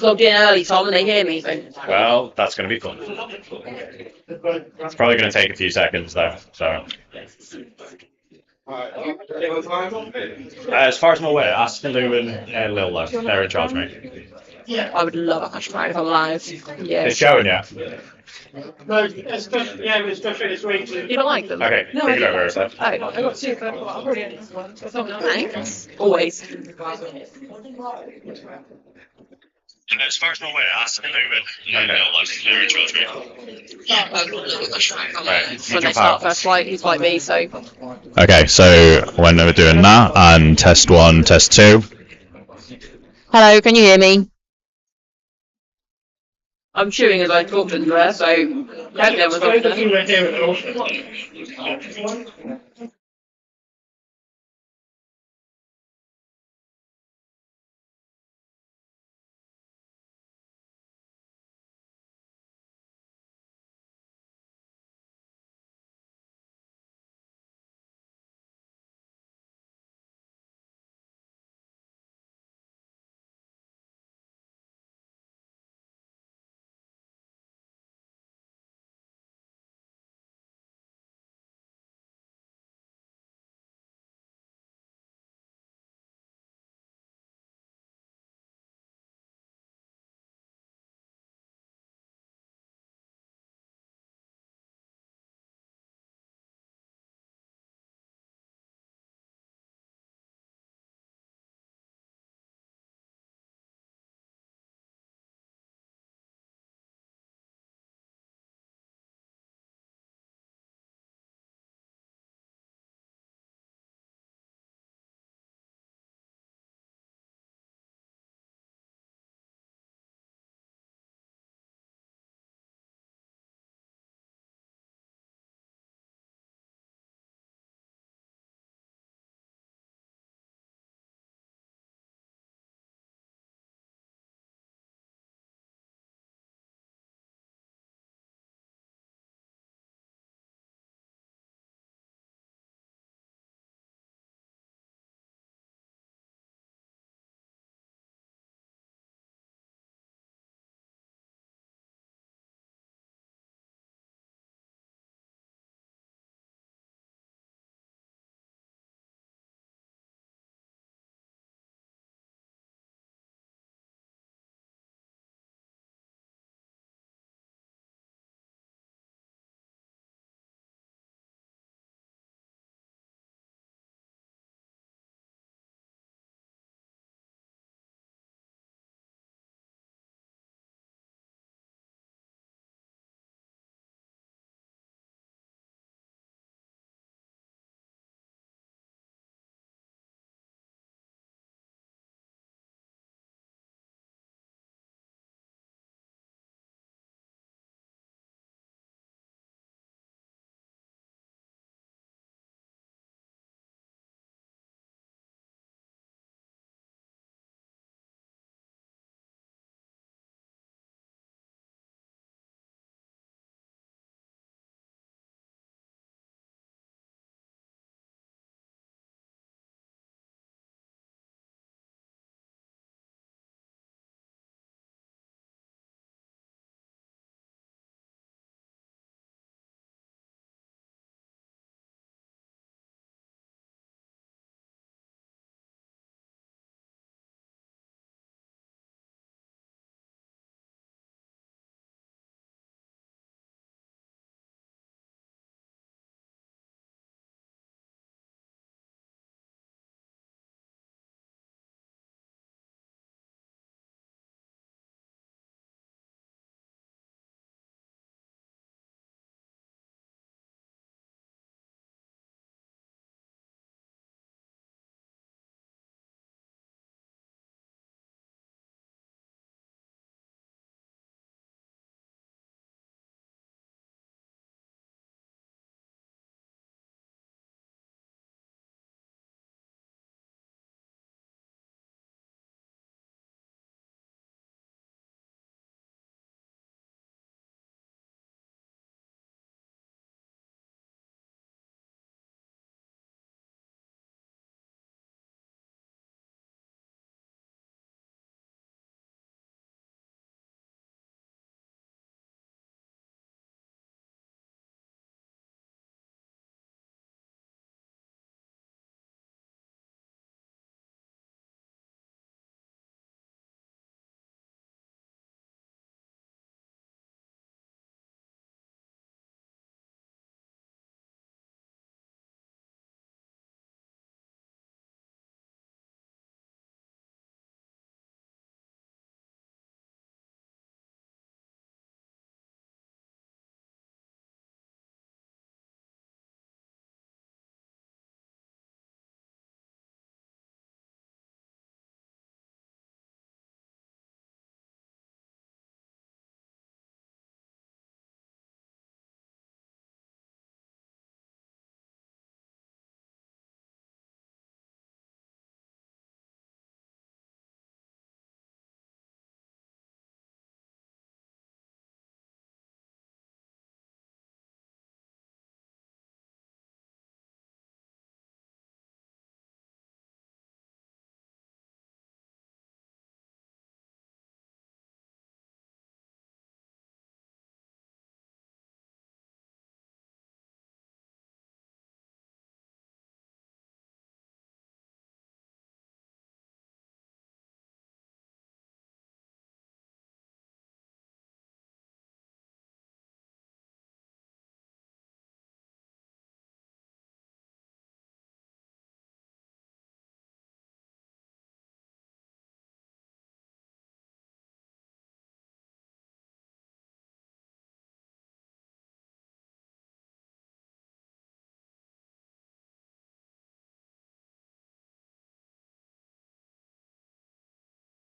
Logged in early, Tom, and they hear me. So. Well, that's going to be fun. It's probably going to take a few seconds though. So, as far as I'm aware, Aston Lumen and Lil Love, they're in charge, mate. I would love a hash brown if I'm live. Yeah. It's showing, yeah. No, especially, yeah, especially this week. You don't like them? Okay, No, bring I it don't. over, Ursula. Oh, I got two, but I've already had this one. Thanks. Always. As far as I'm aware, Aston Lumen and Lil Love, they're in charge, mate. When they start first flight, he's like me, so. Okay, so when we're doing that, and test one, test two. Hello, can you hear me? I'm chewing as I talk to them, so hopefully everyone's off.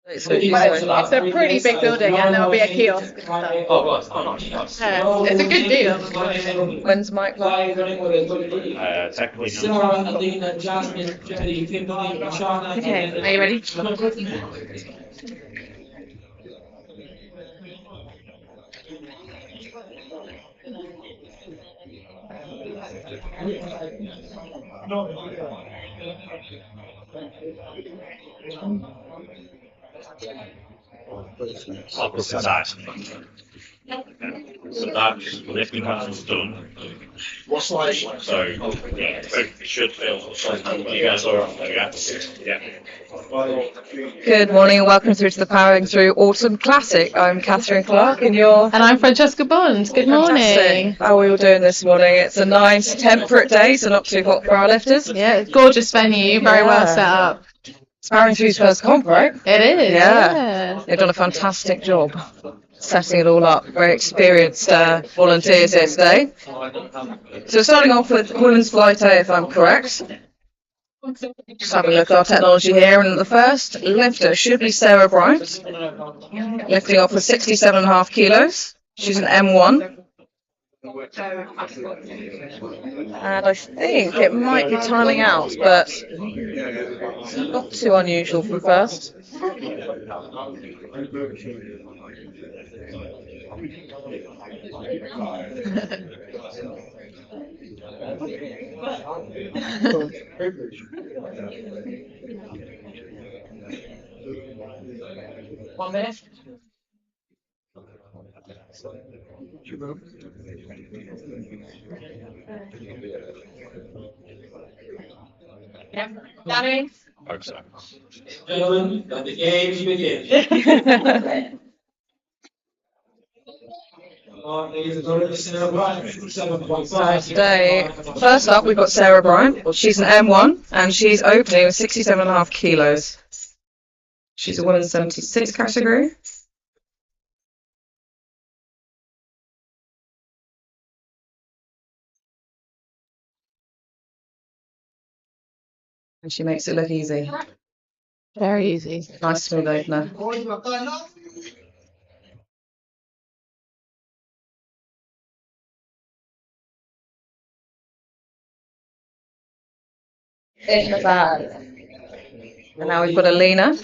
It's It's a pretty big building and there'll be a kiosk and stuff. Yeah, it's a good deal. When's Mike live? Technically, Okay, are you ready? opposite side. So that's lifting has done. So it should feel. You guys are up there, yeah. Good morning and welcome through to the Powering Through Autumn Classic. I'm Catherine Clark and you're... And I'm Francesca Bond. Good morning. Fantastic. How are we all doing this morning? It's a nice temperate day, so not too hot for our lifters. Yeah, gorgeous venue, very well set up. It's Powering Through's first comp, right? It is. Yeah. They've done a fantastic job setting it all up. Very experienced volunteers here today. So starting off with women's flight A, if I'm correct. Just have a look at our technology here, and the first lifter should be Sarah Bryant, lifting off with 67.5 kilos. She's an M1. And I think it might be timing out, but not too unusual for first. One minute. Yeah. Danny? Hope so. Gentlemen, let the games begin. So today, first up, we've got Sarah Bryant. She's an M1 and she's opening with 67.5 kilos. She's a women's 76 category. And she makes it look easy. Very easy. Nice smooth opener. In the bag. And now we've got Alina.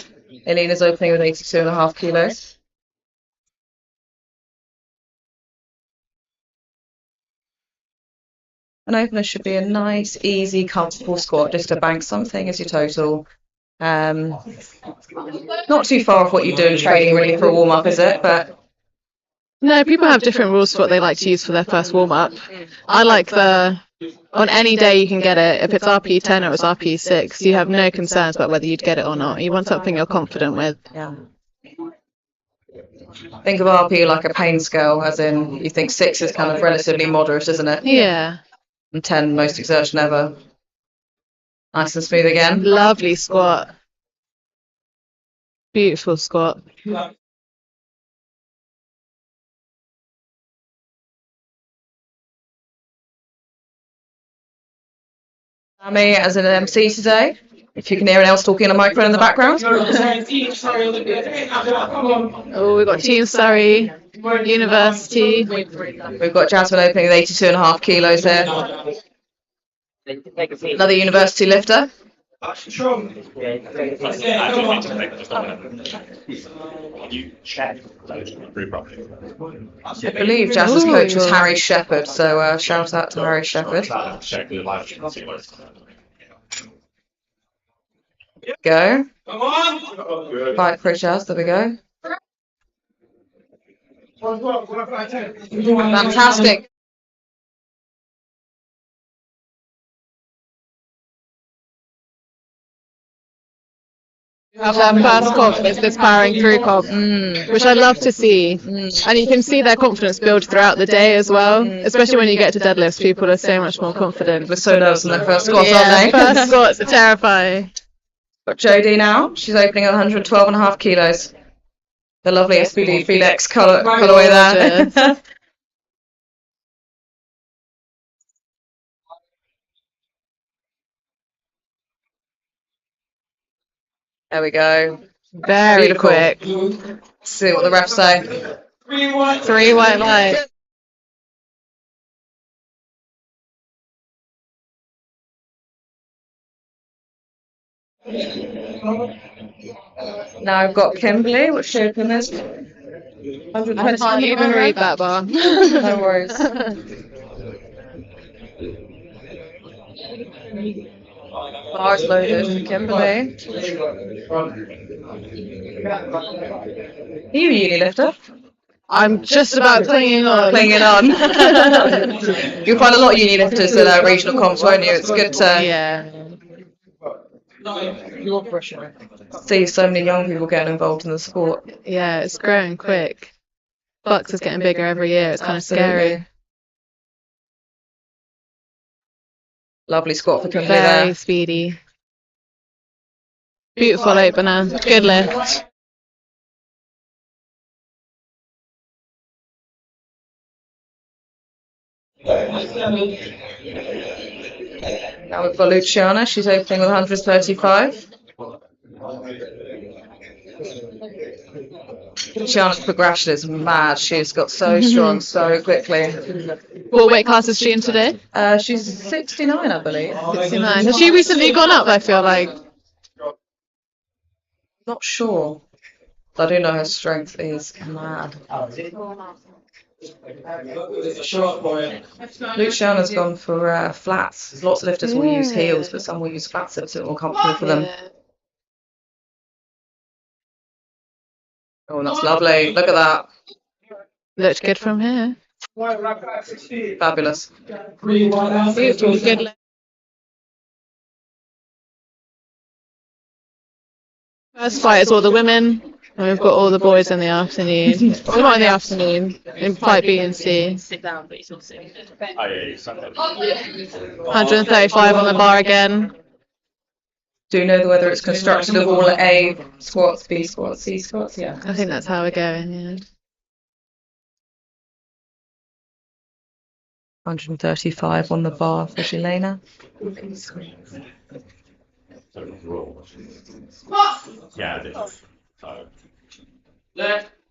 Alina's opening with 82.5 kilos. An opener should be a nice, easy, comfortable squat, just to bank something as your total. Not too far off what you do in training really for a warm-up, is it? But No, people have different rules for what they like to use for their first warm-up. I like on any day you can get it. If it's RP10 or it's RP6, you have no concerns about whether you'd get it or not. You want something you're confident with. yeah. Think of RP like a pain scale, as in you think 6 is kind of relatively moderate, isn't it? Yeah. And 10, most exertion ever. Nice and smooth again. Lovely squat. Beautiful squat. Sammy as an MC today. If you can hear anyone else talking in a microphone in the background. Oh, we've got Team Surrey University. We've got Jasmine opening with 82.5 kilos here. Another university lifter. You check those through properly. I believe Jazz's coach was Harry Shepherd, so shout out to Harry Shepherd. Check the live stream. Go. Come on! Fight for Jazz, there we go. Fantastic. Our first comp is this powering through comp, which I love to see. And you can see their confidence build throughout the day as well, especially when you get to deadlifts. People are so much more confident. We're so nervous in their first squats, Yeah, aren't they? first squats are terrifying. Got Jodie now. She's opening at 112.5 kilos. The lovely SPD Felix colourway there. There we go. Very Beautiful. quick. Let's see what the refs say. 3 white lights. Now I've got Kimberly. What shape in this? I can't even read that bar. No worries. Bars loaded for Kimberly. Are you a uni lifter? I'm just about clinging on. Clinging on. You'll find a lot of uni lifters at regional comps, won't you? It's good to Yeah. see so many young people getting involved in the sport. Yeah, it's growing quick. Bucks is getting bigger every year. It's kind of scary. Lovely squat for Kimberly Very there. speedy. Beautiful opener. Good lift. Now we've got Luciana. She's opening with 135. Luciana's progression is mad. She's got so strong so quickly. What weight class is she in today? She's 69, I believe. 69. Has she recently gone up, I feel like? Not sure. I do know her strength is mad. Luciana's gone for flats. Lots of lifters will use heels, but some will use flats if it's a bit more comfortable for them. Oh, that's lovely. Look at that. Looked good from here. Fabulous. Beautiful. Good lift. First fight is all the women, and we've got all the boys in the afternoon. Well, not in the afternoon, in fight B and C. 135 on the bar again. Do you know whether it's constructed of all A squats, B squats, C squats? Yeah. I think that's how we're going, yeah. 135 on the bar for Shalena.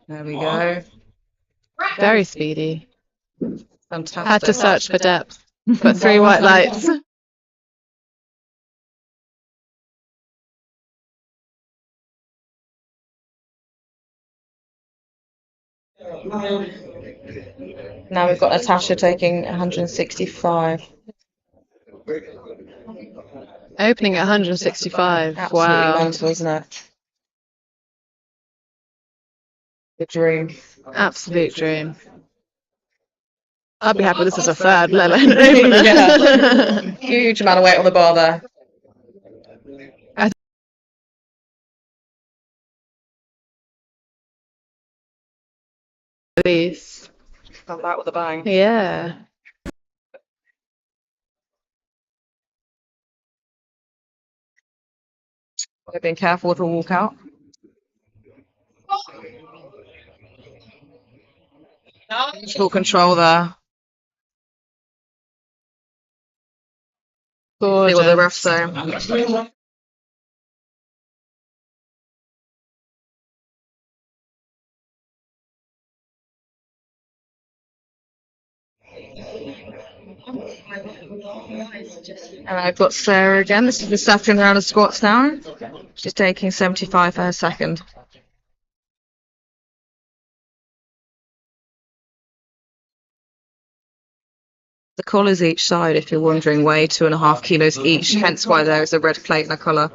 There we go. Very speedy. Fantastic. Had to search for depth, but 3 white lights. Now we've got Natasha taking 165. Opening at 165. Absolutely Wow. mental, isn't it? The dream. Absolute dream. I'd be happy this is a third, let alone an opener. Yeah. Huge amount of weight on the bar there. Please. Come back with a bang. Yeah. Being careful with the walkout. Full control there. See what the refs say. And I've got Sarah again. This is the second round of squats now. She's taking 75 for her second. The collars each side, if you're wondering, weigh 2.5 kilos each, hence why there is a red plate in the collar.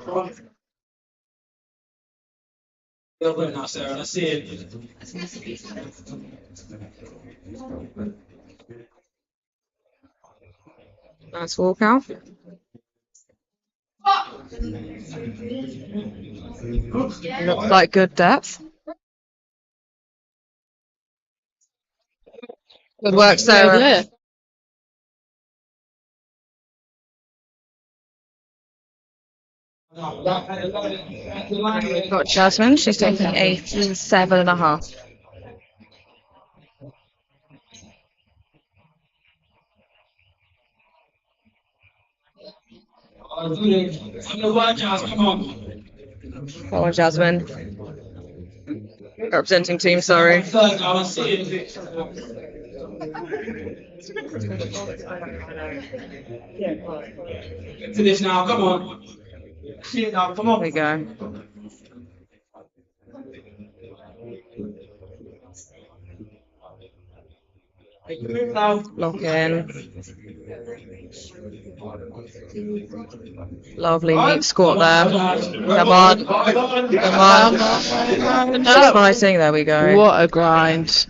Nice walkout. Looks like good depth. Good work, Sarah. Good. We've got Jasmine. She's taking 87.5. Come on, Jasmine. Representing team, sorry. To this now, come on. See it now, come There on. we go. Move now. Lock in. Lovely neat squat there. Come on. Come on. She's fighting. There we go. What a grind.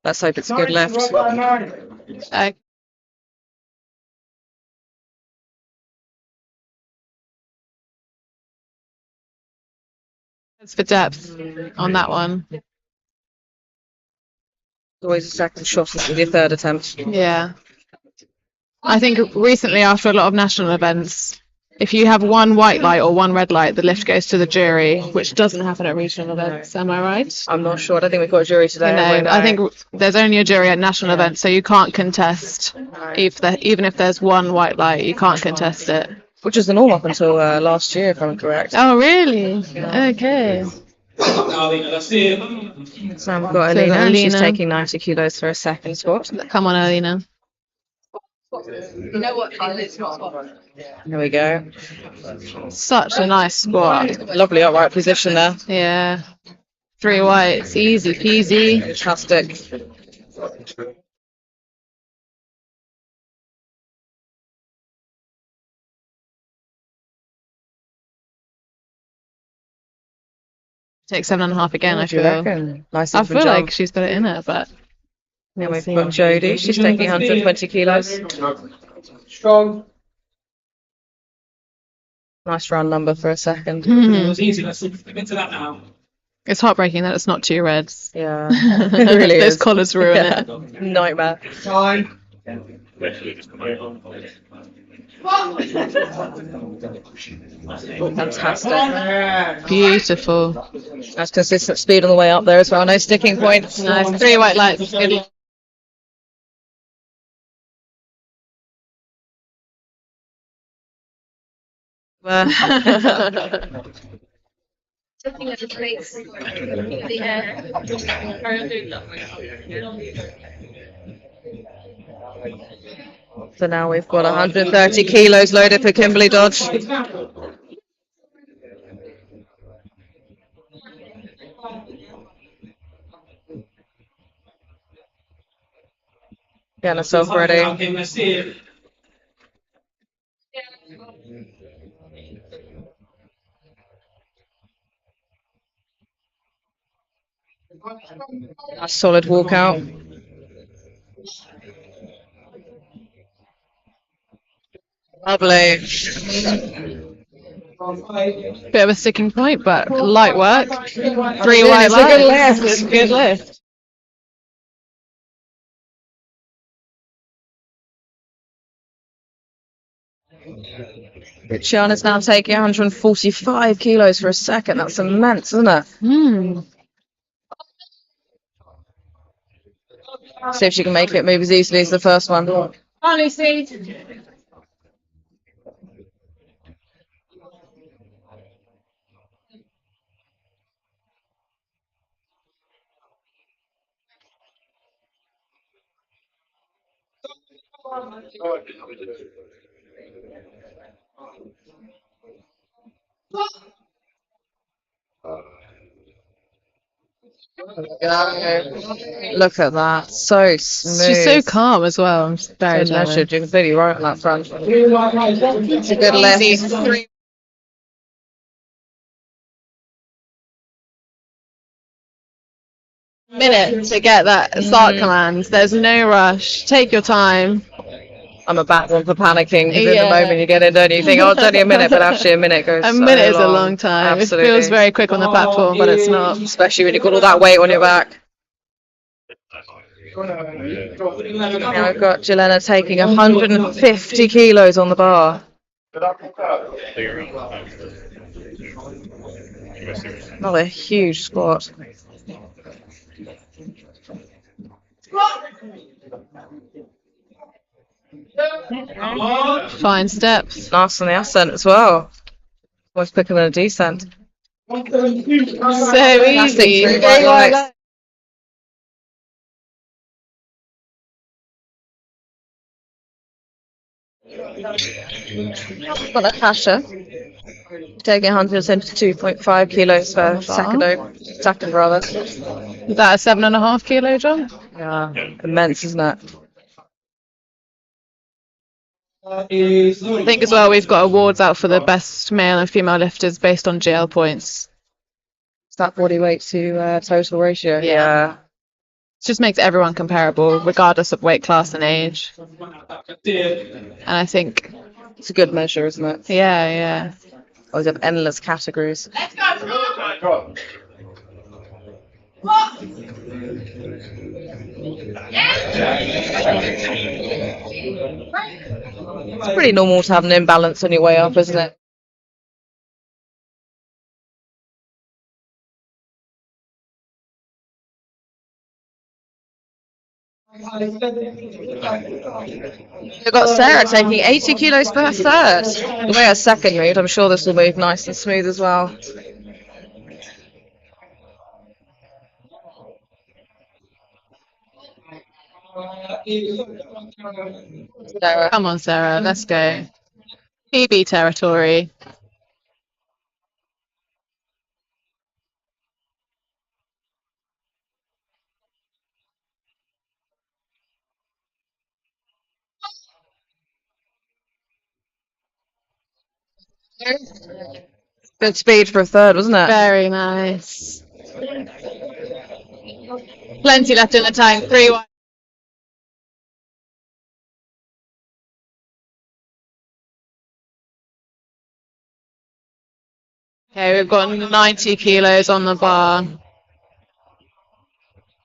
Let's hope it's a good lift. Uh, It's for depth on that one. Always a second shot with your third attempt. Yeah. I think recently, after a lot of national events, if you have one white light or one red light, the lift goes to the jury, which doesn't happen at regional events. Am I right? I'm not sure. I don't think we've got a jury today. have we? No, I think there's only a jury at national events, so you can't contest. Even if there's one white light, you can't contest it. Which was the norm up until last year, if I'm correct. Oh, really? Okay. Let's see it. So we've got So we've Alina, got and she's Alina. taking 90 kilos for a second squat. Come on, Alina. There we go. Such a nice squat. Lovely upright position there. Yeah. 3 whites, easy peasy. Fantastic. Take 7.5 again, I What do you feel. reckon? Nice I even feel jump. like she's got it in her, but Then we've got Jodie. She's taking 120 kilos. Strong. Nice round number for a second. It was easy. Let's get to that now. it's heartbreaking that it's not 2 reds. Yeah, it really Those is. collars ruin Yeah. it. Nightmare. Time. Fantastic. Yeah. Beautiful. That's consistent speed on the way up there as well. No sticking points. Nice. 3 white lights. Good. So now we've got 130 kilos loaded for Kimberly Dodge. Getting herself ready. Okay, let's see it. A solid walkout. Lovely. Bit of a sticking point, but light work. 3 white It's a good lights. lift. It's a good lift. Chiana's now taking 145 kilos for a second. That's immense, isn't it? Hmm. See if she can make it move as easily as the first one. Look at that. So smooth. She's so calm as well. I'm just very So jealous. measured. You're completely right on that front. It's a good lift. Minute to get that start command. There's no rush. Take your time. I'm a bad one for panicking because in the Yeah. moment you get in, don't you think, oh, it's only a minute, but actually a minute goes A so minute is a long. long time. Absolutely. It feels very quick on the platform, but it's not. Especially when you've got all that weight on your back. Now we've got Jelena taking 150 kilos on the bar. Not a huge squat. Fine steps. Nice on the ascent as well. Was quicker than a descent. So Fantastic easy. through Very white well lights. Got Natasha taking 172.5 kilos for second rather. Is that a 7.5 kilo jump? Yeah, immense, isn't it? I think as well we've got awards out for the best male and female lifters based on GL points. It's that body weight to total ratio. Yeah. It just makes everyone comparable, regardless of weight class and age. And I think, It's a good measure, isn't it? yeah. Always have endless categories. It's pretty normal to have an imbalance on your way up, isn't it? We've got Sarah taking 80 kilos for her third. The way her second moved, I'm sure this will move nice and smooth as well. Sarah. Come on, Sarah, let's go. PB territory. Good speed for a third, wasn't it? Very nice. Plenty left in the tank. 3 1. Okay, we've got 90 kilos on the bar.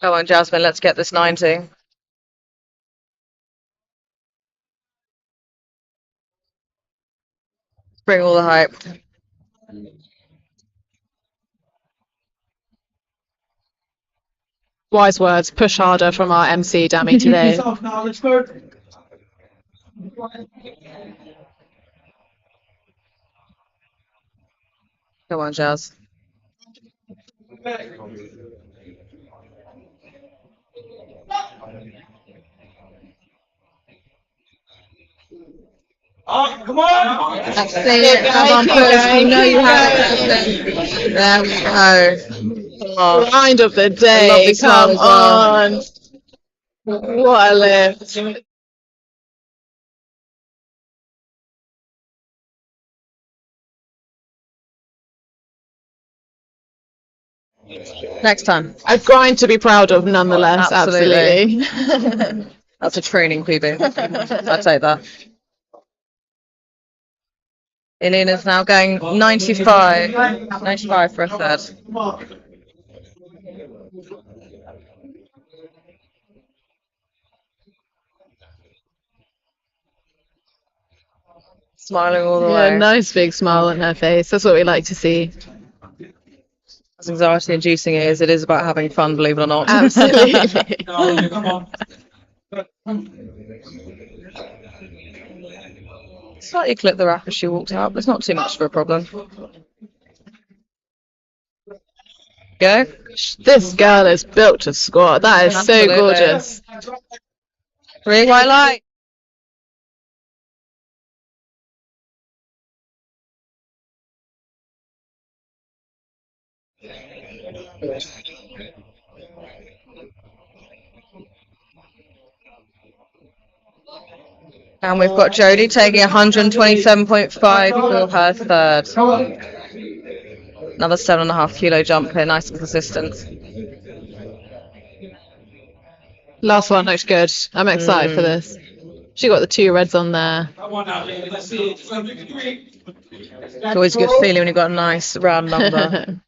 Come on, Jasmine, let's get this 90. Bring all the hype. Wise words. Push harder from our MC Dammy today. Now, let's go. Come on, Jazz. Oh, come on! That's it. Come on, push. You know you have it. There we go. Oh, Grind of the I day. love this Come smile as on. What a lift. next time. A grind to be proud of, nonetheless. Absolutely. Absolutely. That's a training PB. I'd take that. Elena's now going 95. 95 for a third. Smiling all the Yeah, way. nice big smile on her face. That's what we like to see. As anxiety inducing it is about having fun, believe it or not. Absolutely. No, come on. Slightly clipped the wrap as she walked out, but it's not too much of a problem. Go. This girl is built to squat. That is Absolutely. so gorgeous. 3 white light. And we've got Jodie taking 127.5 for her third. Another 7.5 kilo jump here, nice and consistent. Last one looks good. I'm excited for this. She got the 2 reds on there. Come on now, lady. Let's see it. Just like 53. It's always a good feeling when you've got a nice round number.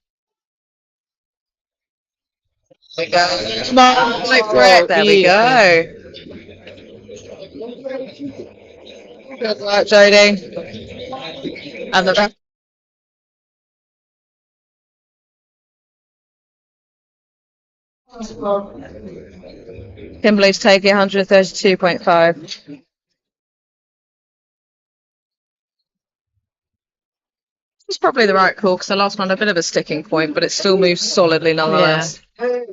There we go. Smart, wait for it. There we go. Good work, Jodie. And the rest. Kimberly's taking 132.5. It's probably the right call because the last one had a bit of a sticking point, but it still moves solidly nonetheless. Go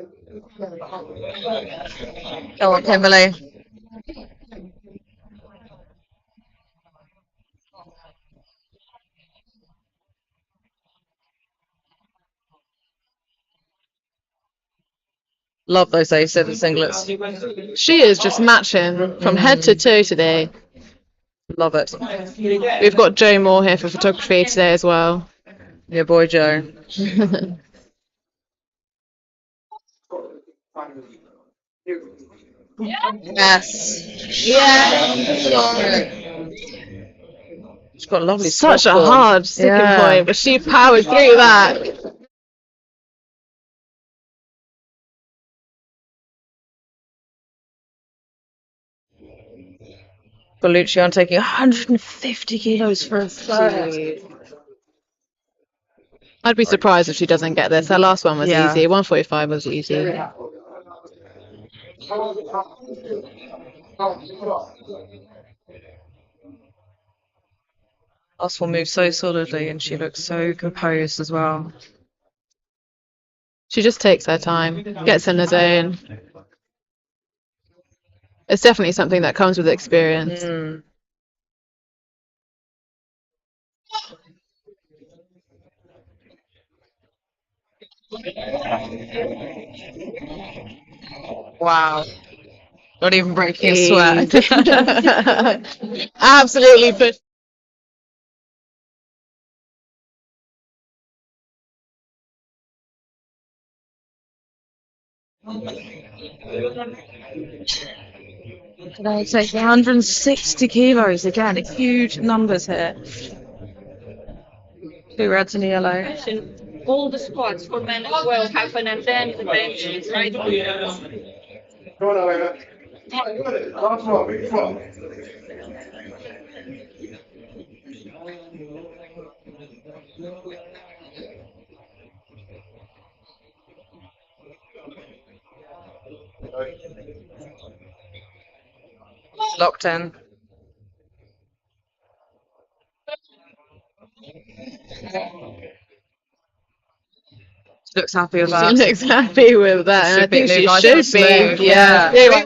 on, Kimberly. Love those A7 singlets. She is just matching from head to toe today. Love it. We've got Joe Moore here for photography today as well. Your boy Joe. Yes. Yeah. She's got a lovely Such a spot form. hard sticking point, but she powered through that. Lucian taking 150 kilos for a third. I'd be surprised if she doesn't get this. Her last one was easy. 145 was easy. Last one moves so solidly and she looks so composed as well. She just takes her time, gets in the zone. It's definitely something that comes with experience. Wow. Not even breaking a sweat. Absolutely. But Today takes 160 kilos again. Huge numbers here. 2 reds and a yellow. All the squats for men as well happen, and then the bench is right. Locked in. She looks happy with that. she looks happy with that, and I think she nice should and smooth. be. Yeah.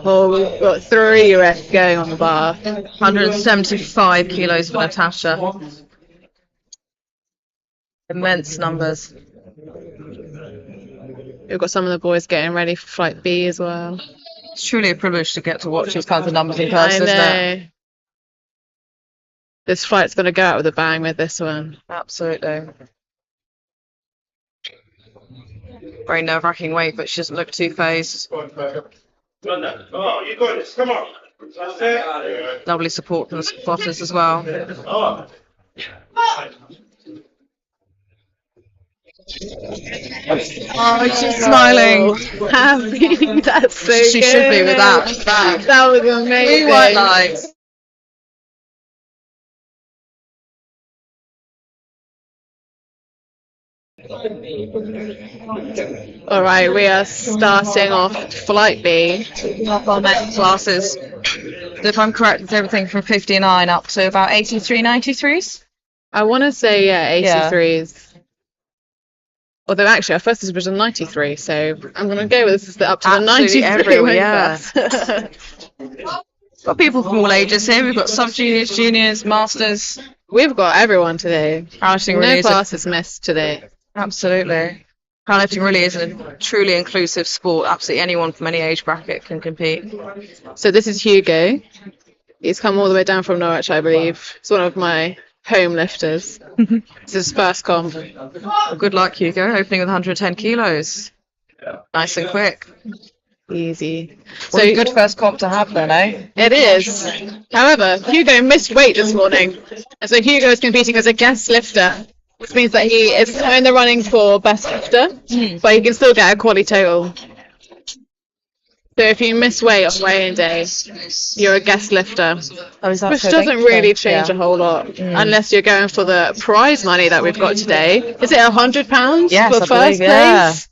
Oh, we've got 3 reps going on the bar. 175 kilos for Natasha. Immense numbers. We've got some of the boys getting ready for flight B as well. It's truly a privilege to get to watch these kinds of numbers in I person, isn't it? know. This flight's going to go out with a bang with this one. Absolutely. Very nerve-wracking weight, but she doesn't look too phased. Oh, you got this. Come on. That's it. Lovely support from the spotters as well. Oh. Oh, she's smiling. Happy. That's so She good. should be with that. That was amazing. We weren't like. All right, we are starting off flight B. Our men's classes. If I'm correct, it's everything from 59 up to about 83, 93s. I want to say, 83s. Although actually, our first was a 93, so I'm going to go with this is up to Absolutely the 93 everywhere, weight yeah. class. Got people from all ages here. We've got sub-juniors, juniors, masters. We've got everyone today. Powerlifting No really is class is missed today. absolutely. Powerlifting really is a truly inclusive sport. Absolutely anyone from any age bracket can compete. So this is Hugo. He's come all the way down from Norwich, I believe. He's one of my home lifters. This is his first comp. Well, good luck, Hugo. Opening with 110 kilos. Nice and quick. Easy. So a good first comp to have then, eh? It is. However, Hugo missed weight this morning. And so Hugo is competing as a guest lifter, which means that he is in the running for best lifter, but he can still get a quality total. So if you miss weight on weigh-in day, you're a guest lifter, Oh, is that which so? doesn't Thank you. really change Yeah. a whole lot, unless you're going for the prize money that we've got today. Is it £100 Yes, for I first believe, yeah. place?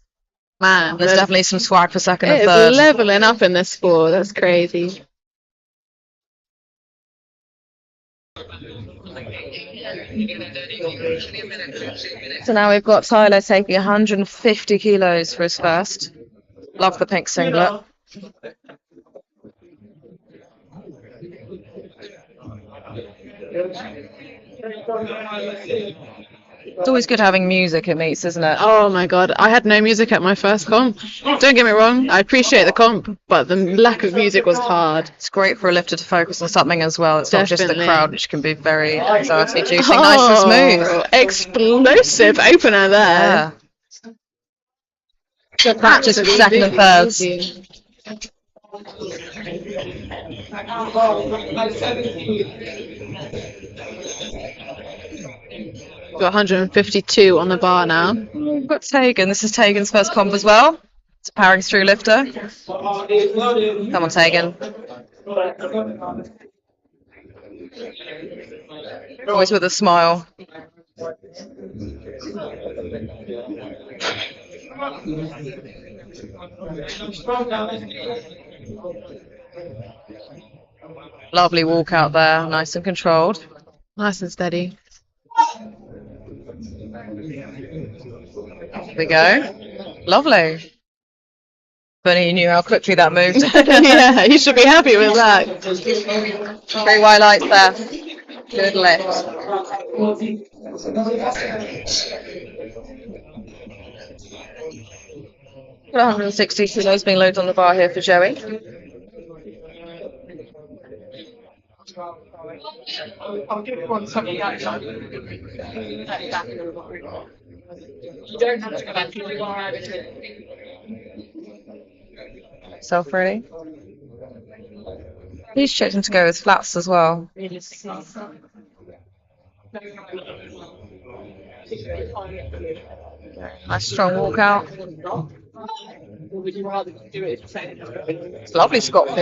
Man, There's definitely some swag for second and it third. is leveling up in this sport. That's crazy. So now we've got Tyler taking 150 kilos for his first. Love the pink singlet. It's always good having music at meets, isn't it? Oh my god, I had no music at my first comp. Don't get me wrong, I appreciate the comp, but the lack of music was hard. It's great for a lifter to focus on something as well. It's not just the Definitely. crowd, which can be very anxiety inducing. Nice and smooth. Explosive opener there. Yeah. Good practice with second and thirds. Got 152 on the bar now. We've got Tegan. This is Tegan's first comp as well. It's a powering through lifter. Come on, Tegan. Always with a smile. Lovely walk out there, nice and controlled. Nice and steady. There we go. Lovely. Funny, you knew how quickly that moved. Yeah, you should be happy with that. 3 white lights there. Good lift. Got 160 kilos being loaded on the bar here for Joey. I'll give everyone something actually. You don't have to go back to the bar. Self ready. He's chosen to go with flats as well. Nice strong walk out. Would you rather do it? It's lovely squat pull.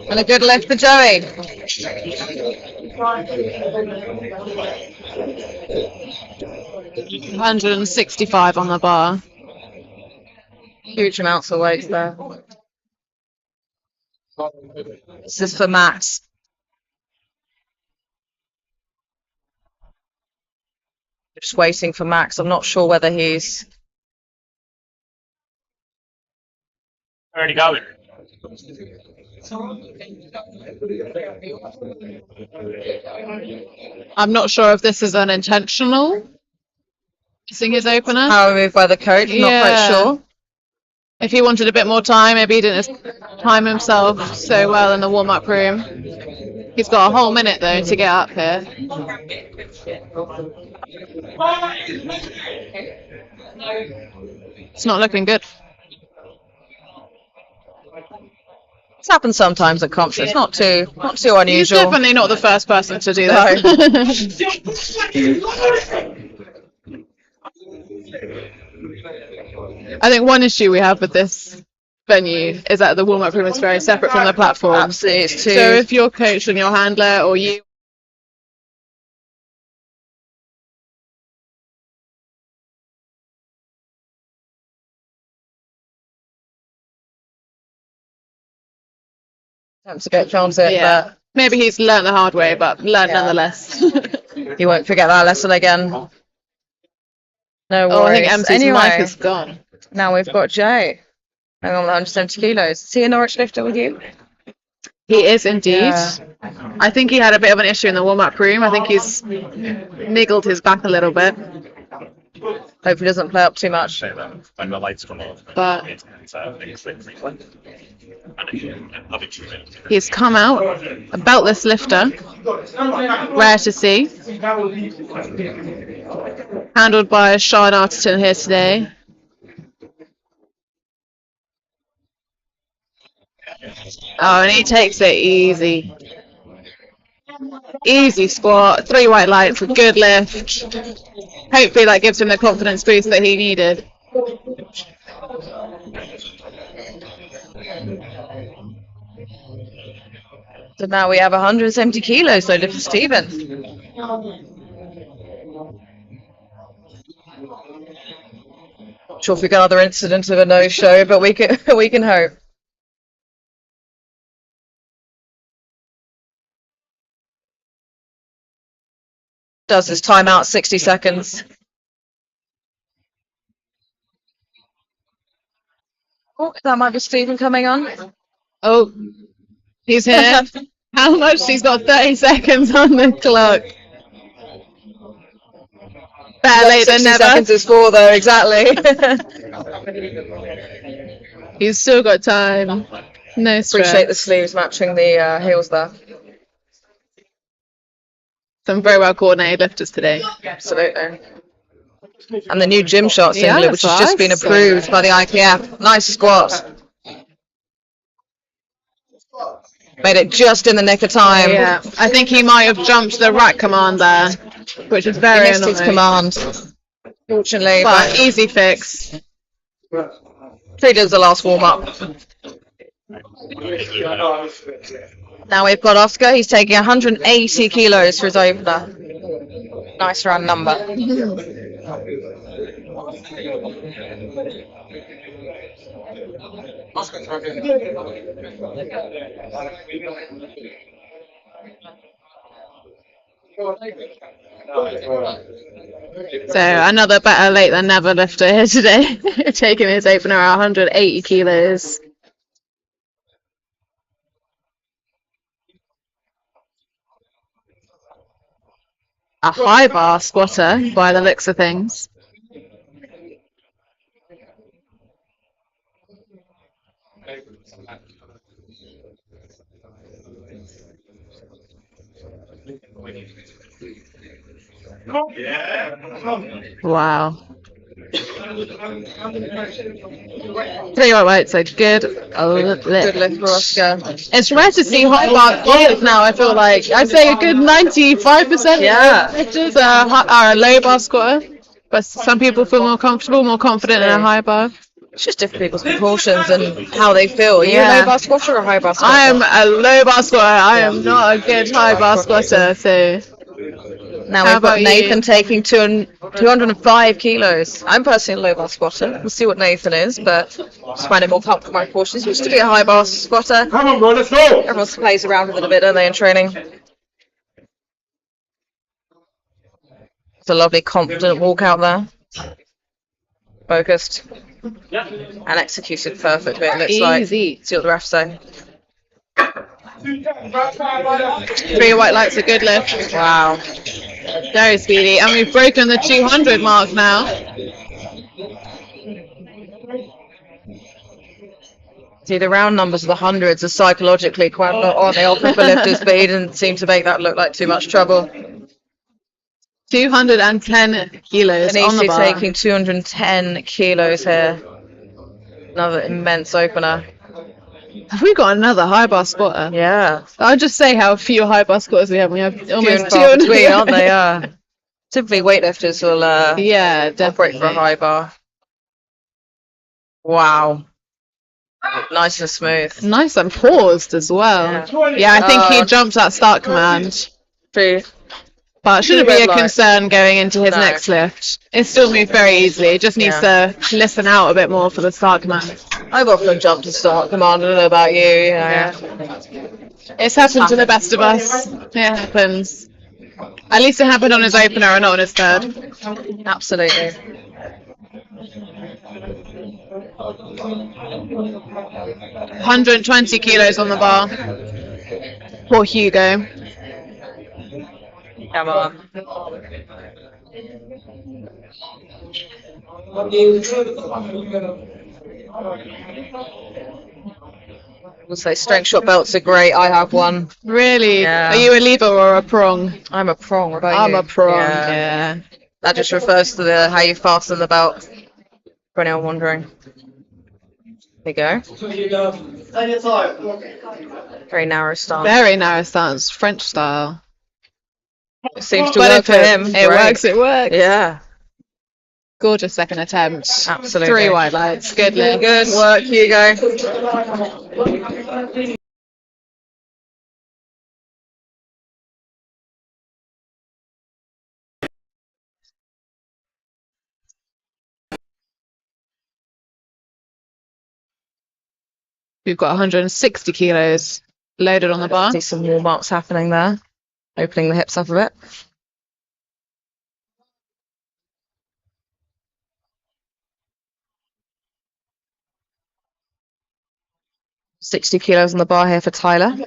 And a good lift for Joey. 165 on the bar. Huge amounts of weight there. This is for Max. Just waiting for Max. I'm not sure whether he's... Already going. I'm not sure if this is unintentional. Missing his opener. Power move by the coach, not Yeah. quite sure. If he wanted a bit more time, maybe he didn't time himself so well in the warm-up room. He's got a whole minute though to get up here. It's not looking good. It's happened sometimes at comps. It's not too He's unusual. definitely not the first person to do No. that. I think one issue we have with this venue is that the warm-up room is very separate from the platform. Absolutely, it's too... So if your coach and your handler or you to get transit, Yeah. maybe he's learned the hard way, but learned Yeah. nonetheless. but you won't forget that lesson again. No worries. Oh, I think MC's Anyway, mic is gone. now we've got Jay. Hang on, 170 kilos. Is he a Norwich lifter with you? He is indeed. Yeah. I think he had a bit of an issue in the warm-up room. I think he's niggled his back a little bit. Hope he doesn't play up too much. Say that when the lights come off. But It's frequent. he's come out a beltless lifter. Rare to see. Handled by Sean Arterton here today. Oh, and he takes it easy. Easy squat, 3 white lights, a good lift. Hopefully that gives him the confidence boost that he needed. So now we have 170 kilos loaded for Stephen. Sure, if we get another incident of a no-show, but we can we can hope. Does his timeout 60 seconds? Oh, that might be Stephen coming on. Oh, he's here. How much? He's got 30 seconds on the clock. Better late than 60 never. seconds is 4 though, exactly. He's still got time. No stress. Appreciate the sleeves matching the heels there. Some very well coordinated lifters today. Absolutely. And the new Gymshark Yeah, singlet, which has just been nice. approved by the IPF. Nice squat. Made it just in the nick of time. Yeah, I think he might have jumped the rack command there, which is He very missed his annoying. command, fortunately. But easy fix. He does the last warm-up. Now we've got Oscar. He's taking 180 kilos for his opener. Nice round number. So another better late than never lifter here today, taking his opener at 180 kilos. A high bar squatter by the looks of things. Wow. Tell you what, it's a good lift. Good lift for Oscar. It's rare to see high bar squatters now, I feel like. I'd say a good 95% Yeah. of lifters are a low bar squatter. But some people feel more comfortable, more confident in a high bar. It's just different people's proportions and how they feel. Are you a Yeah. low bar squatter or a high bar squatter? I am a low bar squatter. I am not a good high bar squatter, so... Now How we've got about Nathan you? taking 205 kilos. I'm personally a low bar squatter. We'll see what Nathan is, but just find it more comfortable for my proportions. Used to be a high bar squatter. Come on, bro, let's go. Everyone plays around with it a bit, don't they, in training? It's a lovely, confident walk out there. Focused. And executed perfectly, it looks like. Easy. See what the refs say. 3 white lights, a good lift. Wow. Very speedy. And we've broken the 200 mark now. See, the round numbers of the hundreds are psychologically quite a lot on the ultra for lifters, but he didn't seem to make that look like too much trouble. 210 kilos on the Anisi bar. taking 210 kilos here. Another immense opener. Have we got another high bar squatter? Yeah. I'll just say how few high bar squatters we have. We have Few almost and far 200. between, aren't they? Yeah. Typically, weightlifters will Yeah, operate for a definitely. high bar. Wow. Nice and smooth. Nice and paused as well. Yeah, I think he jumped that start command. True. But shouldn't be red a light. concern going into his No. next lift. It still moved very easily. It just needs to listen out a bit more for the start command. I've often jumped to start command. I don't know about you. It's happened to the best of us. It happens. At least it happened on his opener and not on his third. Absolutely. 120 kilos on the bar. Poor Hugo. Come on. We'll say strength shot belts are great. I have one. Really? Yeah. Are you a lever or a prong? I'm a prong. What about I'm you? a prong, Yeah. yeah. That just refers to the how you fasten the belt. For anyone wondering. There you go. Very narrow stance. Very narrow stance, French style. It seems to But work if for him. it Great. works, it works. Yeah. Gorgeous second attempt. Absolutely. 3 white lights. Good lift. Good work, Hugo. We've got 160 kilos loaded on the bar. See some warm-ups happening there. Opening the hips up a bit. $60 kilos on the bar here for Tyler.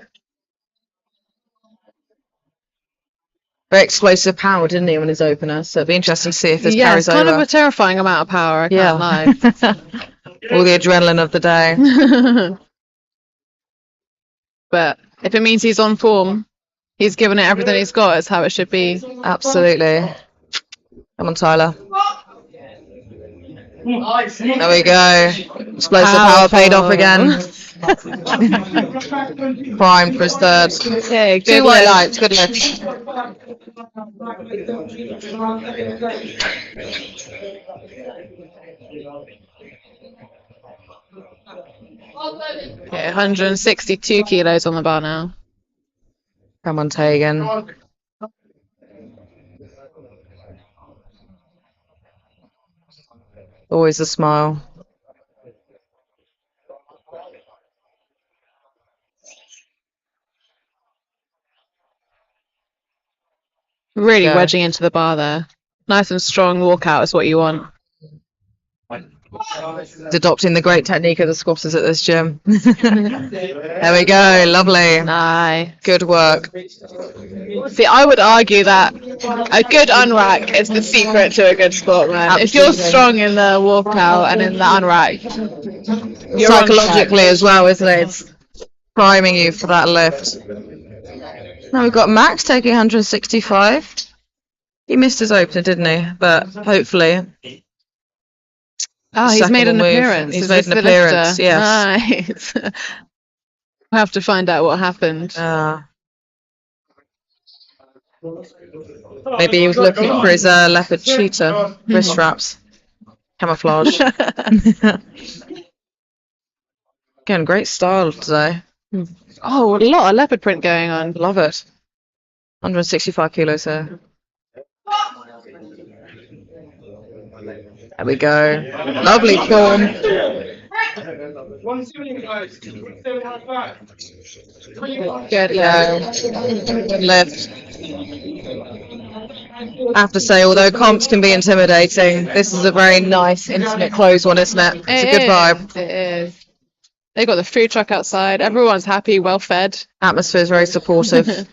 Very explosive power, didn't he, on his opener? So it'd be interesting to see if this Yeah, carries it's kind over. of a terrifying amount of power, I can't lie. All the adrenaline of the day. But if it means he's on form, he's given it everything he's got, is how it should be. Absolutely. Come on, Tyler. There we go. Explosive power paid off again. Prime for his third. Yeah, Two good white lift. lights, good lift. Okay, 162 kilos on the bar now. Come on, Tegan. Always a smile. Really Yeah. wedging into the bar there. Nice and strong walkout is what you want. He's adopting the great technique of the squatters at this gym. There we go, lovely. Nice. Good work. See, I would argue that a good unrack is the secret to a good squat, man. If you're Absolutely. strong in the walkout and in the unrack, you're on Psychologically as well, isn't it? It's priming you for that lift. Now we've got Max taking 165. He missed his opener, didn't he? But hopefully. Oh, he's Second made an will move. appearance. He's Is made this an the appearance, lifter? yes. Nice. We'll have to find out what happened. Maybe he was looking for his leopard cheetah wrist straps. Camouflage. Again, great style today. Oh, a lot of leopard print going on. Love it. 165 kilos here. There we go. Lovely form. 175. Good lift. I have to say, although comps can be intimidating, this is a very nice, intimate, closed one, isn't it? It's a good vibe. It is. They got the food truck outside. Everyone's happy, well fed. Atmosphere is very supportive.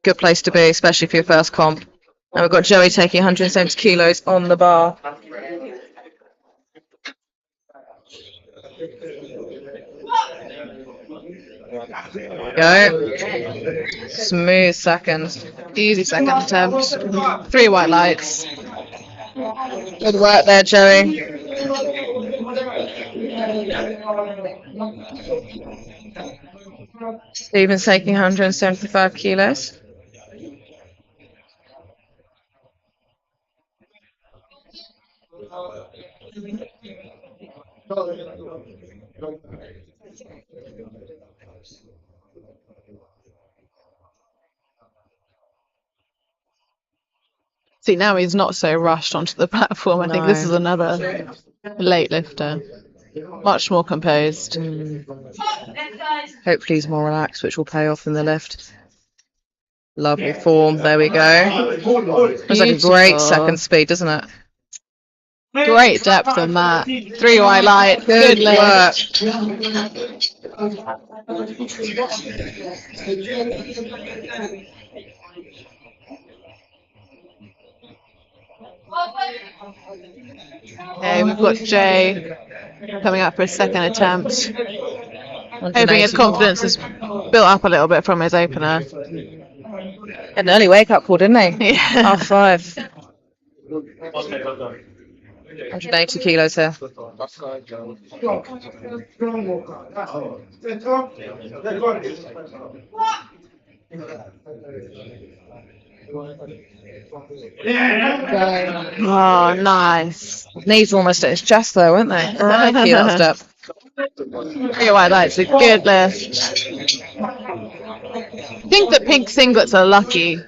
Good place to be, especially for your first comp. And we've got Joey taking 170 kilos on the bar. Go. Smooth second. Easy second attempt. 3 white lights. Good work there, Joey. Stephen's taking 175 kilos. See, now he's not so rushed onto the platform. I think this is another late lifter. Much more composed. Hopefully he's more relaxed, which will pay off in the lift. Lovely form. There we go. It's like a great Beautiful. second speed, doesn't it? Great depth on that. 3 white light. Good lift. work. Okay, we've got Jay coming up for his second attempt. Hoping his confidence has built up a little bit from his opener. Had an early wake up call, didn't he? Yeah. Half 5. 180 kilos here. Oh, nice. Knees almost at his chest though, weren't they? Thank you, that step. 3 white lights, a good lift. I think the pink singlets are lucky.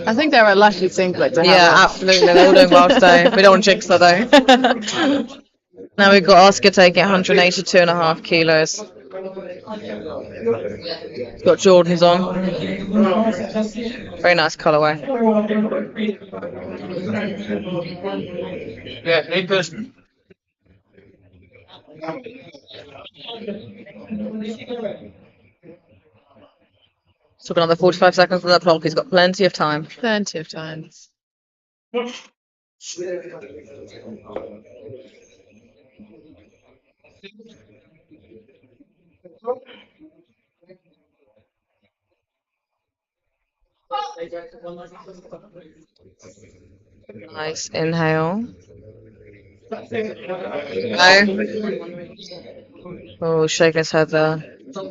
I think they're a lucky singlet to have. Yeah, on. absolutely. They're all doing well today. We don't want to jinx her though. Now we've got Oscar taking 182.5 kilos. Got Jordans on. Very nice colourway. Yeah, eight person. Took another 45 seconds on the clock. He's got plenty of time. Plenty of times. Nice inhale. No. Oh, shaking his head there. Good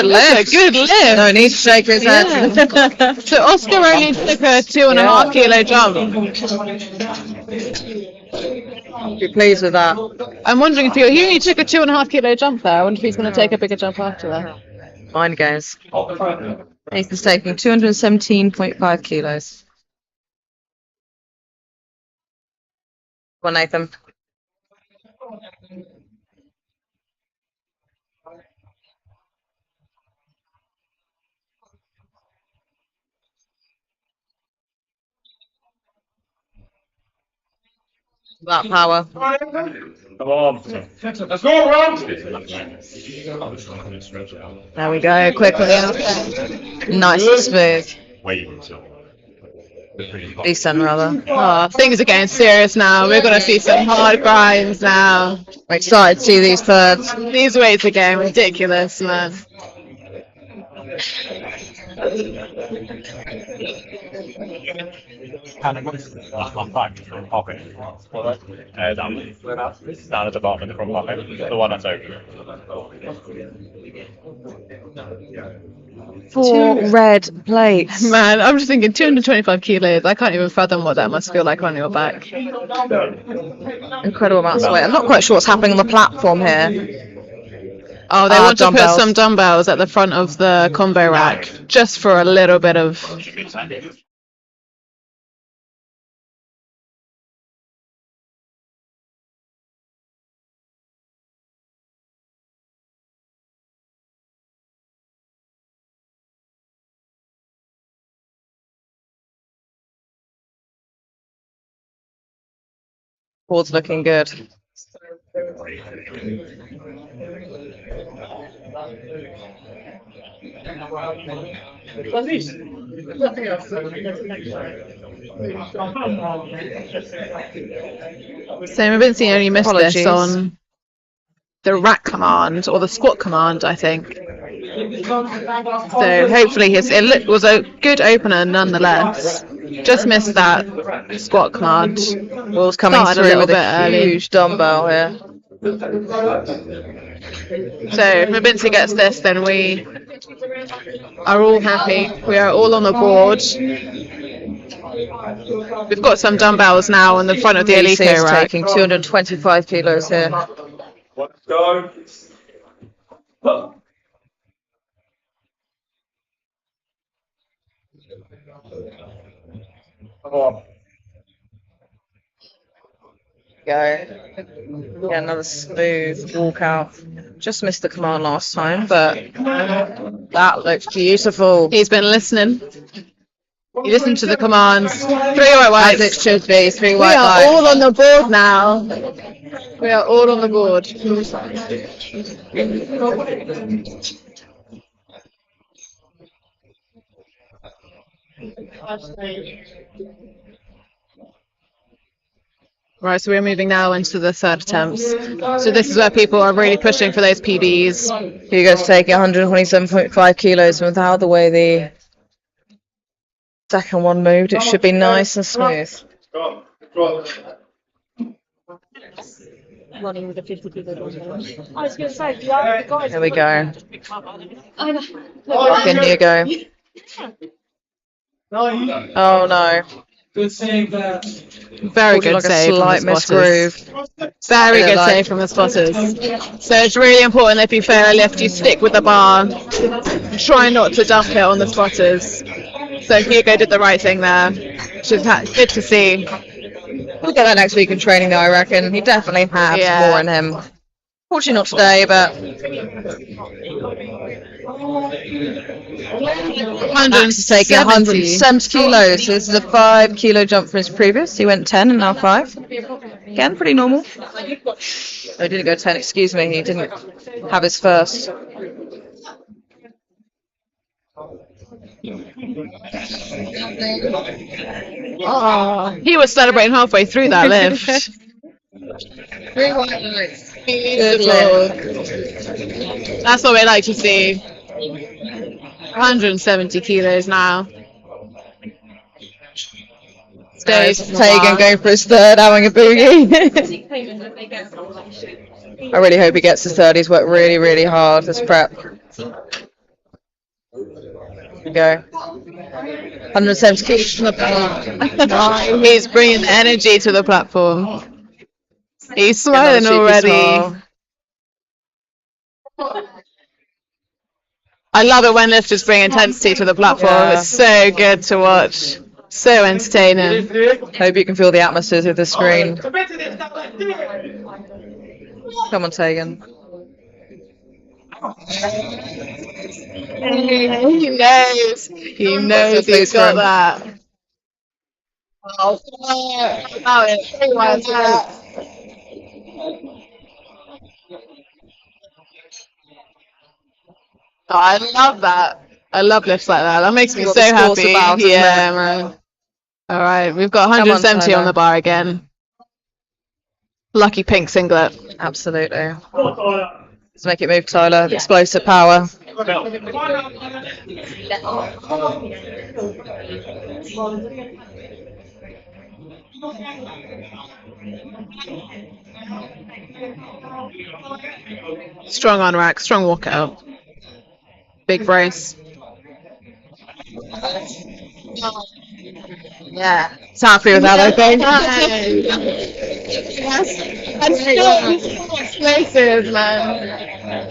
lift. Good lift. No need to shake his head. So Oscar only took a 2.5 kilo jump. Be pleased with that. I'm wondering if he only took a 2.5 kilo jump there. I wonder if he's going to take a bigger jump after that. Mind games. Nathan's taking 217.5 kilos. Come on, Nathan. That power. Come on. Let's go, Ron. There we go. Quick on the outside. Nice and smooth. Wait until. Decent, rather. Oh, things are getting serious now. We're going to see some hard grinds now. I'm excited to see these thirds. These weights are getting ridiculous, man. Down at the bottom of the front pocket. The one that's open. 4 red plates. Man, I'm just thinking 225 kilos. I can't even fathom what that must feel like on your back. Incredible amounts of weight. I'm not quite sure what's happening on the platform here. Oh, they want to put dumbbells. some dumbbells at the front of the combo rack just for a little bit of. Board's looking good. So Vinci only missed Apologies. this on the rack command or the squat command, I think. So hopefully it was a good opener nonetheless. Just missed that squat command. Will's coming Started a through little with bit a early. huge dumbbell here. So if Vinci gets this, then we are all happy. We are all on the board. We've got some dumbbells now on the front of the DC Alico is rack. taking 225 kilos here. Let's go. Come on. Go. Yeah, another smooth walkout. Just missed the command last time, but that looks beautiful. He's been listening. He listened to the commands. 3 white As it whites. should be. 3 We white are lights. all on the board now. We are all on the board. Right, so we're moving now into the third attempts. So this is where people are really pushing for those PBs. Hugo's taking 127.5 kilos, and without the way the second one moved, it should be nice and smooth. Go. Go. Running with a 50 kilo dumbbell. I was going to say, the other guys. Here we go. I know. Back in Hugo. Oh no. Good save there. Very Looking good like a save from slight the spotters. misgroove. Very Yeah, good like- save from the spotters. So it's really important if you fail a lift, you stick with the bar. Try not to dump it on the spotters. So Hugo did the right thing there, which is good to see. We'll get that next week in training though, I reckon. He definitely has Yeah. more in him. Fortunately not today, but Max is taking 170 kilos. This is a 5 kilo jump from his previous. He went 10 and now 5. Again, pretty normal. Oh, he didn't go 10, excuse me. He didn't have his first. Oh, he was celebrating halfway through that lift. Good Lord. That's what we like to see. 170 kilos now. There's Tegan going for his third, having a boogie. I really hope he gets his third. He's worked really, really hard this prep. Here we go. 170 kilos from the platform. He's bringing energy to the platform. He's smiling already. I love it when lifters bring intensity to the platform. Yeah. It's so good to watch. So entertaining. Hope you can feel the atmosphere through the screen. Come on, Tegan. He knows. He knows he's got that. Oh, I love that. I love lifts like that. That makes me What so the sport's happy. about, isn't Yeah, it? man. All right, we've got Come on, 170 on Tyler. the bar again. Lucky pink singlet. Absolutely. Let's make it move, Tyler. Explosive power. Strong on rack, strong walkout. Big brace. Yeah. It's happy with that, I think. That's still explosive, man.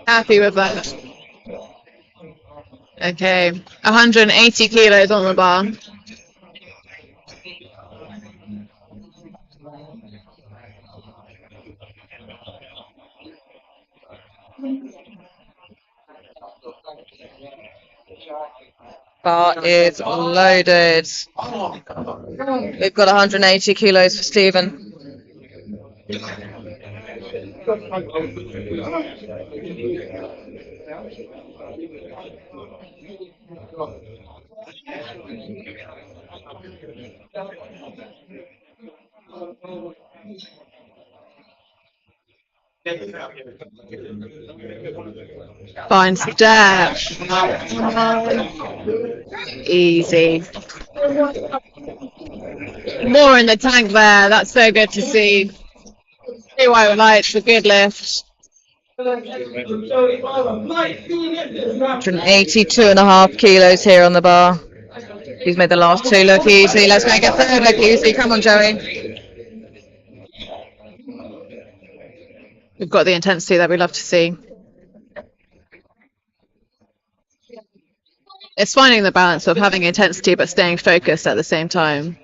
Happy with that. Okay, 180 kilos on the bar. Bar is loaded. We've got 180 kilos for Stephen. Fine step. Easy. More in the tank there. That's so good to see. See why we like the good lift. 182.5 kilos here on the bar. He's made the last two look easy. Let's make a third look easy. Come on, Joey. We've got the intensity that we love to see. It's finding the balance of having intensity but staying focused at the same time.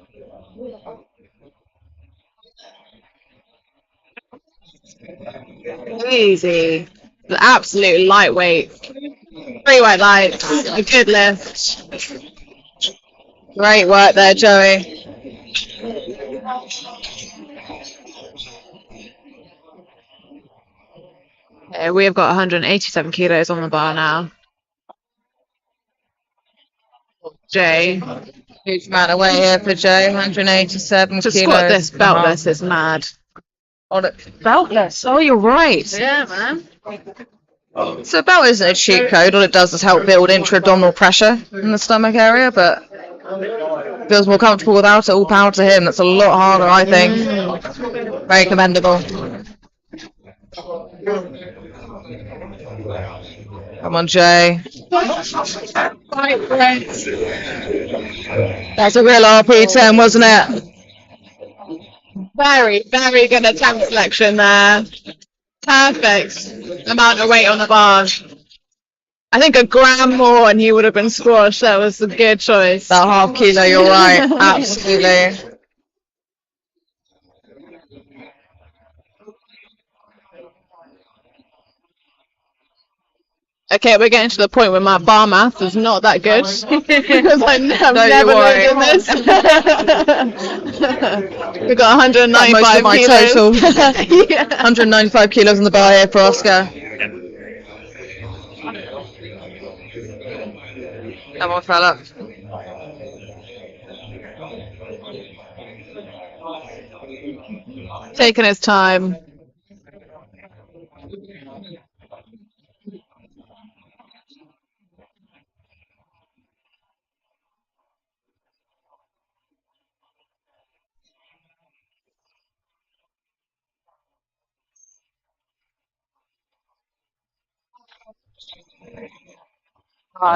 Easy. The absolute lightweight. 3 white lights. A good lift. Great work there, Joey. Okay, we have got 187 kilos on the bar now. Jay. Huge amount of weight here for Joe. 187 To kilos. squat this beltless is mad. Beltless. Oh, you're right. Yeah, man. So belt isn't a cheat code. All it does is help build intra-abdominal pressure in the stomach area, but feels more comfortable without it. All power to him. That's a lot harder, I think. Very commendable. Come on, Jay. That's a real RP10, wasn't it? Very, very good attempt selection there. Perfect amount of weight on the bar. I think a gram more and he would have been squashed. That was a good choice. That half kilo, you're right. Absolutely. Okay, we're getting to the point where my bar math is not that good because I'm Don't never you worry. doing this. We got Got 195 most of my kilos. total. Yeah. 195 kilos on the bar here for Oscar. Come on, fella. Taking his time.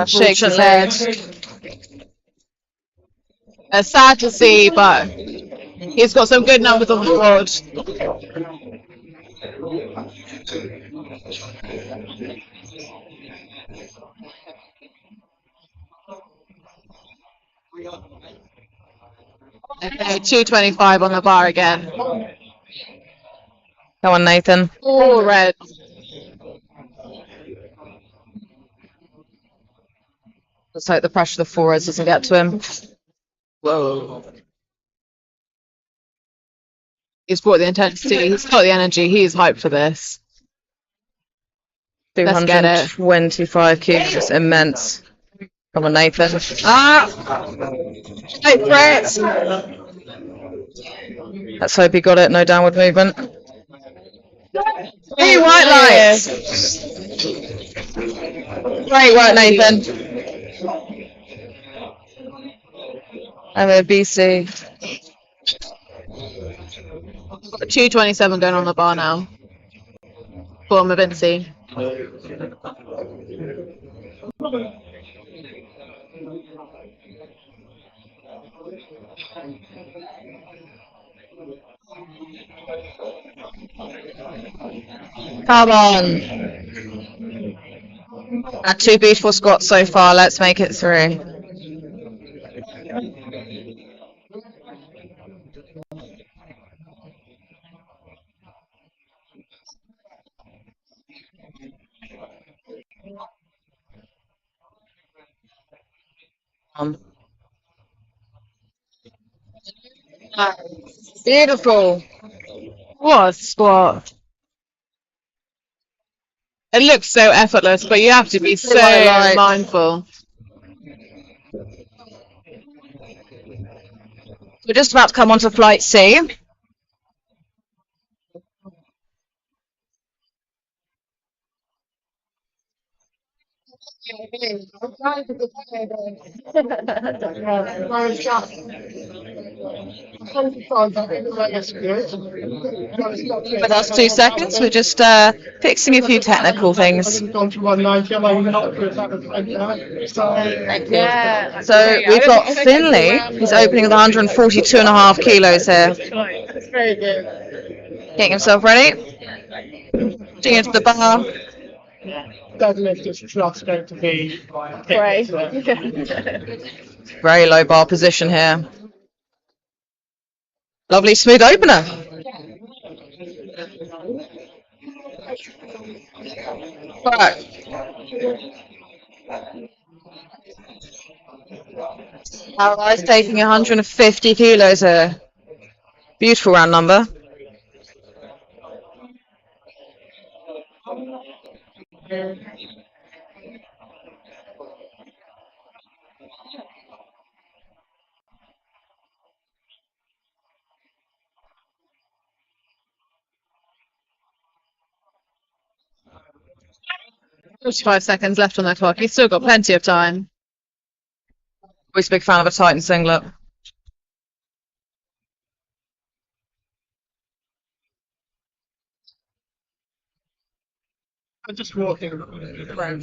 Shakes his head. It's sad to see, but he's got some good numbers on the board. Okay, 225 on the bar again. Come on, Nathan. All red. Let's hope the pressure of the forwards doesn't get to him. Whoa. He's brought the intensity. He's got the energy. He's hyped for this. Let's get it. 225 kilos, immense. Come on, Nathan. Ah! Hey, Brett! Let's hope he got it. No downward movement. Hey, white lights! Great work, Nathan. MOBC. 227 going on the bar now. For Mavinci. Come on. Had 2 beautiful squats so far. Let's make it 3. Beautiful. What a squat. It looks so effortless, but you have to be so Right. mindful. We're just about to come on to flight C. With us 2 seconds, we're just fixing a few technical things. Gone to 190. I'm only not good at Yeah. So we've got Finley, who's opening with 142.5 kilos here. It's very good. Getting himself ready. Getting into the bar. Deadlift is just going to be Great. Very low bar position here. Lovely smooth opener. Right. Alright, taking 150 kilos here. Beautiful round number. Just 5 seconds left on the clock. He's still got plenty of time. Always a big fan of a Titan singlet. I'm just walking around.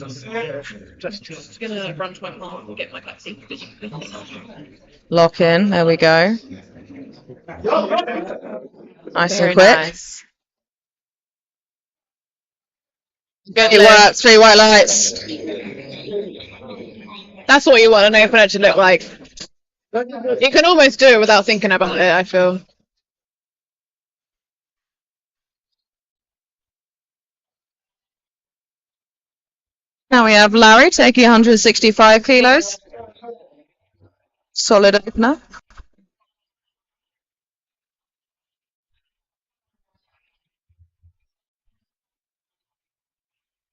Just gonna run to my car and get my taxi. Lock in. There we go. Nice Very and quick. nice. Good It lift. works. 3 white lights. That's what you want an opener to look like. You can almost do it without thinking about it, I feel. Now we have Larry taking 165 kilos. Solid opener.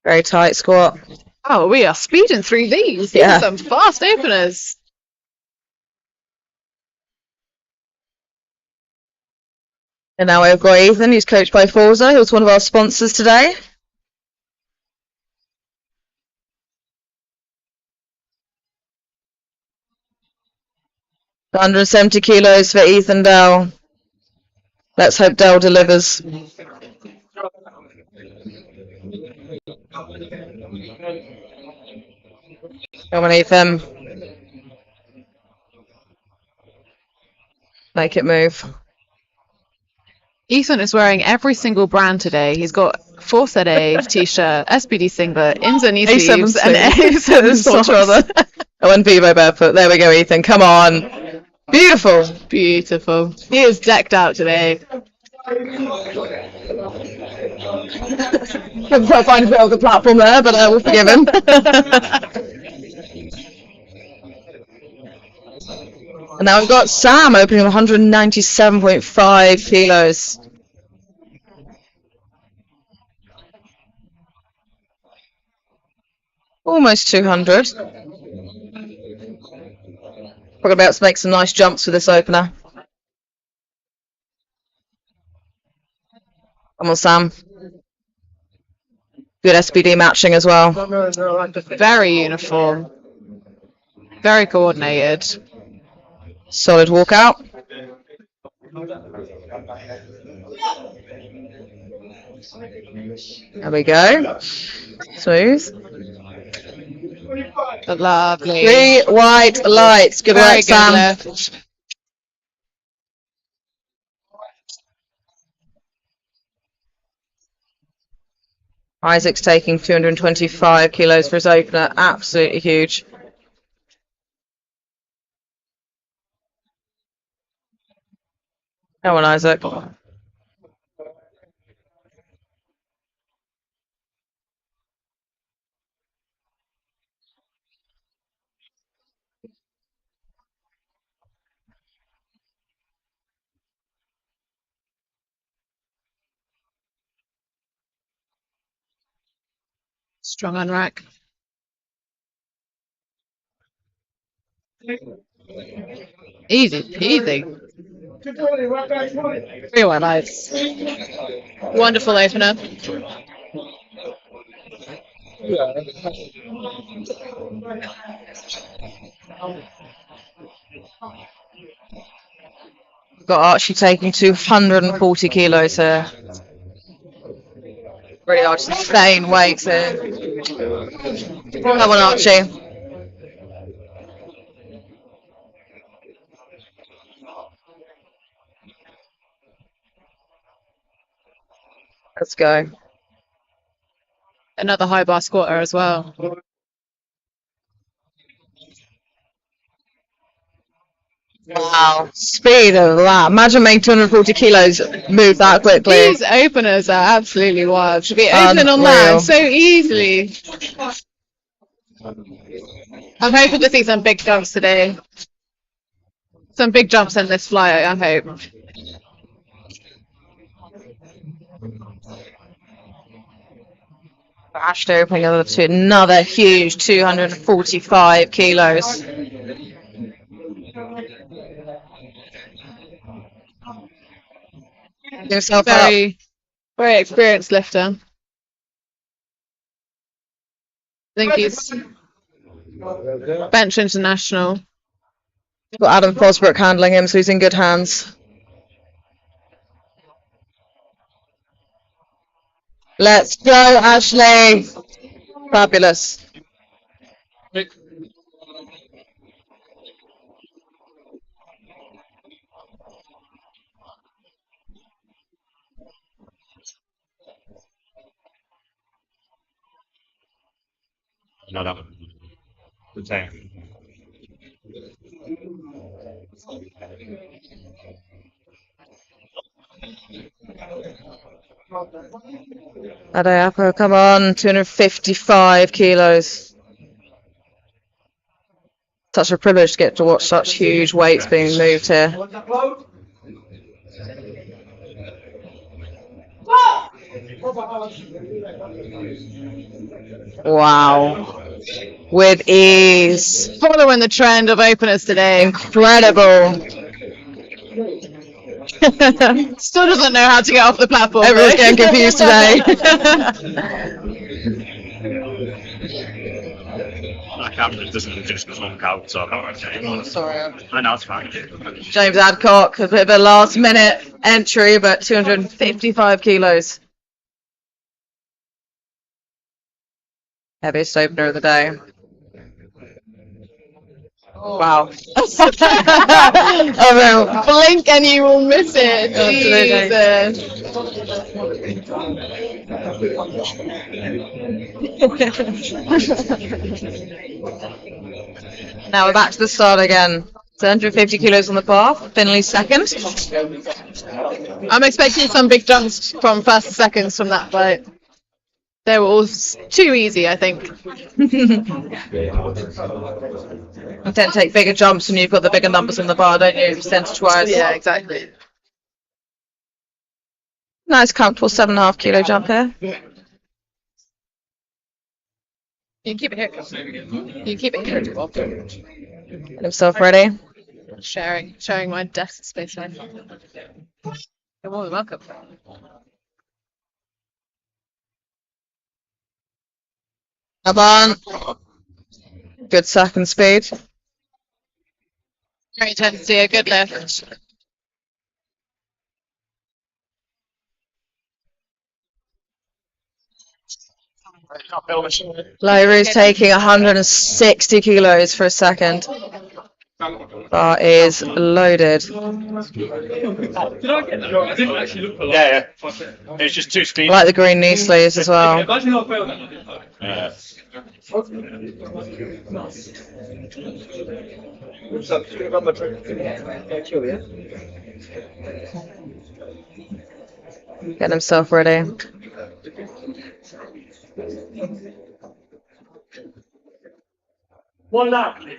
Very tight squat. Oh, we are speeding through these. These Yeah. are some fast openers. And now we've got Ethan, who's coached by Forza, who's one of our sponsors today. The 170 kilos for Ethan Dell. Let's hope Dell delivers. Come on, Ethan. Make it move. Ethan is wearing every single brand today. He's got Forza A t-shirt, SPD singlet, ins and knee sleeves, and A7 socks. Oh, and Vivo barefoot. There we go, Ethan. Come on. Beautiful. Beautiful. He is decked out today. Couldn't quite find a bit of the platform there, but we'll forgive him. And now we've got Sam opening at 197.5 kilos. Almost 200. Probably about to make some nice jumps with this opener. Come on, Sam. Good SPD matching as well. Very uniform. Very coordinated. Solid walkout. There we go. Smooth. Lovely. 3 white lights. Good Very work, good Sam. lift. Isaac's taking 225 kilos for his opener. Absolutely huge. Come on, Isaac. Strong on rack. Easy peasy. 3 white lights. Wonderful opener. We've got Archie taking 240 kilos here. Really are just insane weights here. Come on, Archie. Let's go. Another high bar squatter as well. Wow. Speed of that. Imagine making 240 kilos move that quickly. These openers are absolutely wild. To be opening on that Unreal. so easily. I'm hoping to see some big jumps today. Some big jumps in this flyer, I hope. Ashley opening another huge 245 kilos. Give yourself up. Very experienced lifter. I think he's bench international. Got Adam Fosbrook handling him, so he's in good hands. Let's go, Ashley. Fabulous. No, that one. The same. Adeapo, come on, 255 kilos. Such a privilege to get to watch such huge weights being moved here. Wow. With ease. Following the trend of openers today. Incredible. Still doesn't know how to get off the platform. Everyone's getting confused today. My camera doesn't just clunk out, so I can't say. Sorry. I know it's fine. James Adcock, a bit of a last minute entry, but 255 kilos. Heaviest opener of the day. Wow. Oh, Blink and you will miss it. Now we're back to the start again. 150 kilos on the bar. Finley second. I'm expecting some big jumps from first and seconds from that fight. They were all too easy, I think. You tend to take bigger jumps when you've got the bigger numbers on the bar, don't you, percentage-wise? Yeah, exactly. Nice, comfortable 7.5 kilo jump here. You can keep it here. You can keep it here. Get himself ready. Sharing my desk space. You're more than welcome. Come on. Good second speed. Great intensity, a good lift. Lowry's taking 160 kilos for a second. Bar is loaded. Did I get that? I didn't actually look for that. Yeah. It's just two speeds. I like the green knee sleeves as well. Yeah. Get himself ready. One lap. There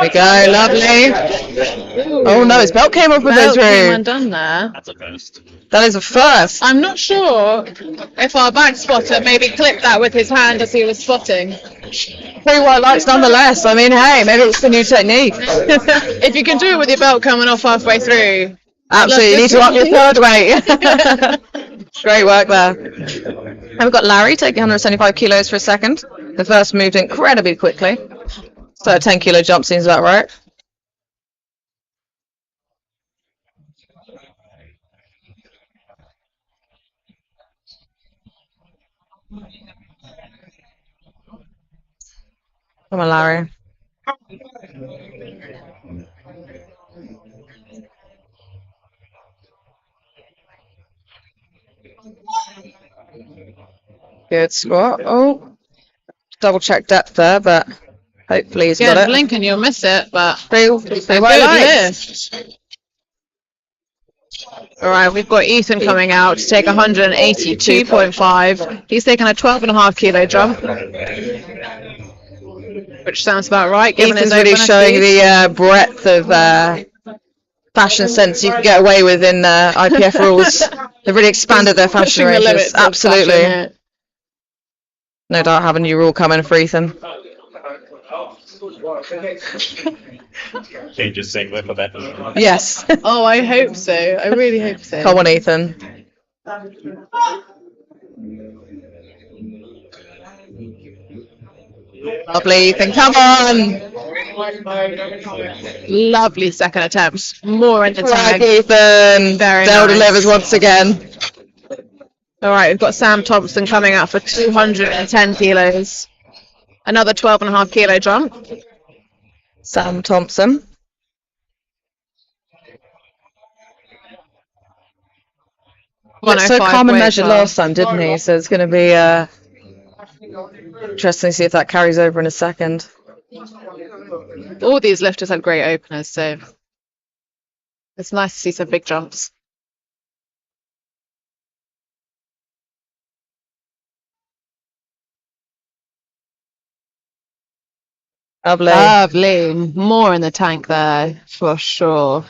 we go, lovely. Oh no, his belt came off with Belt those came through. undone there. That's a first. That is a first. I'm not sure if our back spotter maybe clipped that with his hand as he was spotting. 3 white lights nonetheless. I mean, hey, maybe it's the new technique. If you can do it with your belt coming off halfway through. Absolutely, you need to up your third weight. Great work there. And we've got Larry taking 175 kilos for a second. The first moved incredibly quickly. So a 10 kilo jump seems about right. Come on, Larry. Good squat. Oh, double check depth there, but hopefully he's got Yeah, it. blink and you'll miss it, but Three a white good lights. lift. All right, we've got Ethan coming out to take 182.5. He's taken a 12.5 kilo jump, which sounds about right. Given Ethan's his really opener showing speed. the breadth of fashion sense you can get away with in IPF rules. They've really expanded their fashion Pushing the ranges. limits of Absolutely. fashion, No doubt have a new rule coming for Ethan. Can you just sing with a bit? Yes. yeah. Oh, I hope so. I really hope so. Come on, Ethan. Lovely, Ethan. Come on. Lovely second attempt. More in the Right, tag. Ethan. Very Dale nice. delivers once again. All right, we've got Sam Thompson coming out for 210 kilos. Another 12.5 kilo jump. Sam Thompson. So 105 calm and weight measured class. last time, didn't he? So it's going to be interesting to see if that carries over in a second. All these lifters had great openers, so It's nice to see some big jumps. Lovely. Lovely. More in the tank there, for sure.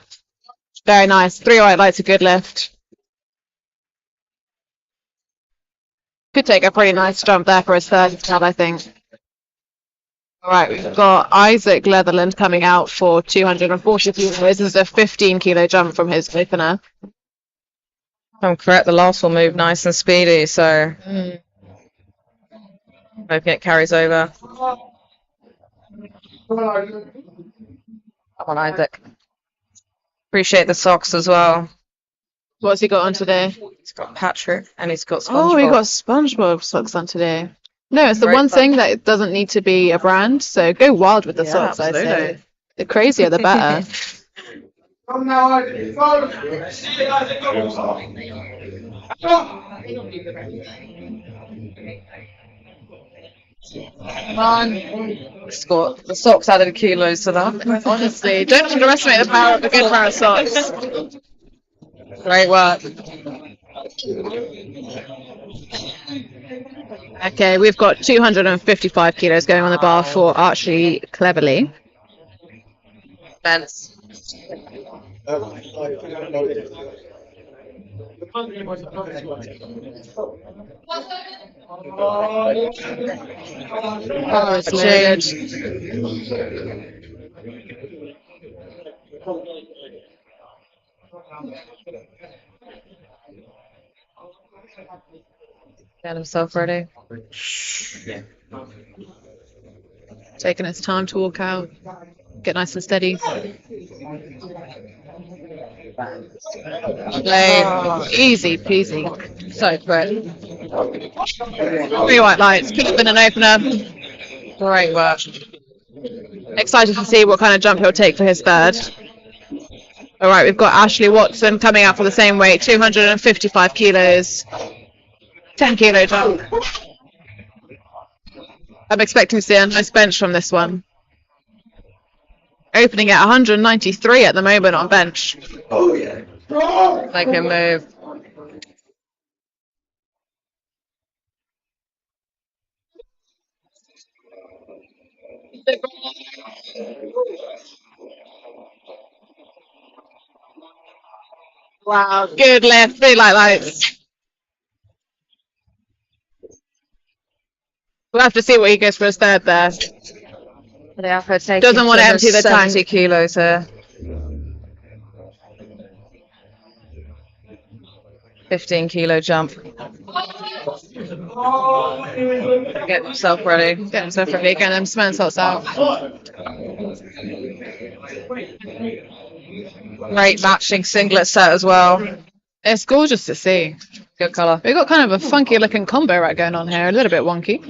Very nice. 3 white lights, a good lift. Could take a pretty nice jump there for his third stab, I think. All right, we've got Isaac Leatherland coming out for 240 kilos. This is a 15-kilo jump from his opener. If I'm correct, the last one moved nice and speedy, so hoping it carries over. Come on, Isaac. Appreciate the socks as well. What's he got on today? He's got Patrick and he's got SpongeBob. Oh, he got SpongeBob socks on today. No, it's the Great one fun. thing that it doesn't need to be a brand, so go wild with the Yeah, socks, I say. absolutely. The crazier, the better. Come now, Isaac. Come. See you, Isaac. Come on. It's got the socks added kilos to that. Honestly, don't underestimate the power of a good pair of socks. Great work. Okay, we've got 255 kilos going on the bar for Archie Cleverly. Benz. Oh, it's Get himself ready. taking its time to walk out. Get nice and steady. Easy peasy. So quick. 3 white lights, keeping an opener. Great work. Excited to see what kind of jump he'll take for his third. All right, we've got Ashley Watson coming out for the same weight, 255 kilos. 10-kilo jump. I'm expecting to see a nice bench from this one. Opening at 193 at the moment on bench. Make him move. Wow, good lift, 3 light lights. We'll have to see what he goes for his third there. Doesn't want to empty the tank. 70 kilos here. 15-kilo jump. Get himself ready. Get himself ready, get them cement salts out. Great matching singlet set as well. It's gorgeous to see. Good colour. We've got kind of a funky looking combo right going on here, a little bit wonky.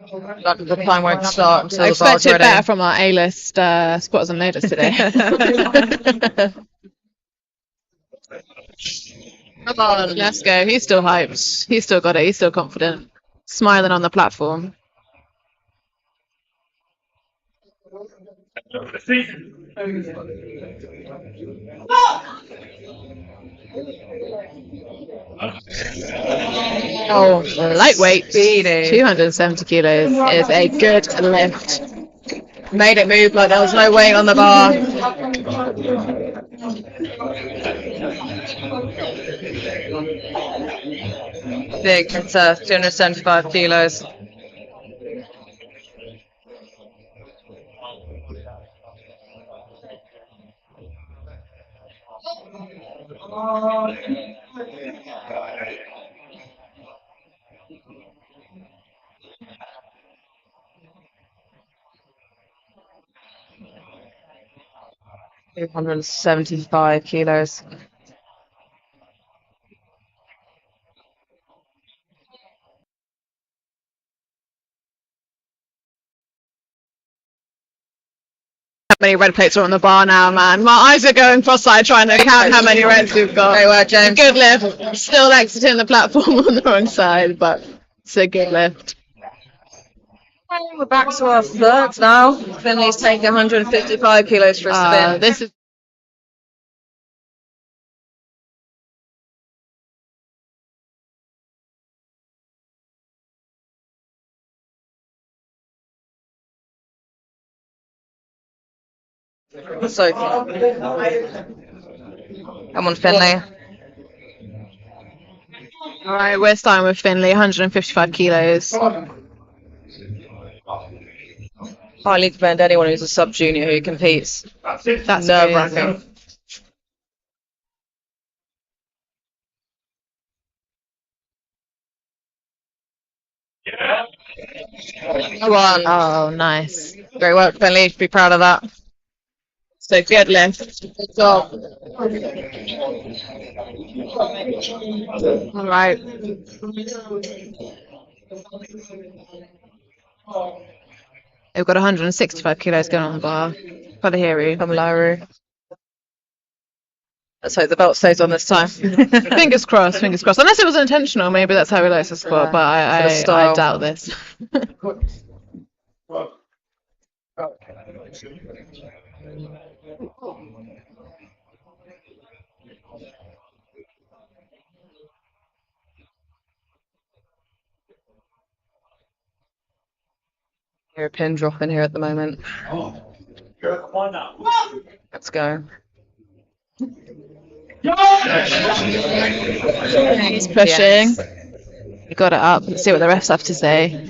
The time won't start until I the bar's expected ready. better from our A-list spotters and loaders today. Come on, let's go. He's still hyped. He's still got it. He's still confident. Smiling on the platform. Oh, lightweight. Speedy. 270 kilos is a good lift. Made it move like there was no weight on the bar. Big, it's 275 kilos. $275. How many red plates are on the bar now, man? My eyes are going cross-eyed trying to count how many reds we've got. Very well, James. Good lift. Still exiting the platform on the wrong side, but it's a good lift. We're back to our third now. Finley's taking 155 kilos for a spin. This is So come on, Finley. all right. We're starting with Finley, 155 kilos. Highly commend anyone who's a sub junior who competes. That's nerve amazing. wracking. Come on. Oh, nice. Great work, Finley. You should be proud of that. So good lift. Good job. All right. We've got 165 kilos going on the bar. Got to hear you. Come Larry. Let's hope the belt stays on this time. Fingers crossed, fingers crossed. Unless it was intentional, maybe that's how he likes to squat, Yeah. but Bit of I style. doubt this. Hear a pin drop in here at the moment. Let's go. He's pushing. He got it up. Let's see what the refs have to say.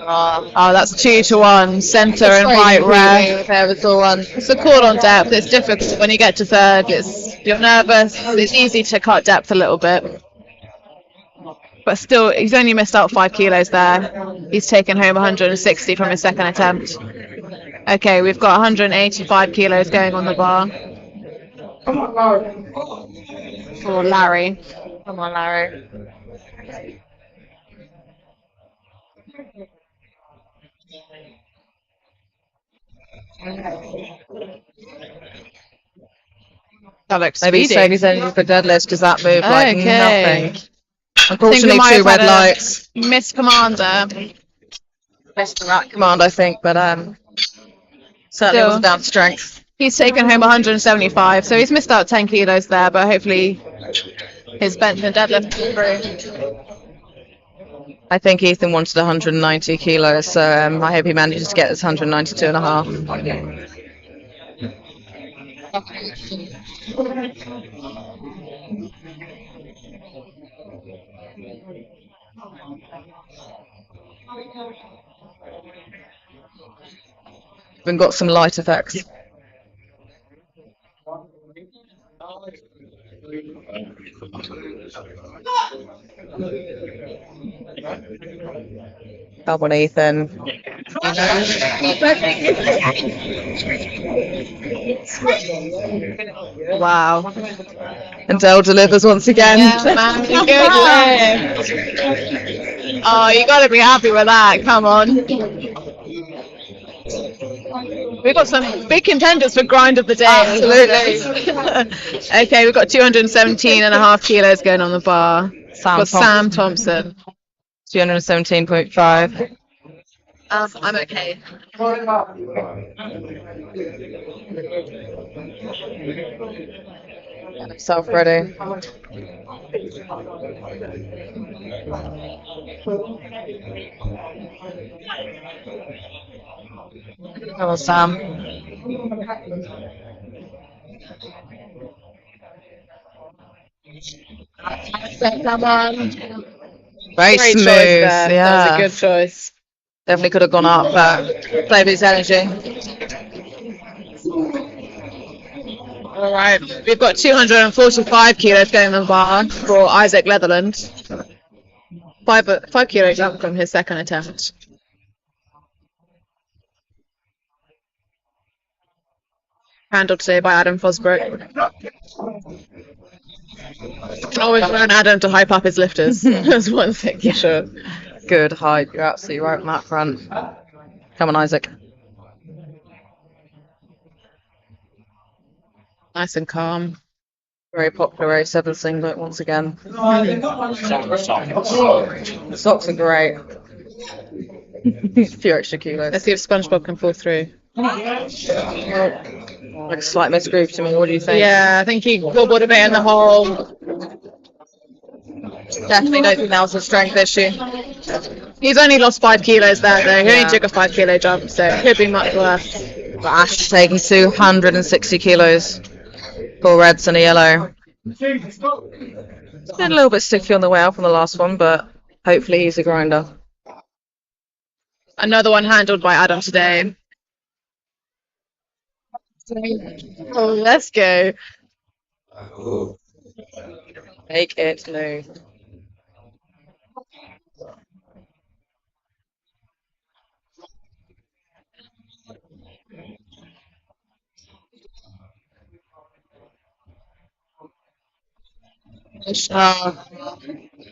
Oh, that's 2-1. Centre and right ref. It's a call on depth. It's difficult when you get to third. You're nervous. It's easy to cut depth a little bit. But still, he's only missed out 5 kilos there. He's taken home 160 from his second attempt. Okay, we've got 185 kilos going on the bar. For Larry. Come on, Larry. That looks Maybe speedy. save his energy for deadlifts because that moved like Okay. nothing. Unfortunately, might 2 have red had a- lights. Miss Commander. Missed the rat command, I think, but certainly Still. wasn't down to strength. He's taken home 175, so he's missed out 10 kilos there, but hopefully his bench and deadlift will through. I think Ethan wanted 190 kilos, so I hope he manages to get this 192 and a half. Even got some light effects. Come on, Ethan. Wow. And Dell delivers once again. Yeah, man, good lift. Oh, you got to be happy with that. Come on. We've got some big contenders for grind of the day. Absolutely. Okay, we've got 217 and a half kilos going on the bar. Got Sam Thompson. 217.5. I'm okay. Get himself ready. Come on, Sam. Come on. Very Great smooth. choice there. Yeah. That was a good choice. Definitely could have gone up, but save his energy. All right, we've got 245 kilos going on the bar for Isaac Leatherland. 5 kilos up from his second attempt. Handled today by Adam Fosbrook. Can always learn Adam to hype up his lifters. That's one thing for sure. Good height. You're absolutely right on that front. Come on, Isaac. Nice and calm. Very popular A7 singlet once again. The socks are great. A few extra kilos. Let's see if SpongeBob can pull through. Like a slight misgroove to me. What do you think? Yeah, I think he wobbled a bit in the hole. Definitely don't think that was a strength issue. He's only lost 5 kilos there, though. He Yeah. only took a 5 kilo jump, so it could be much worse. But Ash is taking 260 kilos for reds and a yellow. Been a little bit sticky on the way up on the last one, but hopefully he's a grinder. Another one handled by Adam today. Oh, let's go. Make it move.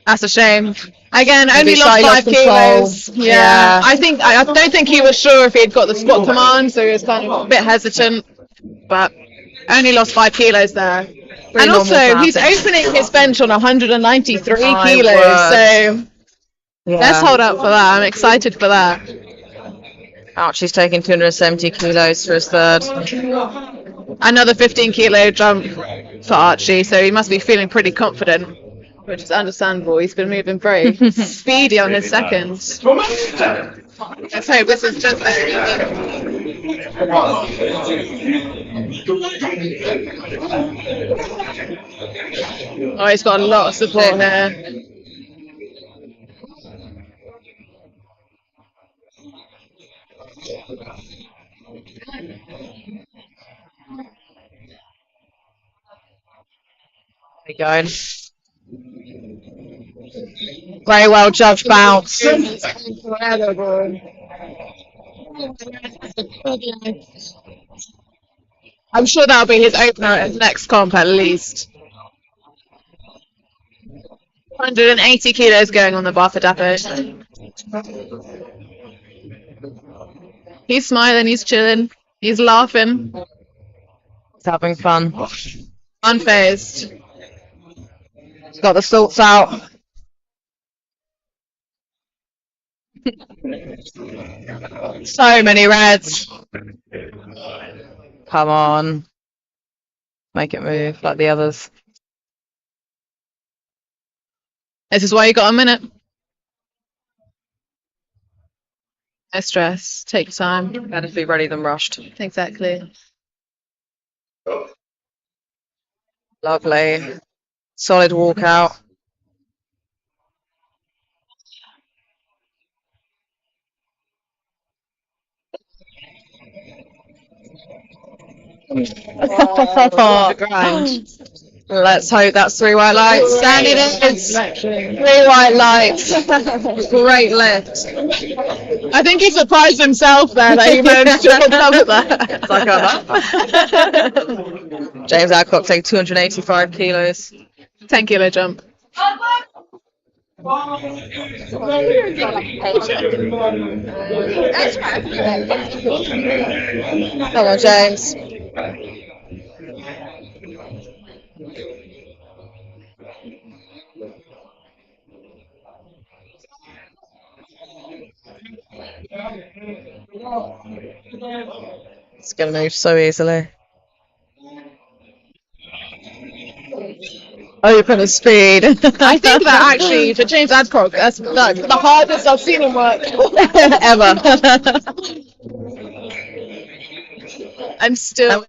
That's a shame. Again, Maybe only lost slightly 5 lost control. kilos. Yeah. I don't think he was sure if he'd got the squat command, so he was kind of a bit hesitant. But only lost 5 kilos there. And normal also, for he's Adam. opening his bench on 193 My kilos, word. so Yeah. let's hold up for that. I'm excited for that. Archie's taking 270 kilos for his third. Another 15 kilo jump for Archie, so he must be feeling pretty confident, which is understandable. He's been moving very speedy on his second. Let's hope this is just Oh, he's got a lot of support here. There you go. Very well judged bounce. I'm sure that'll be his opener at his next comp at least. 180 kilos going on the bar for Dapo. He's smiling, he's chilling, he's laughing. He's having fun. Unfazed. He's got the salts out. So many reds. Come on. Make it move like the others. This is why you got a minute. No stress. Take your time. Better to be ready than rushed. Exactly. Lovely. Solid walkout. The grind. Let's hope that's 3 white lights. And it is. 3 white lights. Great lift. I think he surprised himself there that he managed to recover that. It's like that. James Adcock taking 285 kilos. 10 kilo jump. Come on, James. It's going to move so easily. Open at speed. I think that actually, for James Adcock, that's the hardest I've seen him work Ever. I'm still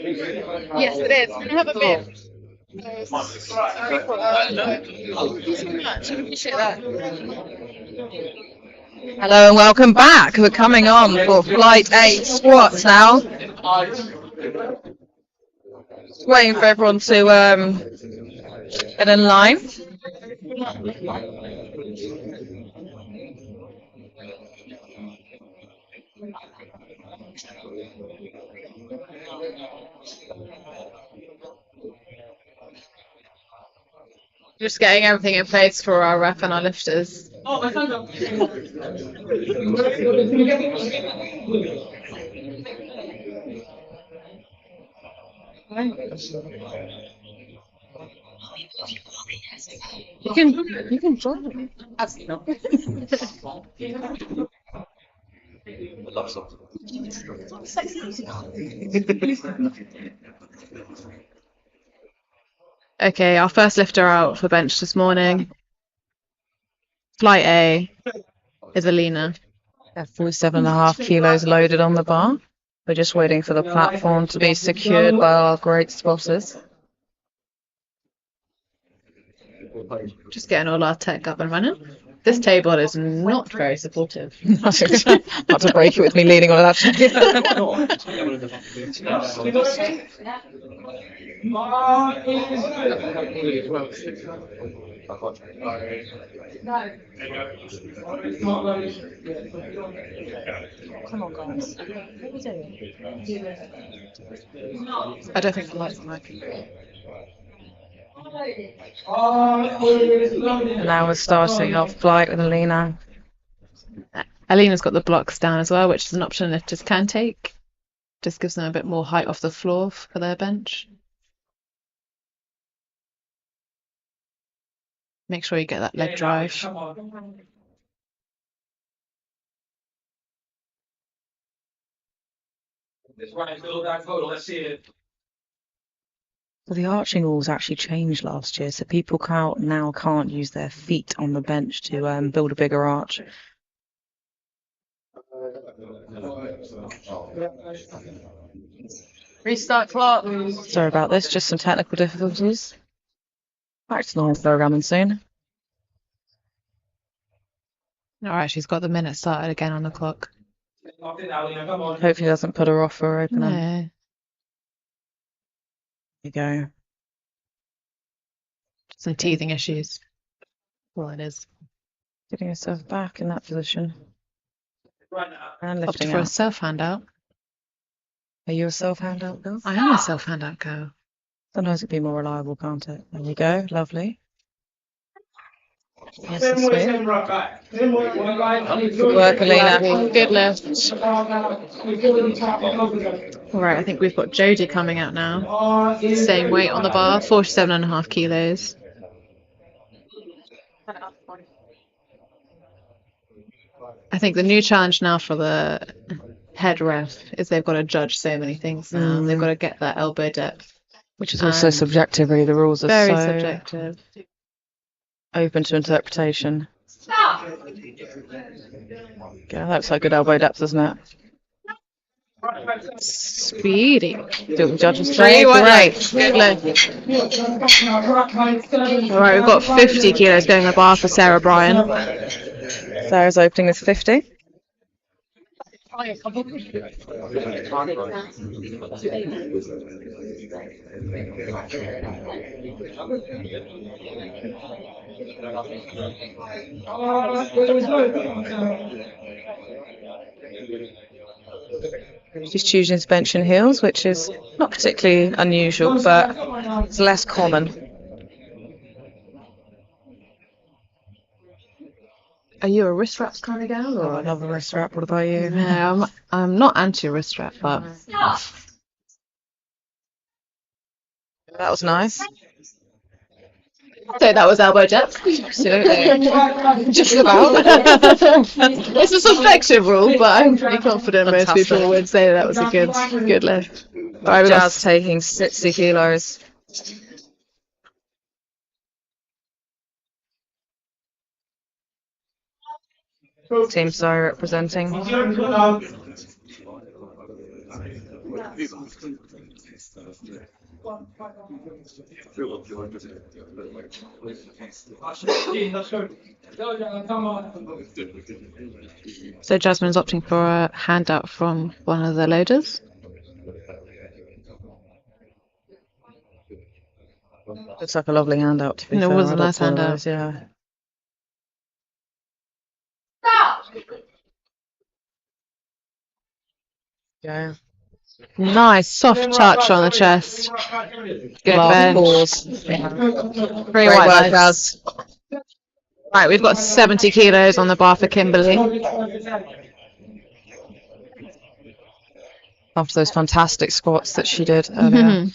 Yes, it is. Can I have a bit? Thank you so much. I appreciate that. Hello and welcome back. We're coming on for flight 8 squats now. Just waiting for everyone to get in line. Just getting everything in place for our ref and our lifters. You can join me. Absolutely Okay, our first lifter out for bench this morning. Flight A is Alina. 47.5 kilos loaded on the bar. We're just waiting for the platform to be secured by our great spotters. Just getting all our tech up and running. This table is not very supportive. Not to break it with me leaning on that. Come on, guys. What are we doing? I don't think the lights are working. And now we're starting off flight with Alina. Alina's got the blocks down as well, which is an option lifters can take. Just gives them a bit more height off the floor for their bench. Make sure you get that leg drive. Let's see it. So the arching rules actually changed last year, so people now can't use their feet on the bench to build a bigger arch. Restart clock. Sorry about this, just some technical difficulties. Back to normal programming soon. Alright, she's got the minute started again on the clock. Hopefully it doesn't put her off for her opener. No. There you go. Some teething issues. Well, it is. Getting herself back in that position. And Opted lifting for a out. self handout. Are you a self-handout girl? I am a self handout girl. Sometimes it can be more reliable, can't it? There you go, lovely. Nice and sweet. Good work, Alina. Good lift. Alright, I think we've got Jodie coming out now. Same weight on the bar, 47.5 kilos. I think the new challenge now for the head ref is they've got to judge so many things now. They've got to get that elbow depth. Which is also subjective, really. The rules are Very so subjective. open to interpretation. Yeah, that's like good elbow depth, isn't it? Speedy. Do the judges say? Great. Good lift. Alright, we've got 50 kilos going on the bar for Sarah Bryan. Sarah's opening with 50. She's choosing bench and heels, which is not particularly unusual, but it's less common. Are you a wrist wrap kind of gal? Oh, I love a wrist wrap. What about you? No, I'm not anti wrist wrap, but That was nice. so that was elbow depth. Absolutely. Just about. It's a subjective rule, but I'm pretty confident most people would say that was a good lift. Alright, we got Jazz taking 60 kilos. Team Sorry representing. Let's go. Come on. So Jasmine's opting for a handout from one of the loaders. Looks like a lovely handout, to be It fair. was a I'd nice opt for one of handout. those, yeah. Yeah. Nice soft touch on the chest. Good Last bench. pause. Three Great white work, lights. Gaz. Right, we've got 70 kilos on the bar for Kimberly. After those fantastic squats that she did earlier.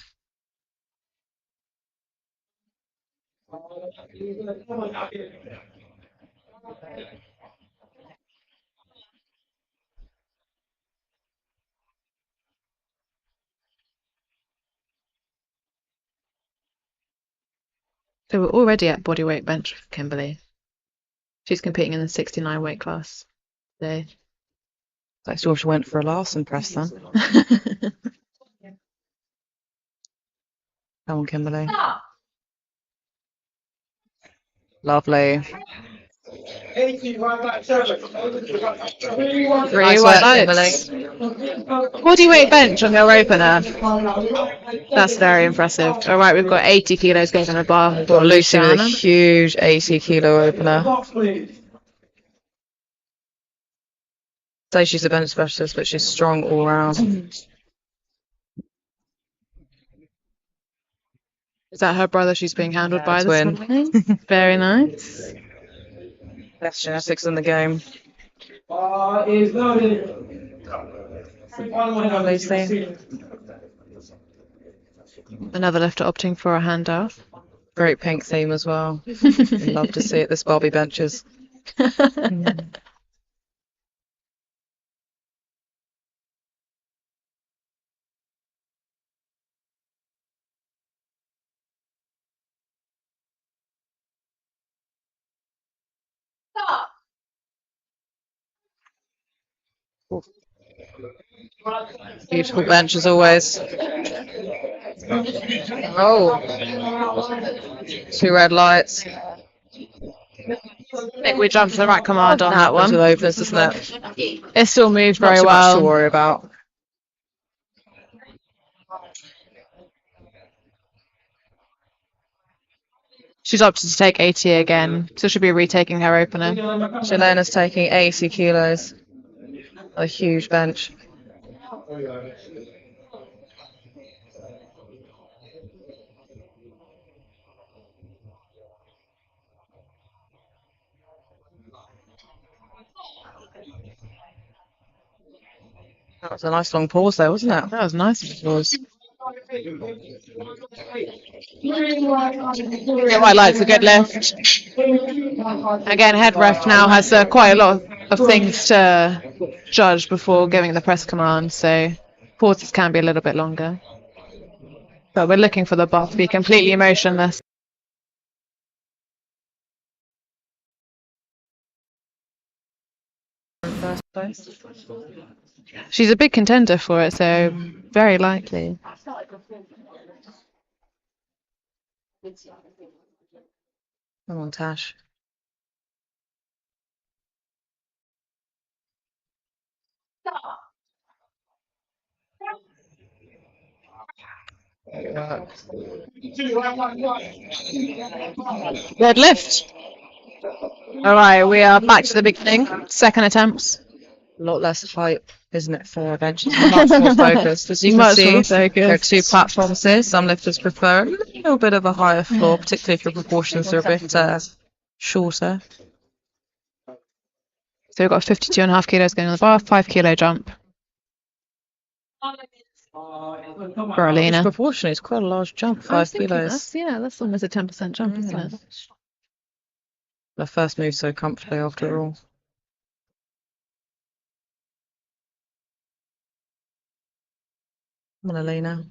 So we're already at bodyweight bench for Kimberly. She's competing in the 69 weight class today. I saw she went for a Larson press then. Come on, Kimberly. Lovely. Three Nice white work, lights. Kimberly. Bodyweight bench on your opener. That's very impressive. All right, we've got 80 kilos going on the bar. Got Lucy with a Luciana. huge 80 kilo opener. Say she's a bench specialist, but she's strong all round. Is that her brother she's being handled by this twin. morning? Very nice. Best genetics in the game. Is loaded. Lucy. Another lifter opting for a handout. Great pink theme as well. Love to see it. This Barbie benches. Beautiful bench as always. Oh, 2 red lights. I think we jumped to the right command on that Happens one. with opens, doesn't it? It still moved Not very too much to well. worry about. She's opted to take 80 again, so she'll be retaking her opener. Jelena's taking 80 kilos. A huge bench. That was a nice long pause there, wasn't it? That was nice. It was. Yeah, white lights, a good lift. Again, head ref now has quite a lot of things to judge before giving the press command, so pauses can be a little bit longer. But we're looking for the bar to be completely motionless. First place. She's a big contender for it, so very likely. Come on, Tash. Good lift. All right, we are back to the beginning. Second attempts. A lot less hype, isn't it, for benches? Much more focused. As you can Much see, more there are 2 focused. platforms here. Some lifters prefer a little bit of a higher floor, particularly if your proportions are a bit shorter. So we've got 52.5 kilos going on the bar, 5 kilo jump for Alina. Proportionally, it's quite a large jump, 5 kilos. That's almost a 10% jump, isn't it? The first move so comfortably after all. Come on, Alina.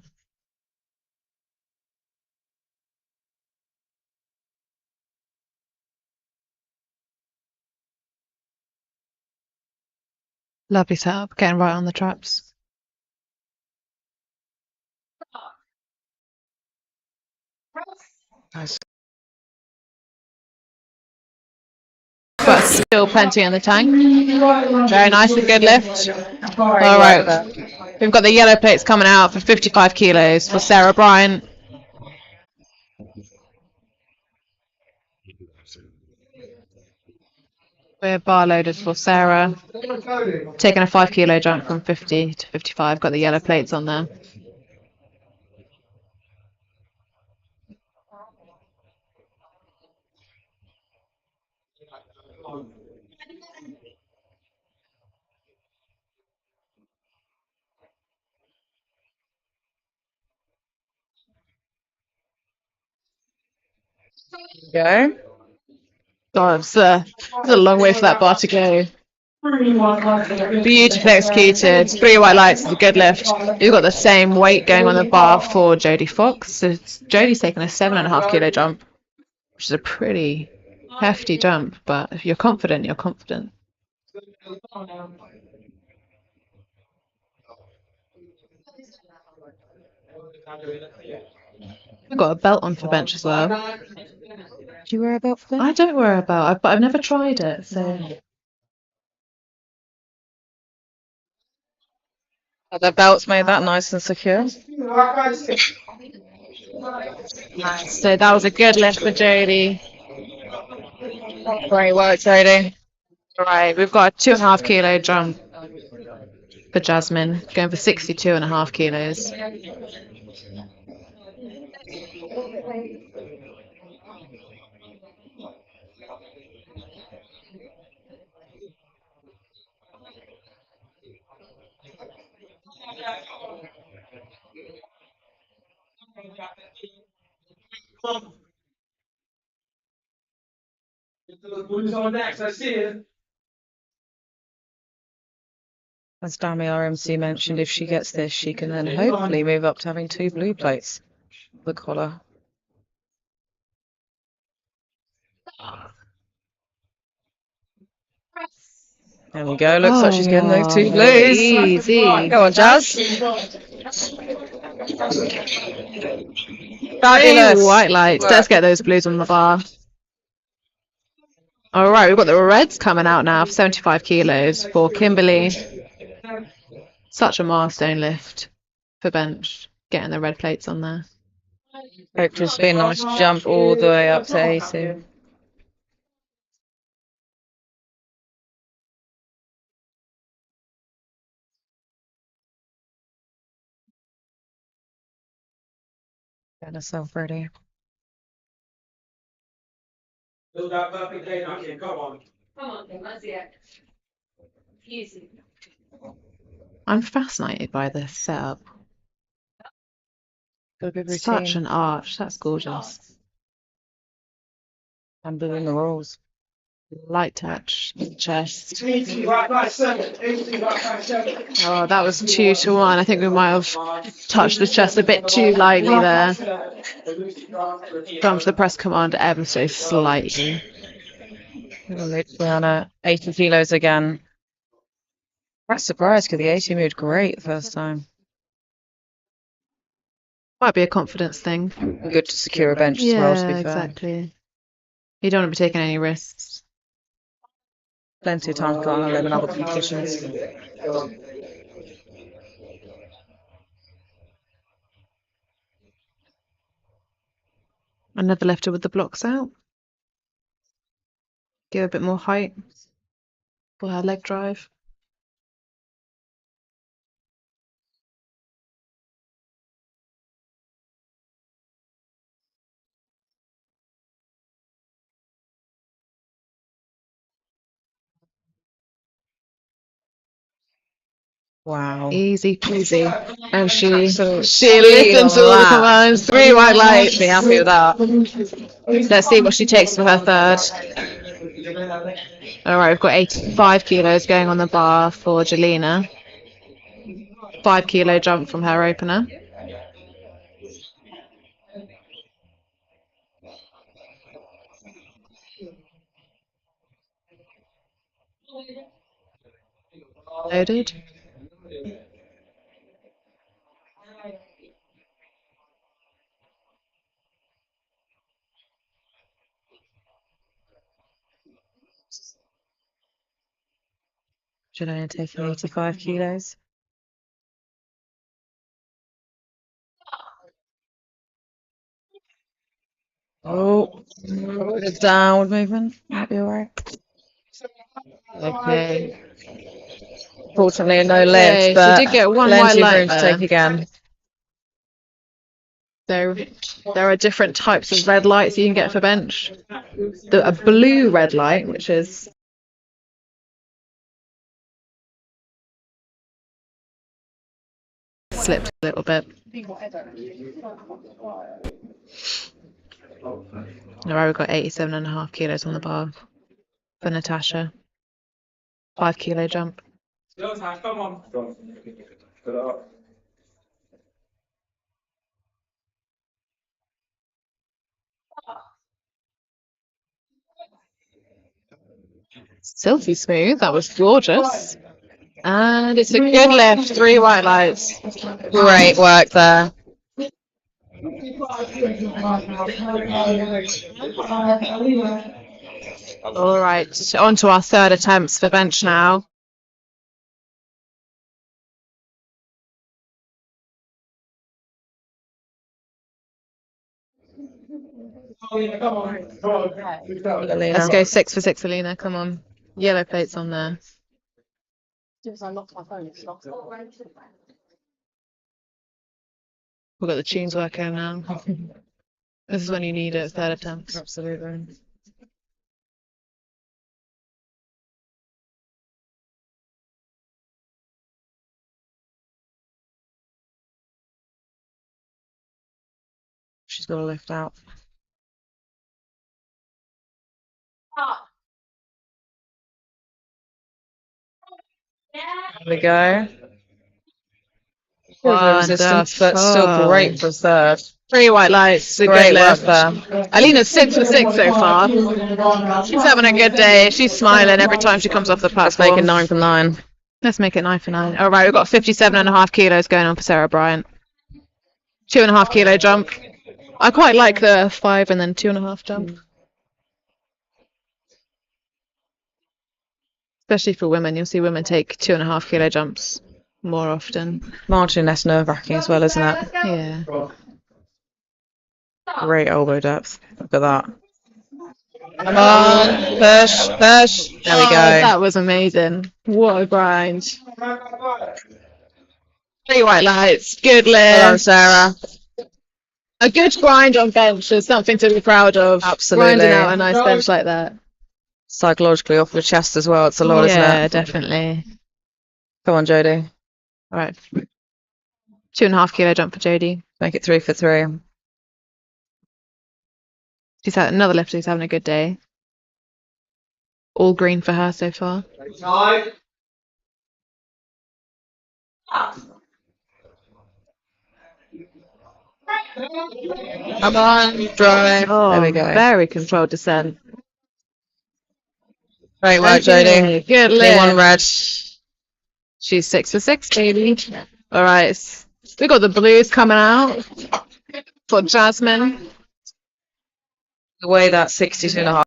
Lovely setup, getting right on the traps. Nice. But still plenty in the tank. Very nice, a good lift. All right, we've got the yellow plates coming out for 55 kilos for Sarah Bryant. We're bar loaded for Sarah. Taking a 5 kilo jump from 50 to 55. Got the yellow plates on there. Go. God, it's a long way for that bar to go. Beautifully executed. 3 white lights is a good lift. You've got the same weight going on the bar for Jodie Fox. So Jodie's taken a 7.5 kilo jump, which is a pretty hefty jump. But if you're confident, you're confident. We've got a belt on for bench as well. Do you wear a belt for that? I don't wear a belt, but I've never tried it. So Are the belts made that nice and secure? So that was a good lift for Jodie. Great work, Jodie. Right, we've got a 2.5 kilo jump for Jasmine, going for 62.5 kilos. Who's on next? I see it. As Dami RMC mentioned, if she gets this, she can then hopefully move up to having 2 blue plates. The collar. There we go. Looks like she's getting those 2 blues. Easy. Go on, Jazz. 3 Fabulous. white lights. Let's get those blues on the bar. All right, we've got the reds coming out now for 75 kilos for Kimberly. Such a milestone lift for bench, getting the red plates on there. Hope to be a nice jump all the way up to 80. Get herself ready. Do that perfect day, now, kid. Come on. Come on, then, let's see it. Easy. I'm fascinated by this setup. Got a good routine. Such an arch. That's gorgeous. I'm doing the rules. Light touch, chest. 80, right by 7. 80, right by 7. Oh, that was 2 to 1. I think we might have touched the chest a bit too lightly there. Jump to the press command ever so slightly. We're literally on 80 kilos again. Quite surprised because the 80 moved great the first time. Might be a confidence thing. Good to secure a bench as well, to Yeah, be fair. exactly. You don't want to be taking any risks. Plenty of time to go on 11 other competitions. Another lifter with the blocks out. Give a bit more height for her leg drive. Wow. Easy peasy. And she Absolute listens to all the that. commands. 3 white lights. Be happy with that. Let's see what she takes for her third. All right, we've got 85 kilos going on the bar for Jelena. 5 kilo jump from her opener. Loaded. Should I take 85 kilos? Oh, it's downward movement. Might be alright. Okay. Fortunately, no lift, Okay, so you but did get one white plenty of light room to there. take again. There are different types of red lights you can get for bench. A blue red light, which is slipped a little bit. Alright, we've got 87.5 kilos on the bar for Natasha. 5 kilo jump. Go time, come on. Silky smooth, that was gorgeous. And it's a good lift, 3 white lights. Great work there. Alright, on to our third attempts for bench now. Come on. Let's go 6 for 6, Alina, come on. Yellow plates on there. We've got the tunes working now. This is when you need it, third attempt. Absolutely. She's got to lift out. There we go. Bit of resistance, but still great for third. 3 white lights, a Great good work lift. there. Alina's 6 for 6 so far. She's having a good day. She's smiling every time she comes off the Let's platform. make it 9 for 9. Let's make it 9 for 9. All right, we've got 57.5 kilos going on for Sarah Bryant. 2.5 kilo jump. I quite like the 5 and then 2.5 jump. Especially for women, you'll see women take 2.5 kilo jumps more often. Marginally less nerve-wracking as well, isn't it? Yeah. Great elbow depth. Look at that. Come on, push, push. There we go. That was amazing. What a grind. 3 white lights. Good lift. Well done, Sarah. A good grind on bench is something to be proud of. Absolutely. Grinding out a nice bench like that. Psychologically off your chest as well. It's a lot, isn't Yeah, it? definitely. Come on, Jodie. All right. 2.5 kilo jump for Jodie. Make it 3 for 3. She's had another lifter who's having a good day. All green for her so far. Come on, drive. Oh, There we go. very controlled descent. Great work, Jodie. Good Only one lift. red. She's 6 for 6, baby. All right. We got the blues coming out for Jasmine. The way that 62.5.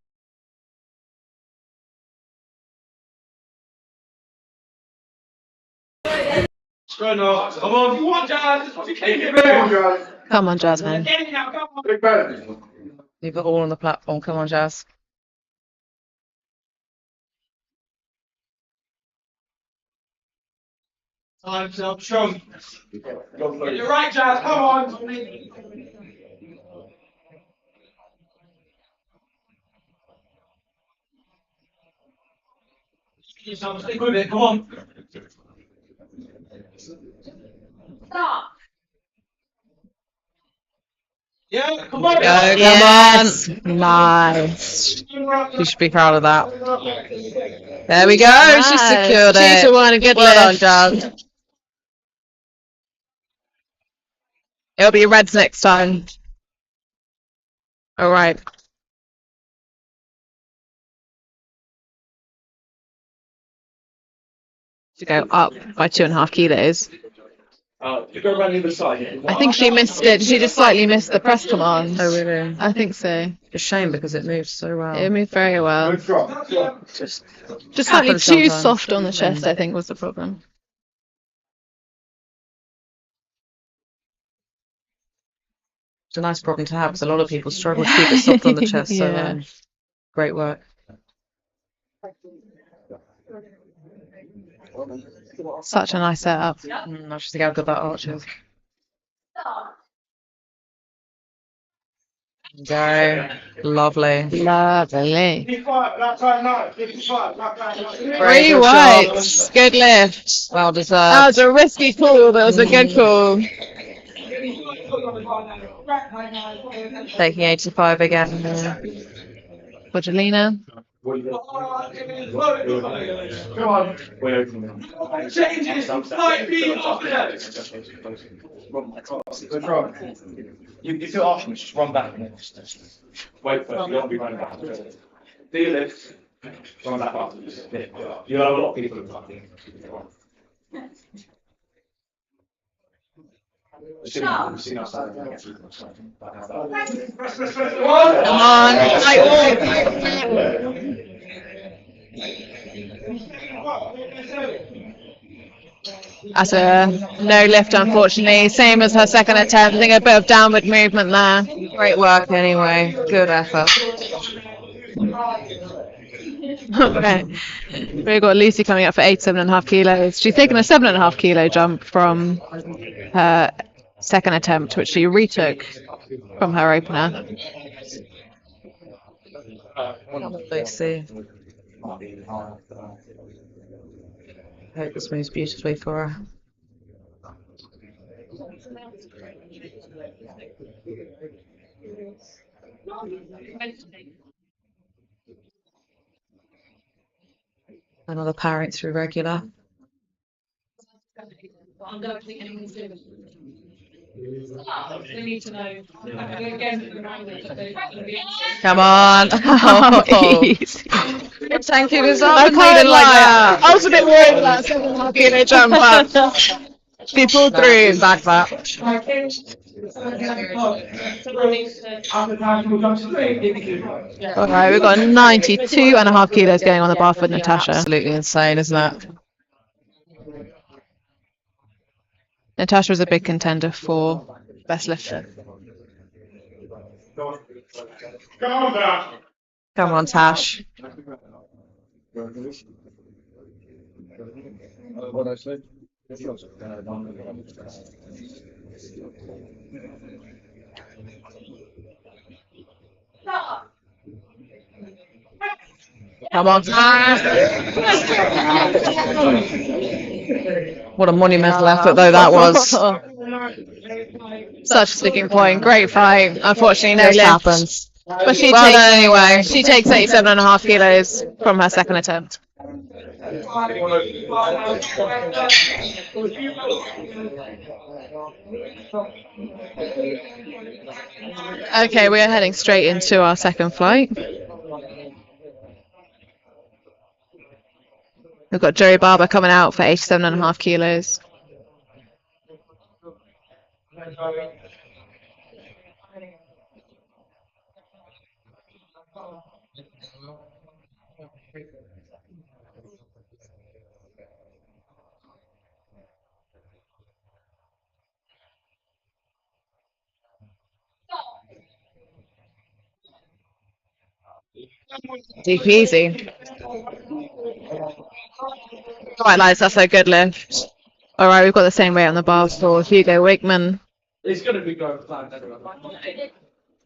Come on, you want Jazz? Come on, Jasmine. Get it now, come on. Big Ben. Leave it all on the platform. Come on, Jazz. Time's up, strong. You're right, Jazz, come on. Stick with it, come on. Yeah, come on. Go, come Yes. Nice. on. You should be proud of that. There we go. She secured 2 to it. 1, a good Well lift. done, Jazz. It'll be reds next time. All right. To go up by 2.5 kilos. You go around the other side. I think she missed it. She just slightly missed the press command. Oh, really? I think so. It's a shame because it moves so well. It moved very well. Good drop. Just Just slightly happens too sometimes. soft on the chest, I think, was the problem. It's a nice problem to have because a lot of people struggle to keep it soft on the chest. Yeah. So great work. Such a nice setup. I just think how good that arch is. Go. Lovely. Lovely. 55, left hand now. 55, left hand now. Very Three good whites. Good lift. Well That deserved. was a risky call, but it was a good call. Taking 85 again. For Jelena. Come on. We're opening. Changes 5 feet after that. Good drop. You feel awesome, just run back. Wait for it. You won't be running back. Do your lift. Run back after this. You'll have a lot of people in front of you. Seen outside. Come on. That's a no lift, unfortunately. Same as her second attempt. I think a bit of downward movement there. Great work anyway. Good effort. Okay. We've got Lucy coming up for 87.5 kilos. She's taken a 7.5 kilo jump from her second attempt, which she retook from her opener. Lucy. Hope this moves beautifully for her. Another powering through regular. Come on. Oh, easy. Thank you. This I can't lie. I was a bit worried about 7.5 kilo jump, but she pulled through. Back that. All right, we've got 92.5 kilos going on the bar for Natasha. Absolutely insane, isn't it? Natasha was a big contender for best lifter. Calm down. Come on, Tash. Come on, Tash. What a monumental effort, though, that was. Such a sticking point. Great fight. Unfortunately, no This lift. happens. But she Well takes done anyway. She takes 87.5 kilos from her second attempt. Okay, we are heading straight into our second flight. We've got Joey Barber coming out for 87.5 kilos. Deep easy. Right, lads, that's a good lift. All right, we've got the same weight on the bar for Hugo Wakeman. It's going to be going flat.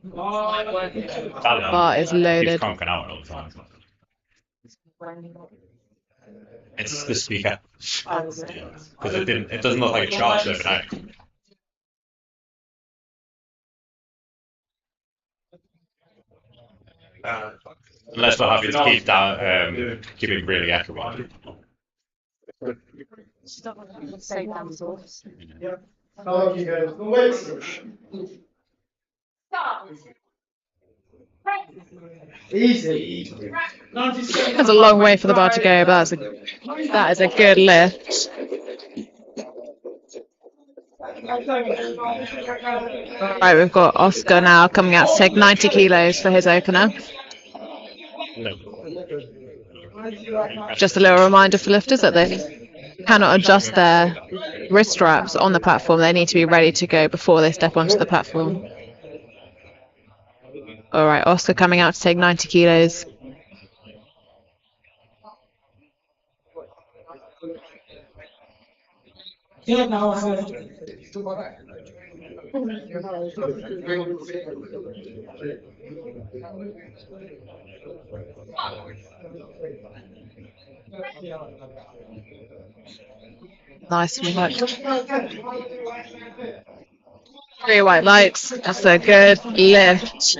Bar is loaded. Keeps conking out all the time. It's the speaker. Because it doesn't look like a charged overnight. Unless we're having to keep down, keep it really accurate. Easy. That's a long way for the bar to go, but that is a good lift. Right, we've got Oscar now coming out to take 90 kilos for his opener. No. Just a little reminder for lifters that they cannot adjust their wrist straps on the platform. They need to be ready to go before they step onto the platform. All right, Oscar coming out to take 90 kilos. Yeah, now Nice work. 3 white lights. That's a good lift.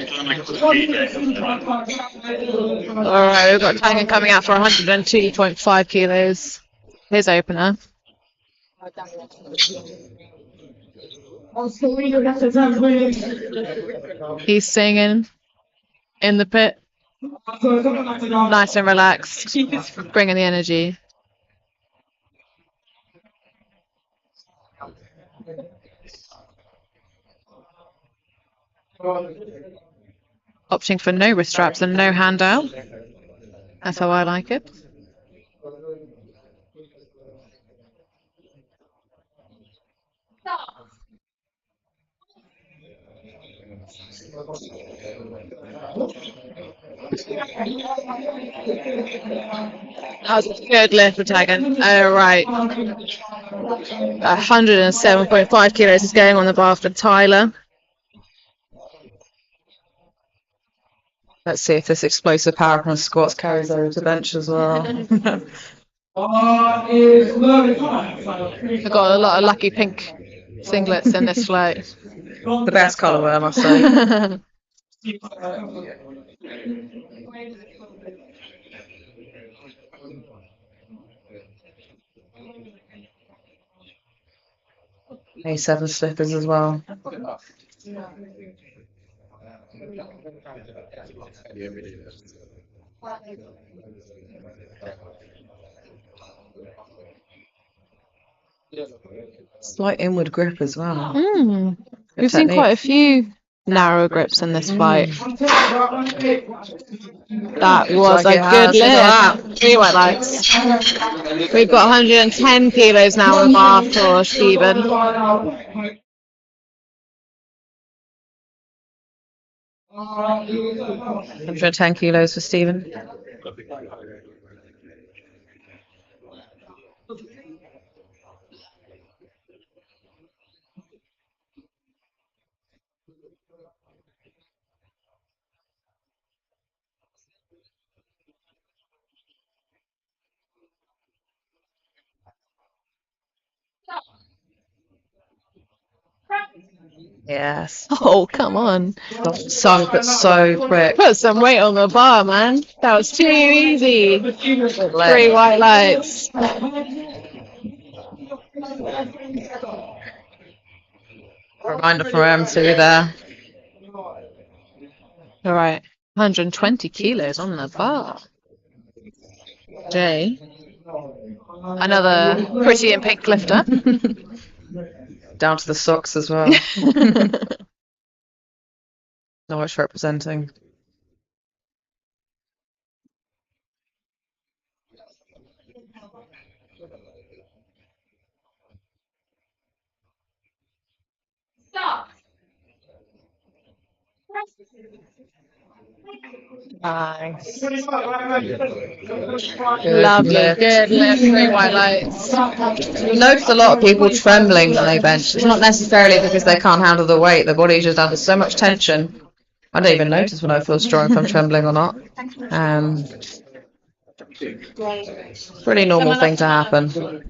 All right, we've got Tangan coming out for 102.5 kilos. His opener. He's singing in the pit. Nice and relaxed. Bringing the energy. Opting for no wrist straps and no handout. That's how I like it. That was a good lift for Tagan. All right. 107.5 kilos is going on the bar for Tyler. Let's see if this explosive power from squats carries over to bench as well. We've got a lot of lucky pink singlets in this flight. The best colourway, I must say. A7 slippers as well. Slight inward grip as well. We've seen quite a few narrow grips in this flight. That was a good lift. 3 white lights. We've got 110 kilos now on the bar for Stephen. 110 kilos for Stephen. Yes. Oh, come on. Sunk but so quick. Put some weight on the bar, man. That was too easy. 3 white lights. Reminder for M2 there. All right. 120 kilos on the bar. Jay. Another pretty and pink lifter. Down to the socks as well. Norwich representing. Nice. Lovely. Good lift. 3 white lights. Notice a lot of people trembling when they bench. It's not necessarily because they can't handle the weight. Their body's just under so much tension. I don't even notice when I feel strong if I'm trembling or not. Pretty normal thing to happen.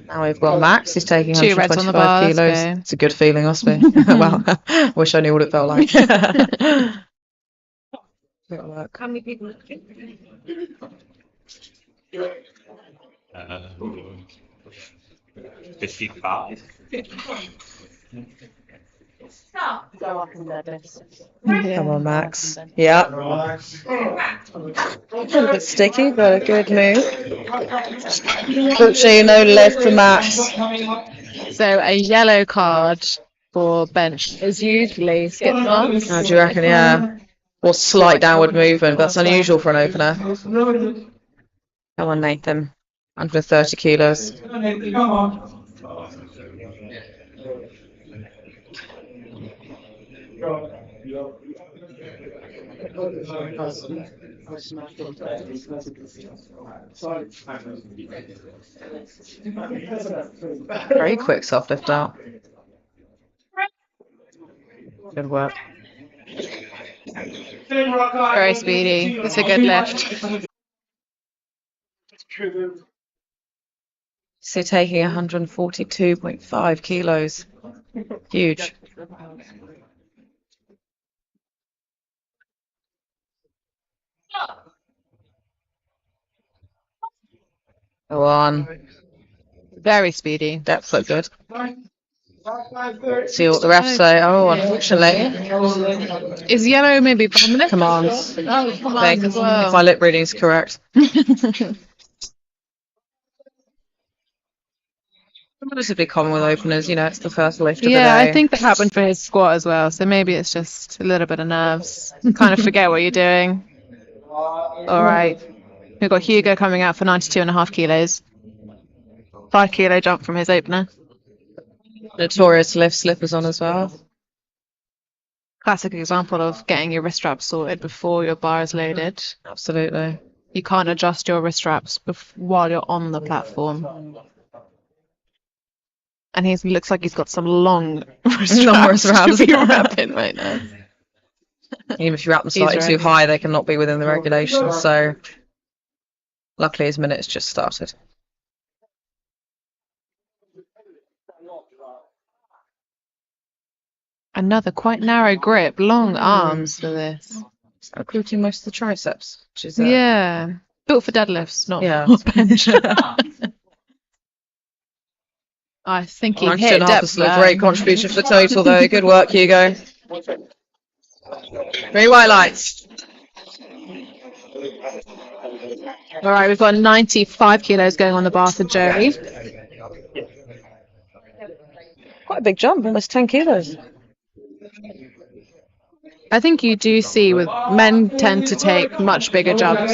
Now we've got Max. He's taking 2 reds on the 125 bar. kilos. Let's go. It's a good feeling, must be. Well, wish I knew what it felt like. Work. How many people? 55. Go up in deadlifts. Come on, Max. Yeah. A little bit sticky, but a good move. Fortunately, no lift for Max. So a yellow card for bench is usually skip marks. How do you reckon? Yeah. Or slight downward movement. That's unusual for an opener. Come on, Nathan. 130 kilos. Come on. Very quick soft lift out. Good work. Very speedy. It's a good lift. So taking 142.5 kilos. Huge. Go on. Very speedy. Depth look good. See what the refs say. Oh, unfortunately. Is yellow maybe prominent? Commands. Oh, commands as If well. my lip reading is correct. Relatively common with openers, you know, it's the first lift of the day. Yeah, I think that happened for his squat as well. So maybe it's just a little bit of nerves. Kind of forget what you're doing. All right. We've got Hugo coming out for 92.5 kilos. 5 kilo jump from his opener. Notorious lift slippers on as well. Classic example of getting your wrist straps sorted before your bar is loaded. Absolutely. You can't adjust your wrist straps while you're on the platform. And he looks like he's got some long wrist straps to be wrapping right now. Even if you wrap them slightly He's too ready. high, they cannot be within the regulations. So, luckily, his minute's just started. Another quite narrow grip, long arms for this. Recruiting most of the triceps, which is Yeah. Built for deadlifts, not Yeah. for bench. I think he hit 102.5 depth is a there. great contribution for the total, though. Good work, Hugo. 3 white lights. All right, we've got 95 kilos going on the bar for Joey. Quite a big jump, almost 10 kilos. I think you do see with men tend to take much bigger jumps.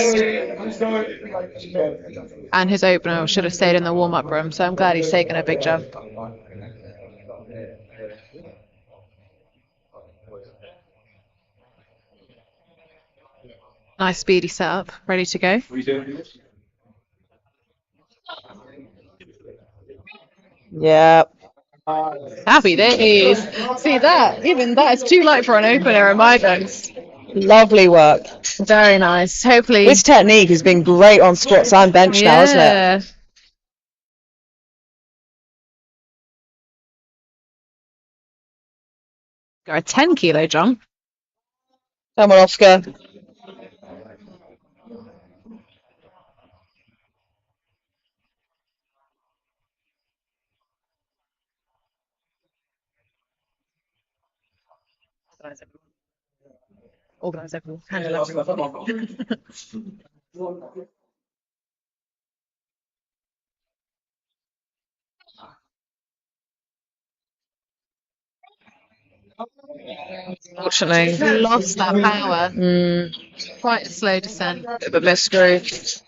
And his opener should have stayed in the warm-up room, so I'm glad he's taken a big jump. Nice speedy setup, ready to go. Yep. Happy days. See that? Even that is too light for an opener in my books. Lovely work. Very nice. Hopefully. His technique has been great on squats and bench now, hasn't it? Yeah. Got a 10 kilo jump. Come on, Oscar. Organise everyone. Handle everyone. Fortunately, He's lost that power. bit Quite a slow descent. of a misgroove.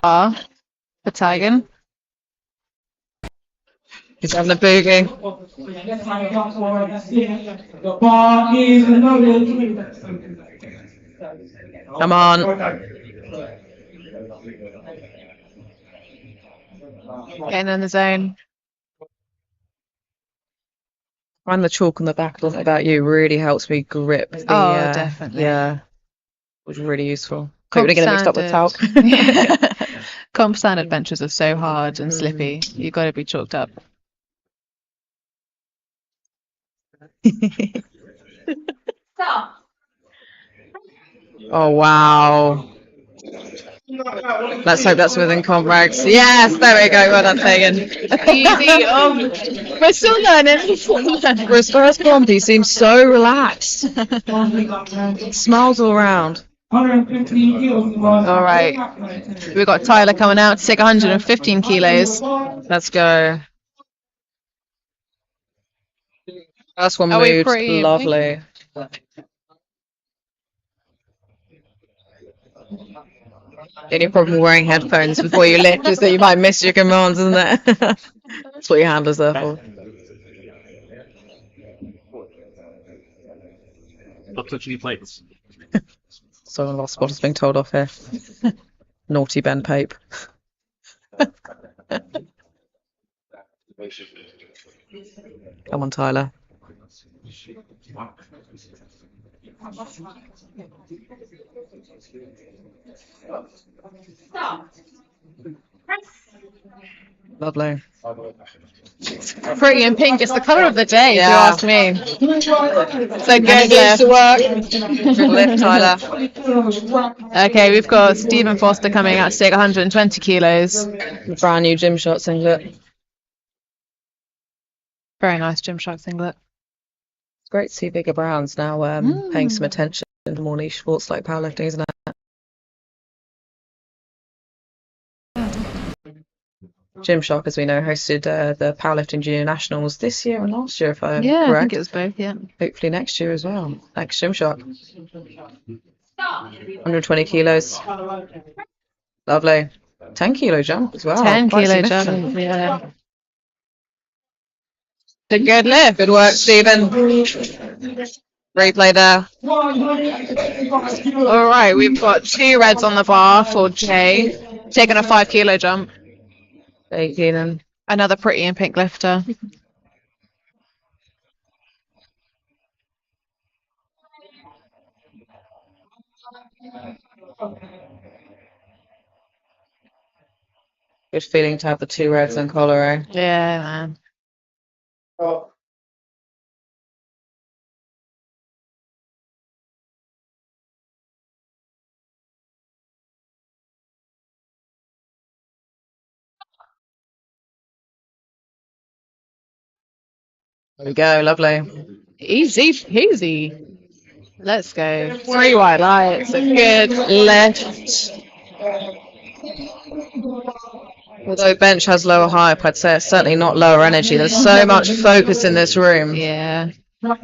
Bar for Tigan. He's having a boogie. The bar is loaded. Come on. Getting in the zone. Find the chalk on the back, doesn't it, about you, really helps me grip the, Definitely. Yeah, which is really useful. Hope we don't get it mixed up with talc. Comp standard benches are so hard and slippy. You've got to be chalked up. Oh, wow. Let's hope that's within comrades. Yes, there we go. Well done, Fagan. Easy. We're still learning. For his first bump, he seems so relaxed. Smiles all around. All right. We've got Tyler coming out to take 115 kilos. Let's go. First one Are we moved pretty- lovely. The only problem with wearing headphones before you lift is that you might miss your commands, isn't it? That's what your handler's there for. Stop touching your plates. So a lot of spotters being told off here. Naughty Ben Pape. Come on, Tyler. Lovely. Pretty in pink. It's the colour of the day, Yeah. if you ask me. So And good it needs to lift. work. Good lift, Tyler. Okay, we've got Stephen Foster coming out to take 120 kilos. The brand new Gymshark singlet. It's Very nice Gymshark singlet. great to see bigger brands now paying some attention to more niche sports like powerlifting, isn't it? Gymshark, as we know, hosted the Powerlifting Junior Nationals this year and last year, if I'm Yeah, I correct. think it was both, yeah. Hopefully next year as well. Next Gymshark. 120 kilos. Lovely. 10 kilo jump as well. 10 Quite kilo significant. jump, yeah. It's a good lift. Good work, Stephen. Replay there. All right, we've got 2 reds on the bar for Jay, taking a 5 kilo jump. 18 and Another pretty in pink lifter. good feeling to have the 2 reds and collar, eh? Yeah, man. There we go, lovely. Easy peasy. Let's go. 3 white lights. A good lift. Although bench has lower hype, I'd say it's certainly not lower energy. There's so much focus in this room. Yeah. All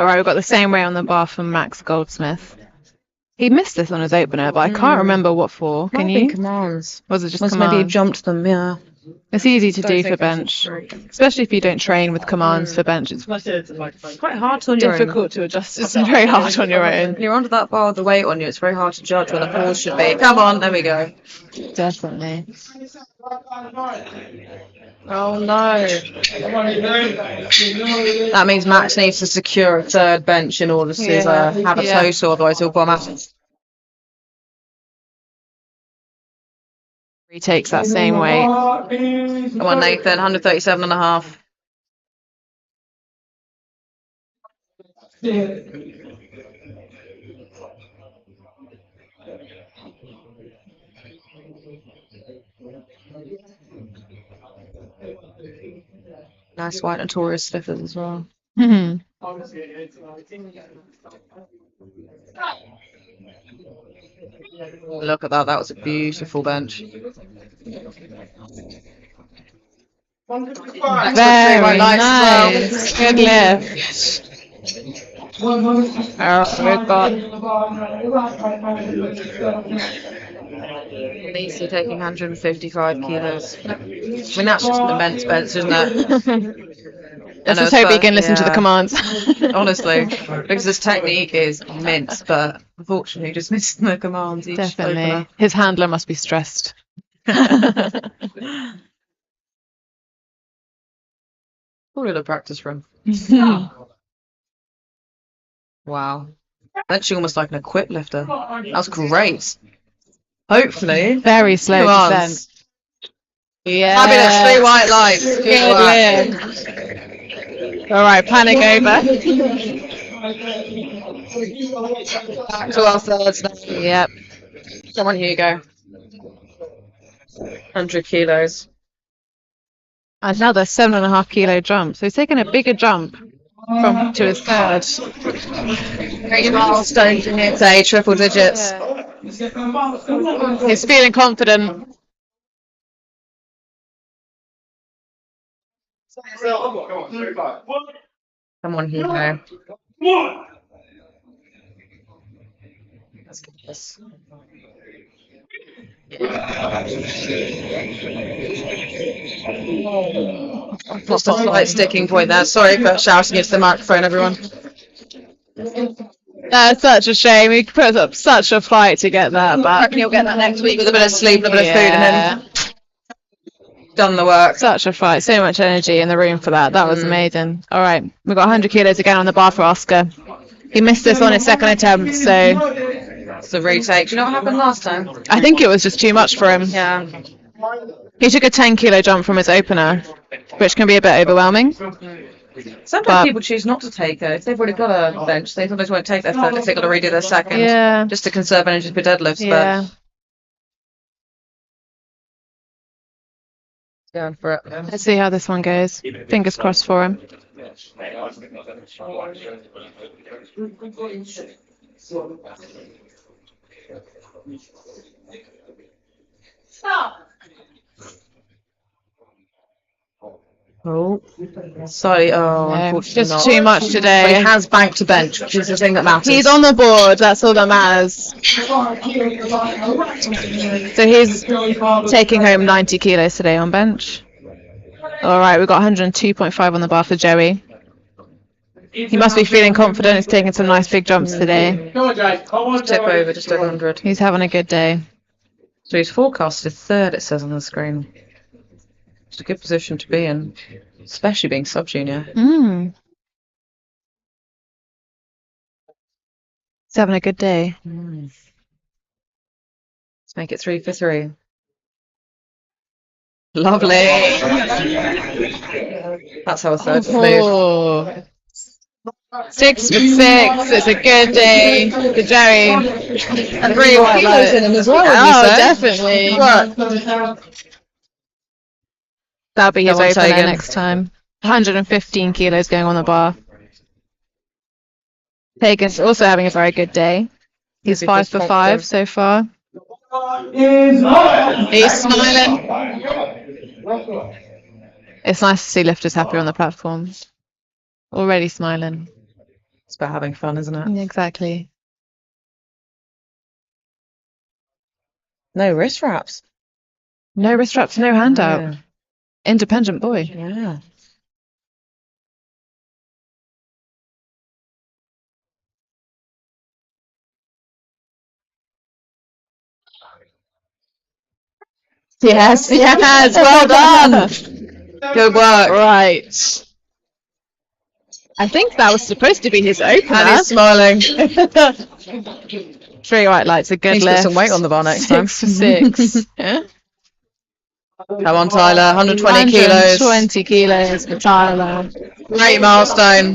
right, we've got the same way on the bar from Max Goldsmith. He missed this on his opener, but I can't remember what for. Can you? Commands. Was it just Unless maybe he commands? jumped them, yeah. It's easy to Don't do think for I bench, should- especially if you don't train with commands for bench. It's It's quite hard to on your own. difficult to adjust. It's very hard on your own. When you're under that bar with the weight on you, it's very hard to judge where the pause should be. Come on, there we go. Definitely. Oh no. That means Max needs to secure a 3rd bench in order to have a Yeah. total, otherwise he'll bomb out. Retakes that same weight. Come on, Nathan, 137 and a half. Nice white notorious slippers as well. Mhm. Look at that, that was a beautiful bench. Very white lights as nice. Good lift. We've got Lisa taking 155 kilos. I mean, that's just an immense bench, isn't it? Let's just hope he can listen to the Yeah. commands. Honestly, because his technique is immense, but unfortunately, just missing the commands each Definitely. opener. His handler must be stressed. Call it a practice run. Wow. Benching almost like an equip lifter. That was great. Hopefully. Very slow Commands. descent. Yeah. Fabulous. 3 white lights. Good Good work. lift. All right, panic over. Back to our thirds now. Yep. Come on, Hugo. 100 kilos. Another 7.5 kilo jump. So he's taken a bigger jump from to his third. Great milestone to hit a triple digits. He's feeling confident. Come on, Hugo. Let's get this. Lost a slight sticking point there. Sorry for shouting into the microphone, everyone. That's such a shame. He put up such a fight to get that I back. reckon you'll get that next week with a bit of sleep and a bit of food, and then done the work. Such a fight. So much energy in the room for that. That was amazing. All right. We've got 100 kilos again on the bar for Oscar. He missed this on his second attempt, so It's a retake. Do you know what happened last time? I think it was just too much for him. Yeah. He took a 10 kilo jump from his opener, which can be a bit overwhelming. Sometimes But- people choose not to take it. If they've already got a bench, they sometimes won't take their third if they've got to redo their second. Yeah. Just to conserve energy for deadlifts. Yeah. But going for it. Let's see how this one goes. Fingers crossed for him. Oh, sorry. Oh, No, unfortunately just not. too much But he today. has banked to bench, which is the thing that matters. He's on the board. That's all that matters. So he's taking home 90 kilos today on bench. All right, we've got 102.5 on the bar for Joey. He must be feeling confident. He's taking some nice big jumps today. Tip over, just over 100. He's having a good day. So he's forecasted third, it says on the screen. It's a good position to be in, especially being sub-junior. He's having a good day. Let's make it 3 for 3. Lovely. That's how a third would move. Oh. 6 for 6. It's a good day for Joey. And 3 white kilos in him as well, Oh, would you say? definitely. What? That'll be his Come on, opener Tegan. next time. 115 kilos going on the bar. Tegan's also having a very good day. He's Maybe 5 just for confident. 5 so far. He's smiling. It's nice to see lifters happy on the platform. Already smiling. It's about having fun, isn't it? Exactly. No wrist wraps. No wrist straps, no handout. Yeah. Independent boy. Yeah. Yes, yes, well done. Good work. Right. I think that was supposed to be his opener. And he's smiling. 3 white lights, a good Needs to lift. put some weight on the bar next time. 6 for 6. Yeah. Come on, Tyler. 120 kilos. 120 kilos for Tyler. Great milestone.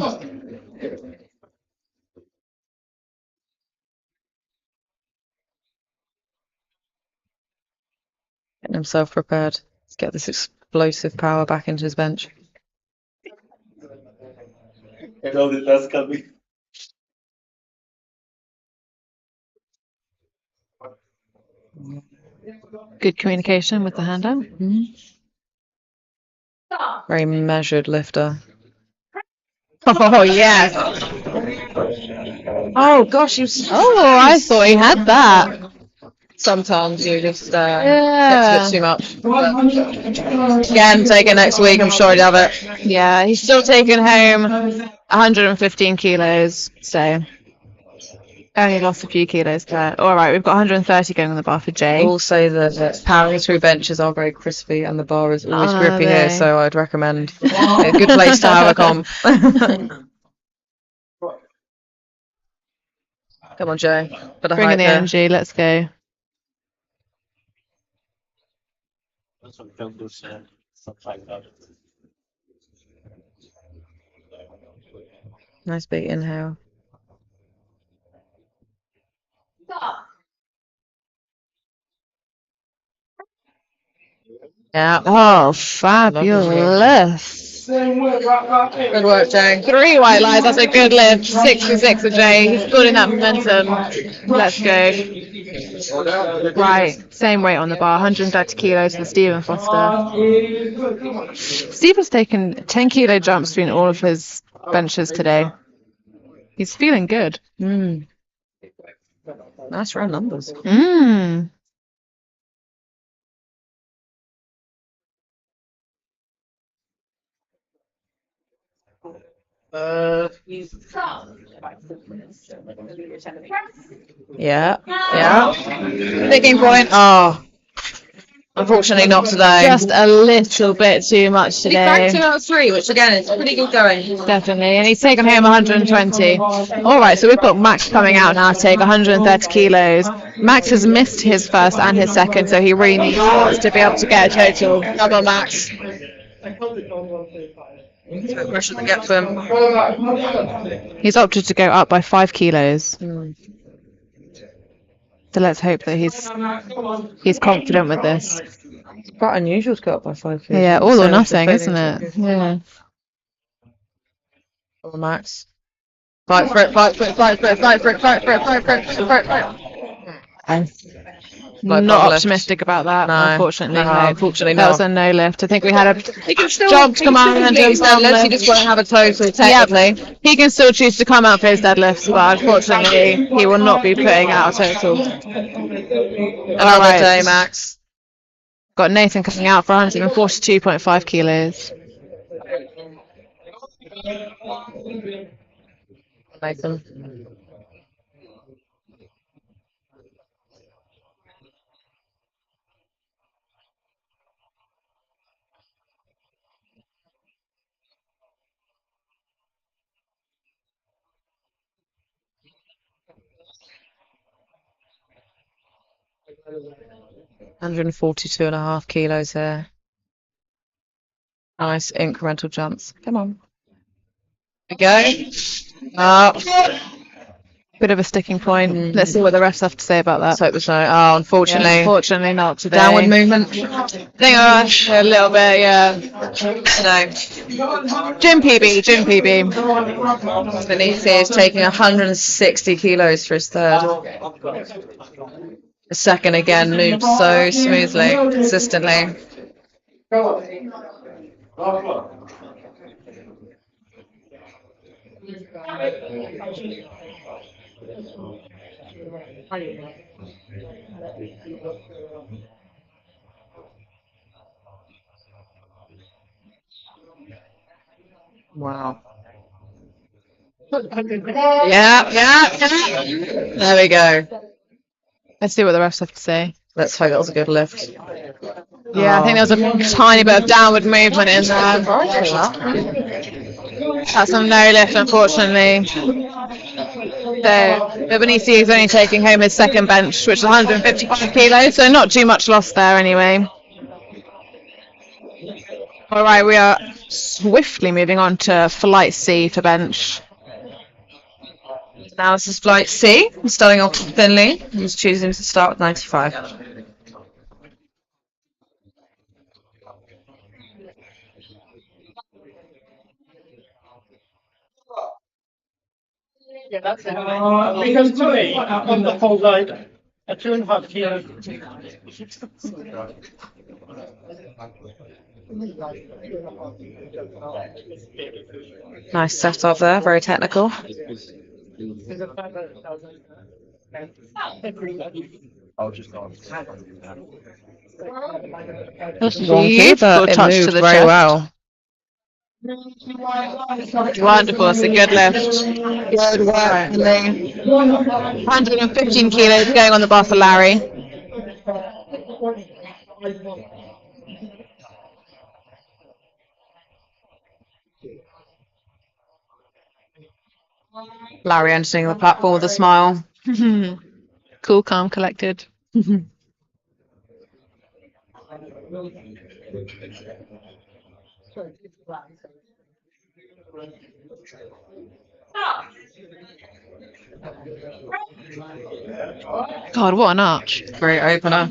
Getting himself prepared to get this explosive power back into his bench. You know that that's coming. Good communication with the handout. Very measured lifter. Oh, yes. Oh gosh, you. Oh, I thought he had that. Sometimes you just Yeah. gets a bit too much. But again, take it next week. I'm sure he'd have it. Yeah, he's still taking home 115 kilos, so only lost a few kilos there. All right, we've got 130 going on the bar for I Jay. will say that powering through benches are very crispy, and the bar is always Are grippy here. they? So I'd recommend a good place to have a comp. Come on, Joe. Bit of Bring in height the there. energy, let's go. That's what don't do something like that. Nice big inhale. Yeah. Oh, fabulous. Good work, Jay. 3 white lies, that's a good lift. 6 for 6 for Jay. He's building that momentum. Let's go. Right, same weight on the bar, 130 kilos for Stephen Foster. Stephen's taken 10 kilo jumps between all of his benches today. He's feeling good. Mm. Nice round numbers. Mmm. Yeah. Yeah. Picking point. Oh. Unfortunately, not today. Just a little bit too much He banked 2 today. out of 3, which again is pretty good going. Definitely. And he's taken home 120. All right, so we've got Max coming out now to take 130 kilos. Max has missed his first and his second, so he really needs us to be able to get a total. Come on, Max. Pressure to get to him. He's opted to go up by 5 kilos. Mm. So let's hope that he's confident with this. It's quite unusual to go up by 5 kilos. Yeah, all So or much for nothing, training isn't it? therapy. Yeah. Come on, Max. Fight for it, fight for it, fight for it, fight for it, fight for it, fight for it, fight for it, fight for it. Not lift. optimistic about that, No, unfortunately. no, unfortunately that not. was a no lift. I think we had a He can still job to come out and do his unless you just want to have a total technically. He can still choose to come out for his deadlifts, but unfortunately, he will not be putting out a total. Another day, Max. Got Nathan coming out for 142.5 kilos. Nathan. $142.5 kilos here. Nice incremental jumps. Come on. We go. Up. Bit of a sticking point. Let's see what the refs have to say about that. Let's hope so. Oh, unfortunately. Unfortunately, not today. Downward movement. Think a little bit, yeah. No. Gym PB, Gym PB. Beneath here is taking 160 kilos for his third. The second again moved so smoothly, consistently. Wow. Yeah. There we go. Let's see what the refs have to say. Let's hope that was a good lift. Yeah, I think there was a tiny bit of downward movement in there. That's a no lift, unfortunately. So, Benisi is only taking home his second bench, which is 155 kilos, so not too much loss there anyway. All right, we are swiftly moving on to flight C for bench. Now this is flight C. I'm starting off thinly. He's choosing to start with 95. Because to me, on the whole like a 2.5 kilo. Nice setup there, very technical. Wonky, but it touch moved to the very chest. well. Wonderful, it's a good lift. Good work. 115 kilos going on the bar for Larry. Larry entering the platform with a smile. Cool, calm, collected. God, what an arch. Great opener.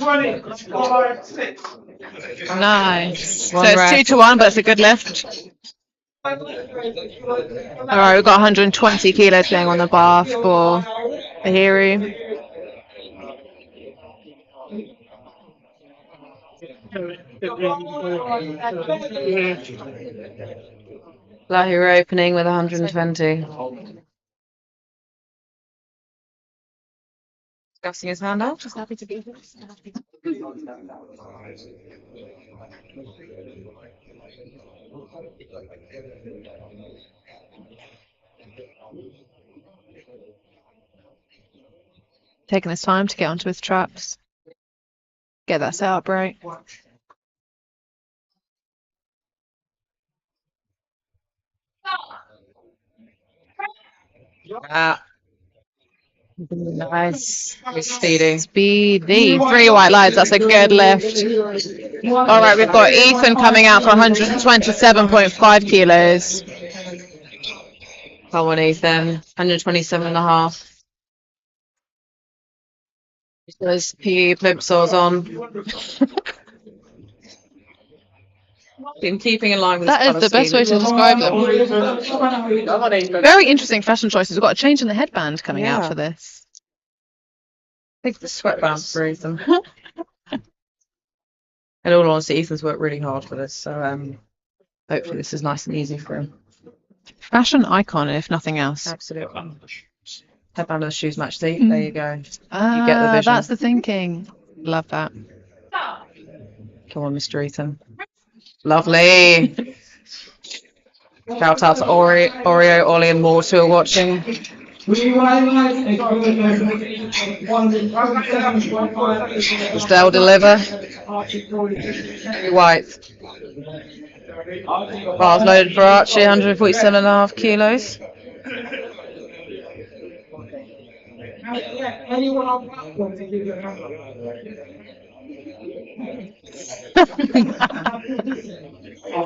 Nice. One So it's rep. 2-1, but it's a good lift. All right, we've got 120 kilos going on the bar for Ahiru. Lahiri opening with 120. Discussing his hand out. Just happy to be here. Taking his time to get onto his traps. Get that set up right. Ah, nice. He's speedy. Speedy. 3 white lights. That's a good lift. All right, we've got Ethan coming out for 127.5 kilos. Come on, Ethan. 127 and a half. Those PE plimsolls on. Been keeping in line with That his is the best way to describe them. Very interesting fashion choices. We've got a change in the headband coming out Yeah. for this. I think the sweatband for Ethan. In all honesty, Ethan's worked really hard for this, so hopefully this is nice and easy for him. Fashion icon, if nothing else. Absolutely. Headband and the shoes match. There you go. You get the Ah, vision. that's the thinking. Love that. Come on, Mr. Ethan. Lovely. Shout out to Oreo, Ollie, and Morse who are watching. Does Dell deliver? 3 whites. Bars loaded for Archie, 147.5 kilos.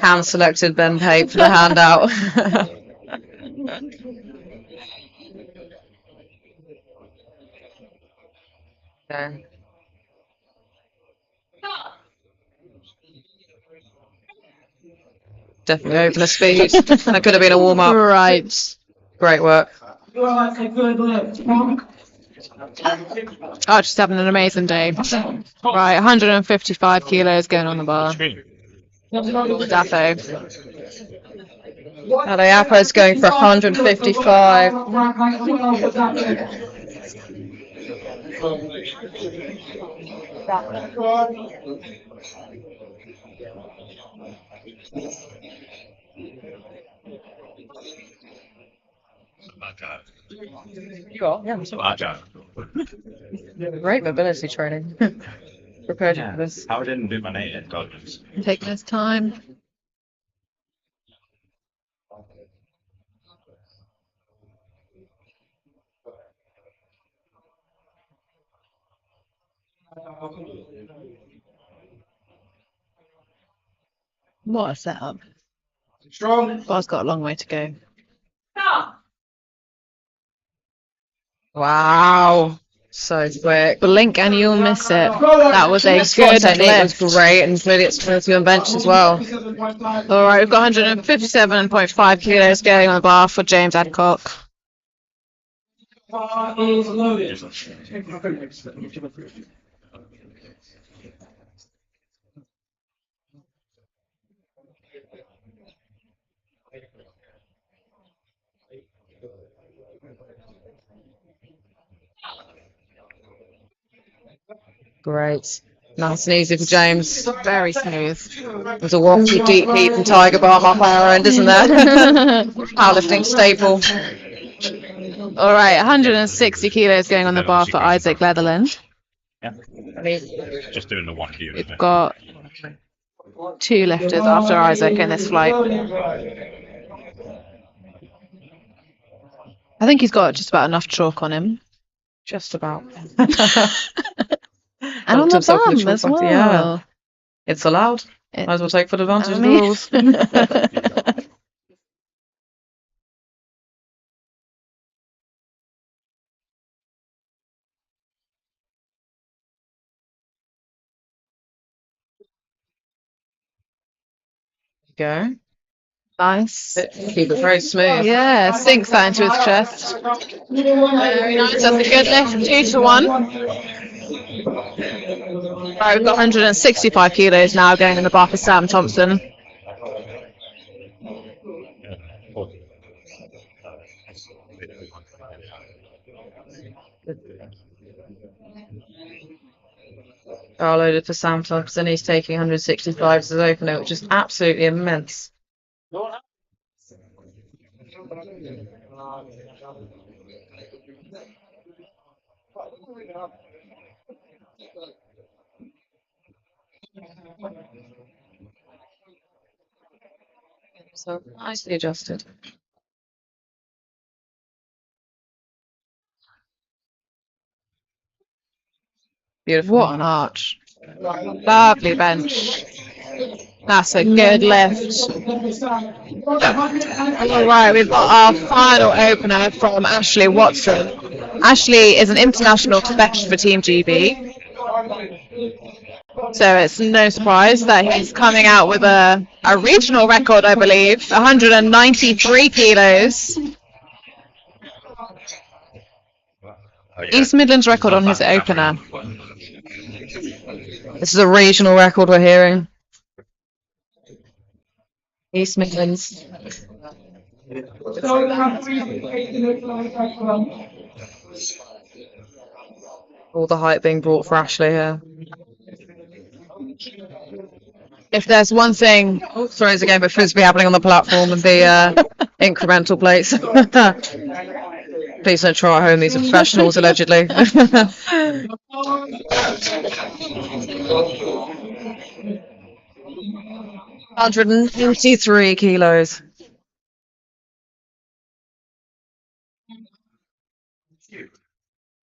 Hand selected Ben Pape for the handout. Okay. Definitely opener speed. That could have been a warm up. Right. Great work. Archie's having an amazing day. Right, 155 kilos going on the bar. Daffo. Alayapo's going for 155. You are? Yeah. Great mobility training. Prepared you for this. How I didn't do my native goggles. Taking his time. What a setup. Bar's got a long way to go. Wow. So quick. Blink and you'll miss it. That was a Squat good technique was lift. great, and clearly it's explosive on bench as well. All right, we've got 157.5 kilos going on the bar for James Adcock. Great. Nice and easy for James. Very smooth. There's a wonky deep heat and tiger balm up our end, isn't there? Powerlifting staple. All right, 160 kilos going on the bar for Isaac Leatherland. Just doing the 1 kilo. We've got 2 lifters after Isaac in this flight. I think he's got just about enough chalk on him. Just about. And on the bum as well. Yeah. It's allowed. Might as well take full advantage of the mean- rules. Go. Nice. Keep it very smooth. Yeah, sinks that into his chest. Very nice. That's a good lift. 2-1. Right, we've got 165 kilos now going in the bar for Sam Thompson. Bar loaded for Sam Thompson. He's taking 165 as his opener, which is absolutely immense. So nicely adjusted. Beautiful. What an arch. Lovely bench. That's a good lift. Alright, we've got our final opener from Ashley Watson. Ashley is an international specialist for Team GB. So it's no surprise that he's coming out with a regional record, I believe. 193 kilos. East Midlands record on his opener. This is a regional record we're hearing. East Midlands. All the hype being brought for Ashley here. If there's one thing... Throws a game of frisbee happening on the platform and the incremental plates. Please don't try at home, these are professionals allegedly. 193 kilos.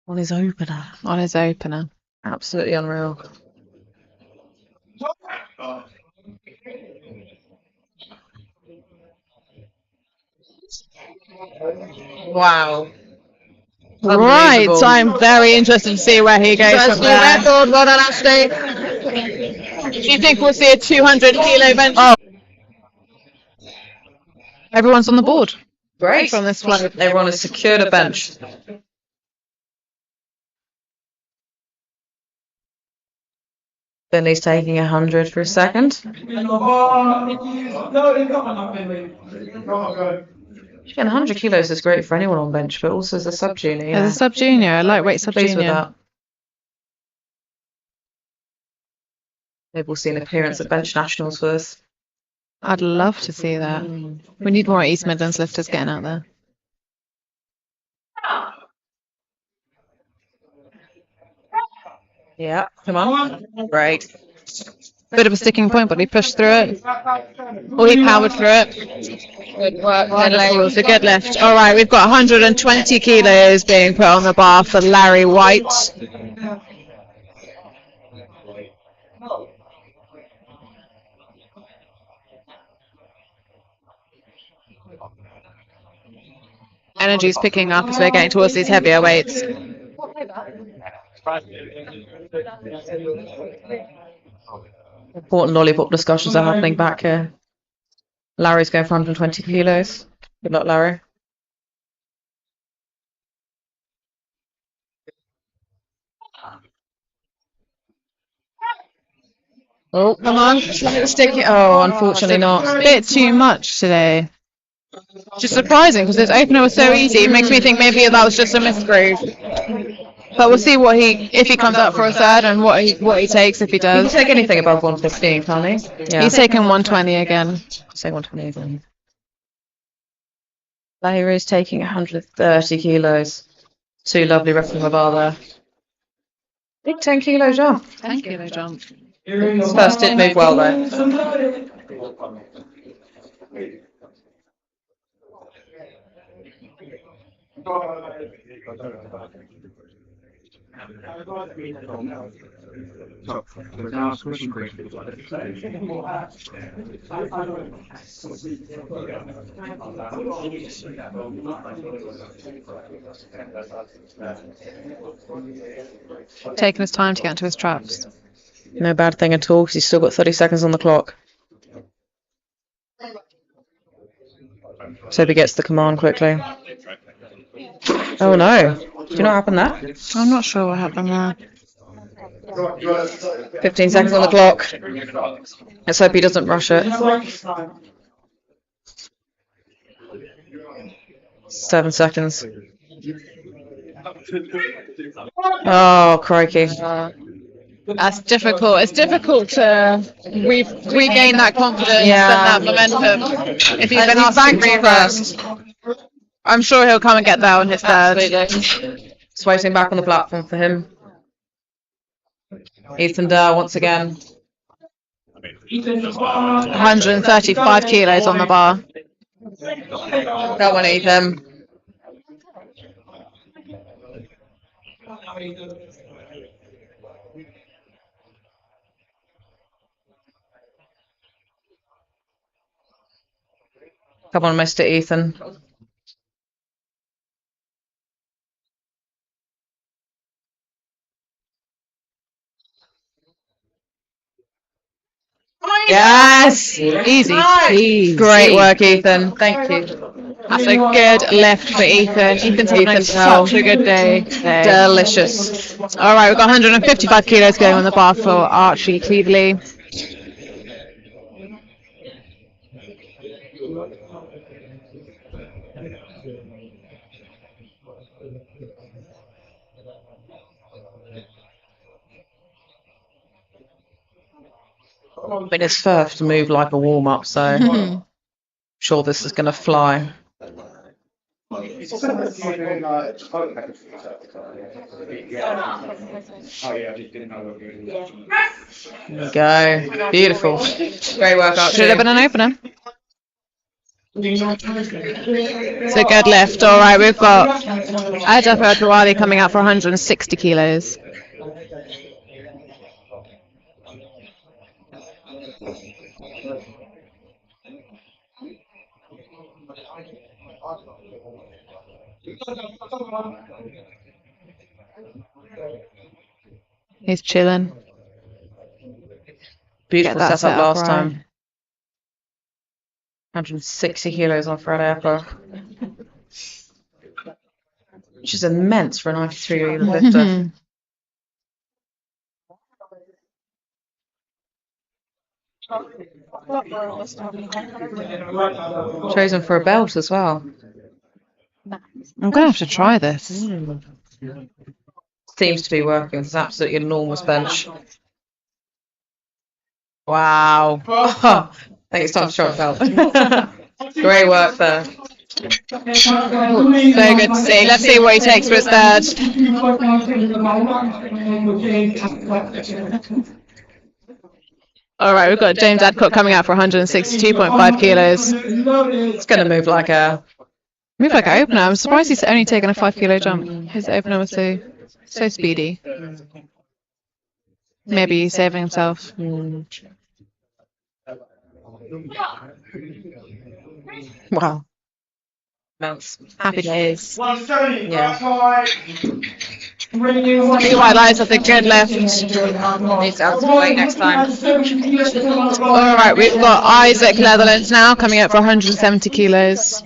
On his opener. On his opener. Absolutely unreal. Wow. Right, so I'm very interested to see where he goes from there. Record, well done, Ashley. Do you think we'll see a 200 kilo bench? Oh. Everyone's on the board. Great. From this float. Everyone has secured a bench. Finley's taking 100 for a second. Again, 100 kilos is great for anyone on bench, but also as a sub-junior. Yeah. As a sub-junior, a lightweight Pleased with sub-junior. that. Maybe we'll see an appearance at bench nationals for this. I'd love to see that. We need more East Midlands lifters getting out there. Yeah, come on. Great. Bit of a sticking point, but he pushed through it. Or he powered through it. Good work. It was a good lift. All right, we've got 120 kilos being put on the bar for Larry White. Energy's picking up as we're getting towards these heavier weights. Important lollipop discussions are happening back here. Larry's going for 120 kilos. Good luck, Larry. Oh, come on. Stick it. Oh, unfortunately not. A bit too much today. Just surprising because his opener was so easy. It makes me think maybe that was just a misgroove. But we'll see what if he comes up for a third and what he takes if he He does. can take anything above 115, can't he? Yeah. He's taking 120 again. Say 120 again. Larry's taking 130 kilos. Two lovely reps from the bar there. Big 10 kilo jump. 10 kilo jump. First did move well though. Taking his time to get into his traps. No bad thing at all because he's still got 30 seconds on the clock. So he gets the command quickly. Oh no. Do you know what happened there? I'm not sure what happened there. 15 seconds on the clock. Let's hope he doesn't rush it. 7 seconds. Oh, crikey. That's difficult. It's difficult to regain that confidence Yeah. and that momentum. If he's been He's asked to banked revert, first. I'm sure he'll come and get there on his third. Absolutely. Just waiting back on the platform for him. Ethan Durr once again. 135 kilos on the bar. That one, Ethan. Come on, Mr. Ethan. Yes! Easy. Great work, Ethan. Thank you. That's a good lift for Ethan. Ethan's having Ethan, such a good day today. Delicious. All right, we've got 155 kilos going on the bar for Archie Cleveley. Been his first move like a warm up, so I'm sure this is going to fly. There we go. Beautiful. Great work, Archie. Should have been an opener. It's a good lift. All right, we've got PWRTHR coming out for 160 kilos. He's chilling. Beautiful Get that setup set up last right. time. 160 kilos on Friday upper. Which is immense for a 93 lifter. Chosen for a belt as well. I'm gonna have to try this. Seems to be working. It's an absolutely enormous bench. Wow. I think it's time to try a belt. Great work there. So good to see. Let's see what he takes for his third. All right, we've got James Adcock coming out for 162.5 kilos. It's going to move like a... Move like an opener. I'm surprised he's only taken a 5 kilo jump. His opener was so speedy. Maybe he's saving himself. Wow. Mounts. Happy days. Yeah. He highlights of the good lift. Needs to have some weight next time. All right, we've got Isaac Netherlands now coming out for 170 kilos.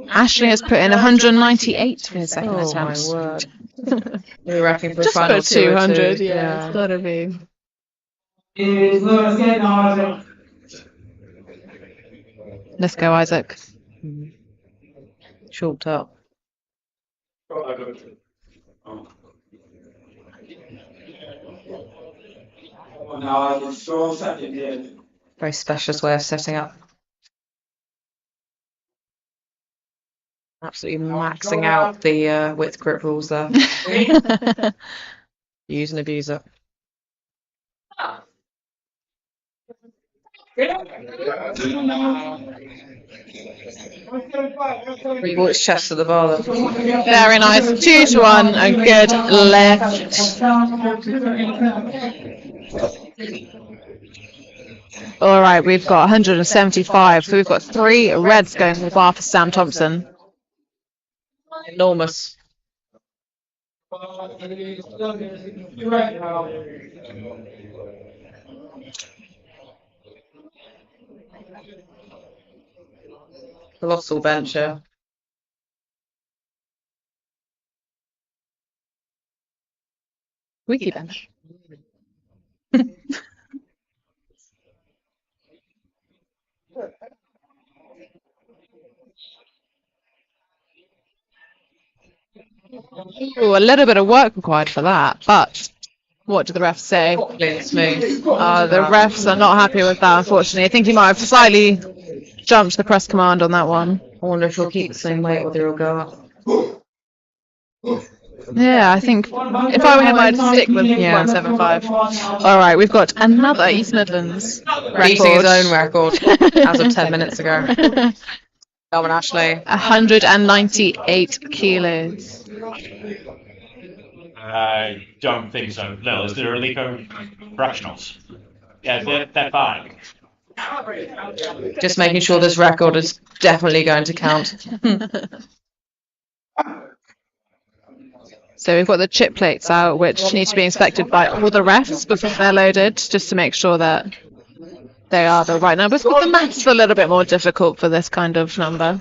Ashley has put in 198 for his second Oh my attempt. word. We're racking for a Just final put 200, 202. yeah, it's gotta be. Let's go, Isaac. Chalked up. Very specialist way of setting up. Absolutely maxing out the width grip rules there. Use and abuse it. He brought his chest to the bar there. Very nice. 2 to 1, a good lift. All right, we've got 175. So we've got 3 reds going to the bar for Sam Thompson. Enormous. Colossal bencher. Wiki bench. Ooh, a little bit of work required for that, but what do the refs say? Clean smooth. The refs are not happy with that, unfortunately. I think he might have slightly jumped the press command on that one. I wonder if he'll keep the same weight or he'll go up. Yeah, I think if I were him, I'd stick with 175. All right, we've got another East Midlands Beating his record. own record as of 10 minutes ago. Calvin Ashley. 198 kilos. I don't think so. No, is there illegal fractionals? Yeah, they're fine. Just making sure this record is definitely going to count. So we've got the chip plates out, which need to be inspected by all the refs before they're loaded, just to make sure that they are the right numbers. But the maths are a little bit more difficult for this kind of number.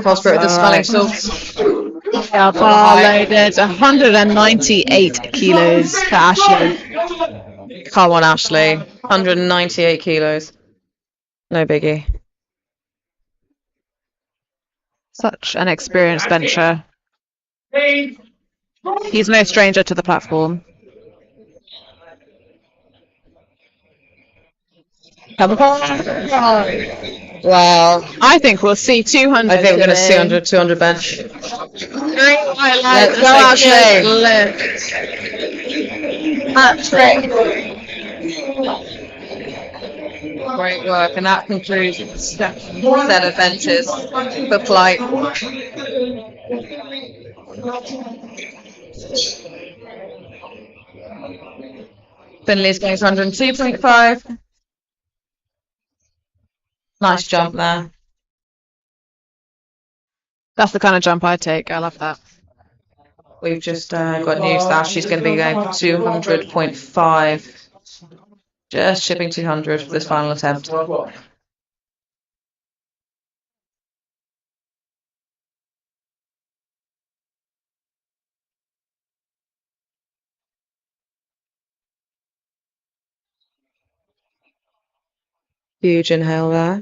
Prosper with the smelling salts. Our bar loaded 198 kilos for Ashley. Come on, Ashley. 198 kilos. No biggie. Such an experienced bencher. He's no stranger to the platform. Wow. I think we'll see 200. I think we're going to see today. 200 bench. Let's go, Ashley. Great work, and that concludes the set of benches for flight. Finley's going 102.5. Nice jump there. That's the kind of jump I take. I love that. We've just got news that she's going to be going for 200.5. Just shipping 200 for this final attempt. Huge inhale there.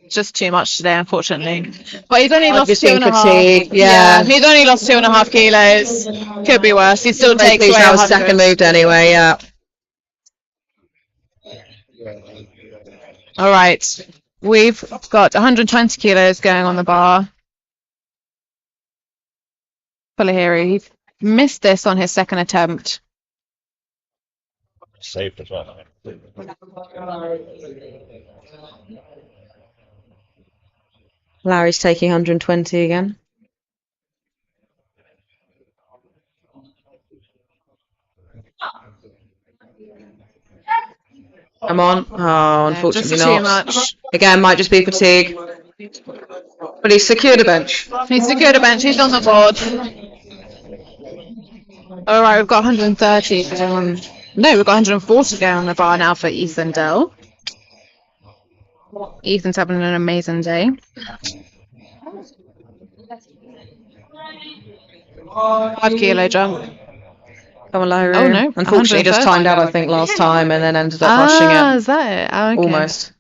Just too much today, unfortunately. But he's only lost Obviously 2.5. fatigue, yeah. He's only lost 2.5 kilos. Could be worse. He still takes away That was 100. second moved anyway, yeah. All right. We've got 120 kilos going on the bar. Fulahiri, he missed this on his second attempt. Saved as well. Larry's taking 120 again. Come on. Oh, unfortunately just too not. much. Again, might just be fatigue. But he's secured a bench. He's secured a bench. He's on the board. All right, we've got 130. No, we've got 140 going on the bar now for Ethan Dell. Ethan's having an amazing day. $5 jump. Come on, Larry. Oh, no. Unfortunately, he just 130. timed out, I think, last time and then ended up rushing it. Is that it? Oh, okay. Almost.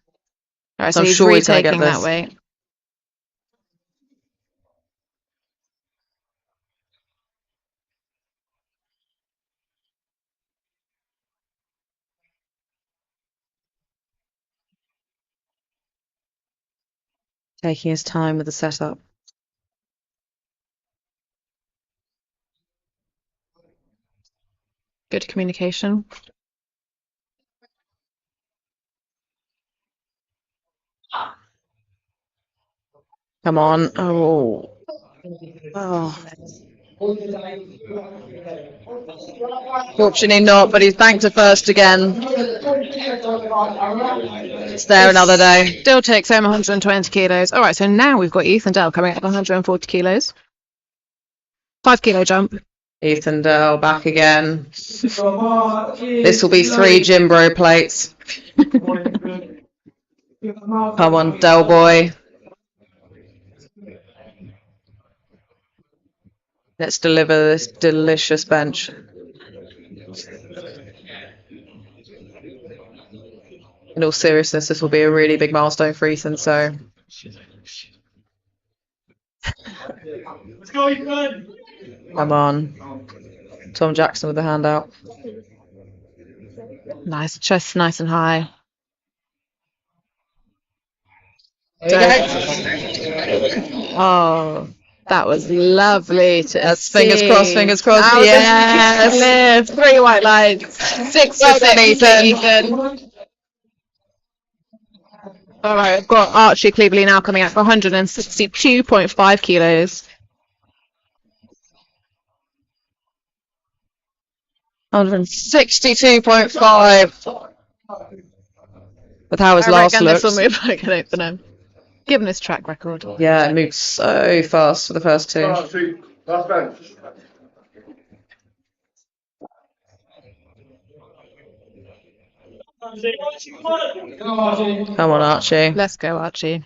All right, So so I'm he's sure he's gonna get retaking that this. weight. Taking his time with the setup. Good communication. Come on. Oh. Oh. Fortunately not, but he's banked to first again. It's there another day. Still takes home 120 kilos. All right, so now we've got Ethan Dell coming up 140 kilos. $5 jump. Ethan Dell back again. This will be 3 gym bro plates. Come on, Del boy. Let's deliver this delicious bench. In all seriousness, this will be a really big milestone for Ethan, so Let's go, Ethan. come on. Tom Jackson with the hand out. Nice, chest nice and high. Oh, that was lovely to That's see. fingers crossed, fingers crossed. That was Yes. live. 3 white lights. 6 Well percent done, Ethan. All right, I've got Archie Cleverley now coming out for 162.5 kilos. 162.5. With how his I last reckon this will looks. move again for him, given his track record. Yeah, it moved so fast for the first 2. Last bench. Come on, Archie. Let's go, Archie.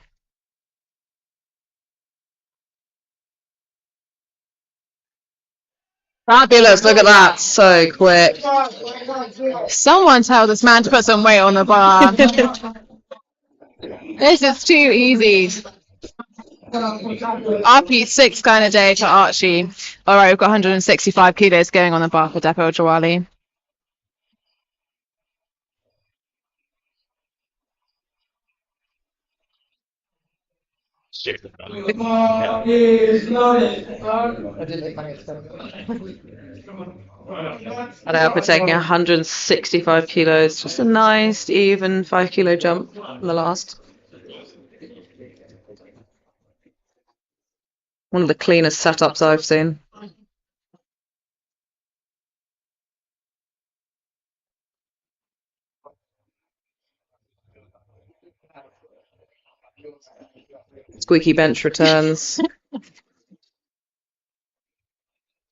Fabulous, look at that. So quick. Someone tell this man to put some weight on the bar. This is too easy. RP6 kind of day for Archie. All right, we've got 165 kilos going on the bar for PWRTHR. And I'll be taking 165 kilos. Just a nice, even 5 kilo jump from the last. One of the cleanest setups I've seen. Squeaky bench returns.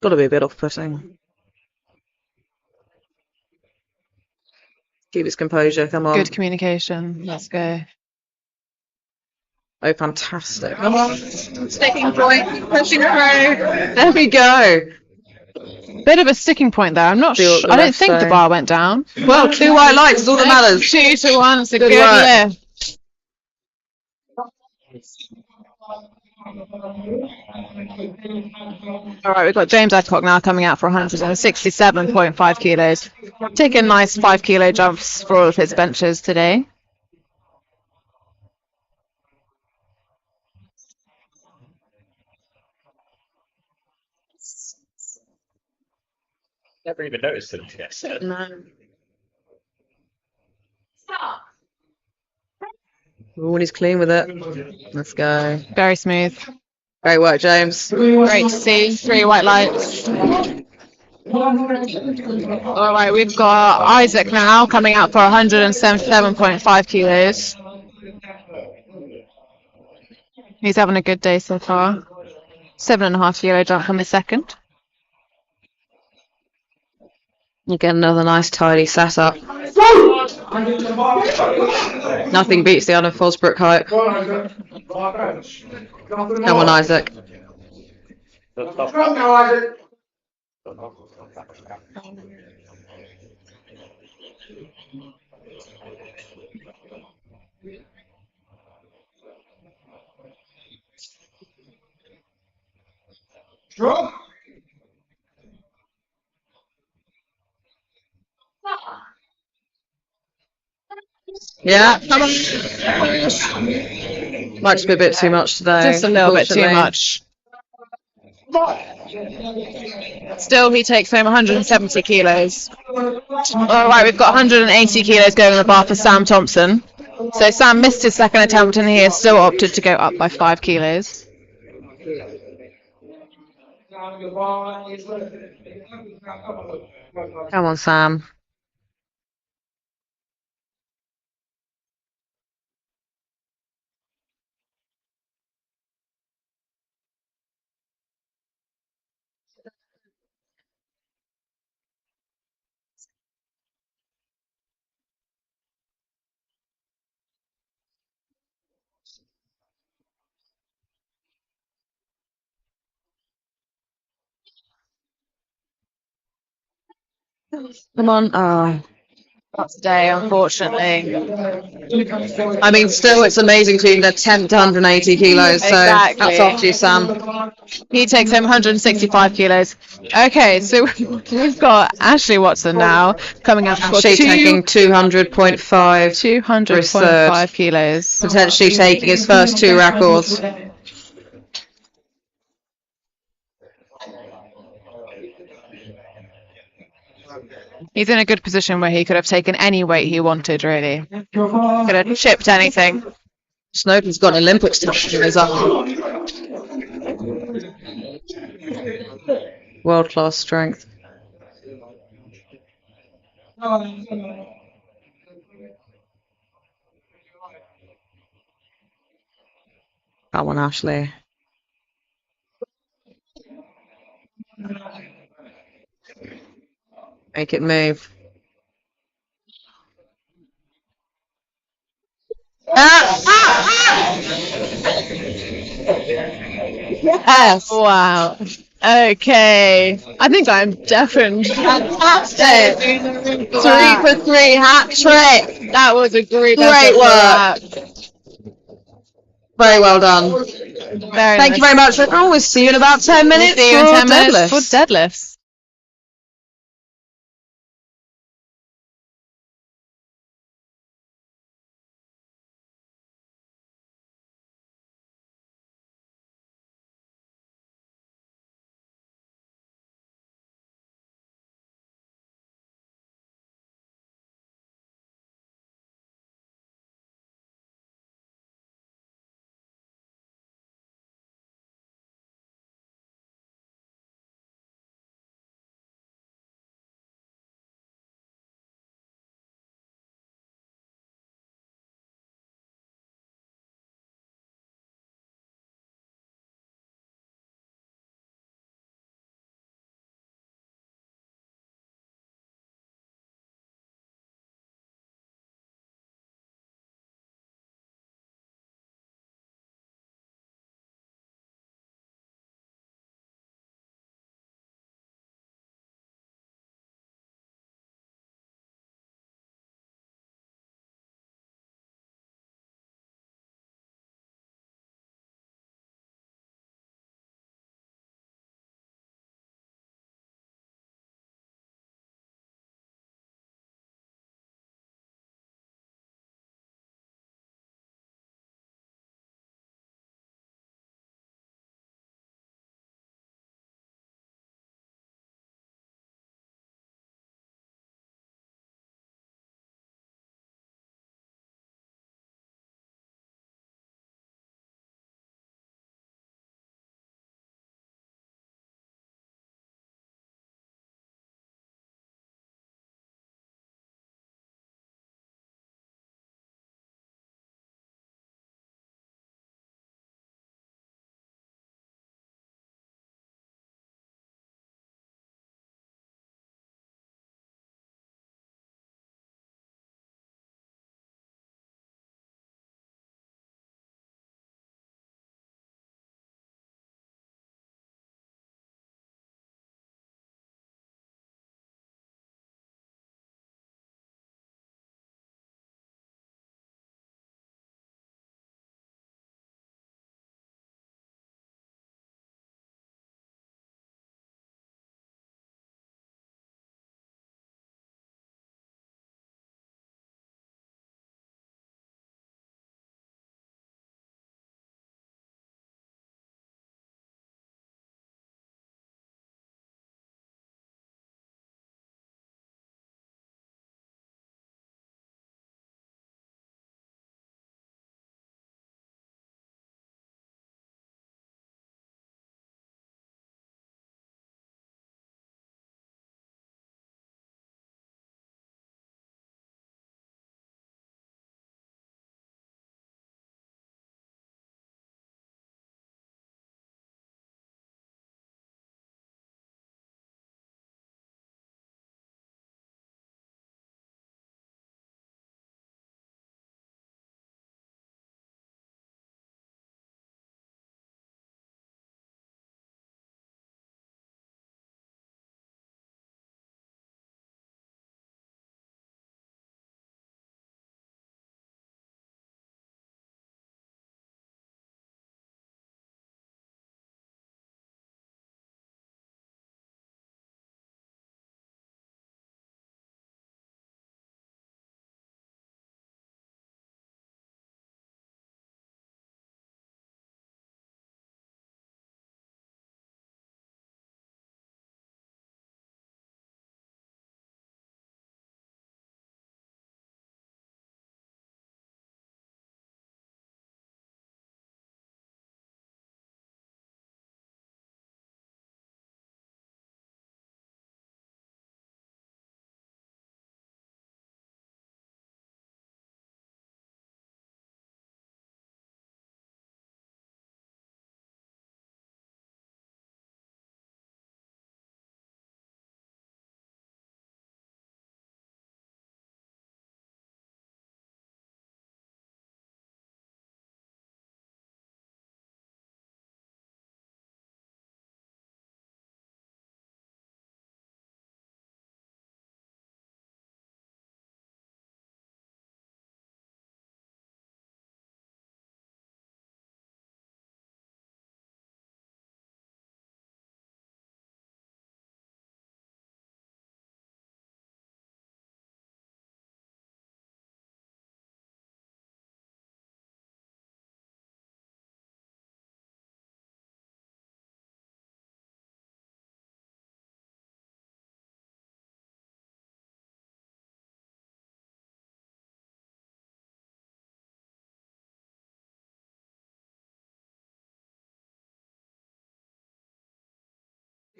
Got to be a bit off-putting. Keep his composure, come on. Good communication. Let's go. Oh, fantastic. Come on. Sticking point, pushing through. There we go. Bit of a sticking point there. I'm not The sure. I don't left think the side. bar went down. Well, 2 white lights is all that matters. 2 to 1. It's a Good good work. lift. All right, we've got James Adcock now coming out for 167.5 kilos. Taking nice 5 kilo jumps for all of his benches today. Never even noticed him. Yes. No. When he's clean with it. Let's go. Very smooth. Great work, James. Great to see. 3 white lights. All right, we've got Isaac now coming out for 177.5 kilos. He's having a good day so far. 7.5 kilo jump on the second. You get another nice tidy setup. Nothing beats the Anna Fosbrook hype. Come on, Isaac. Yeah, come on. Might just be a bit too much today. Just a little bit too unfortunately. much. Still, he takes home 170 kilos. All right, we've got 180 kilos going on the bar for Sam Thompson. So Sam missed his second attempt and he has still opted to go up by 5 kilos. Come on, Sam. Come on. Oh. Not today, unfortunately. I mean, still, it's amazing to even attempt 180 kilos. So Exactly. that's off to you, Sam. He takes home 165 kilos. Okay, so we've got Ashley Watson now coming up for Actually taking 200.5 for his third. 200.5 kilos. Potentially taking his first 2 records. He's in a good position where he could have taken any weight he wanted, really. Could have chipped anything. Snowden's got an Olympics touch in his arm. World class strength. Come on, Ashley. Make it move. Yes. Wow. Okay. I think I'm deafened. Fantastic. 3 for 3 hat trick. That was a great Great work. Very well done. Thank you very much. Oh, we'll see you in about 10 minutes. See you in 10 minutes deadlifts. for deadlifts.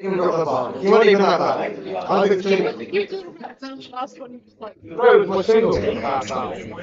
Even got the bar. You won't even have that. I think single. No, it was single last time.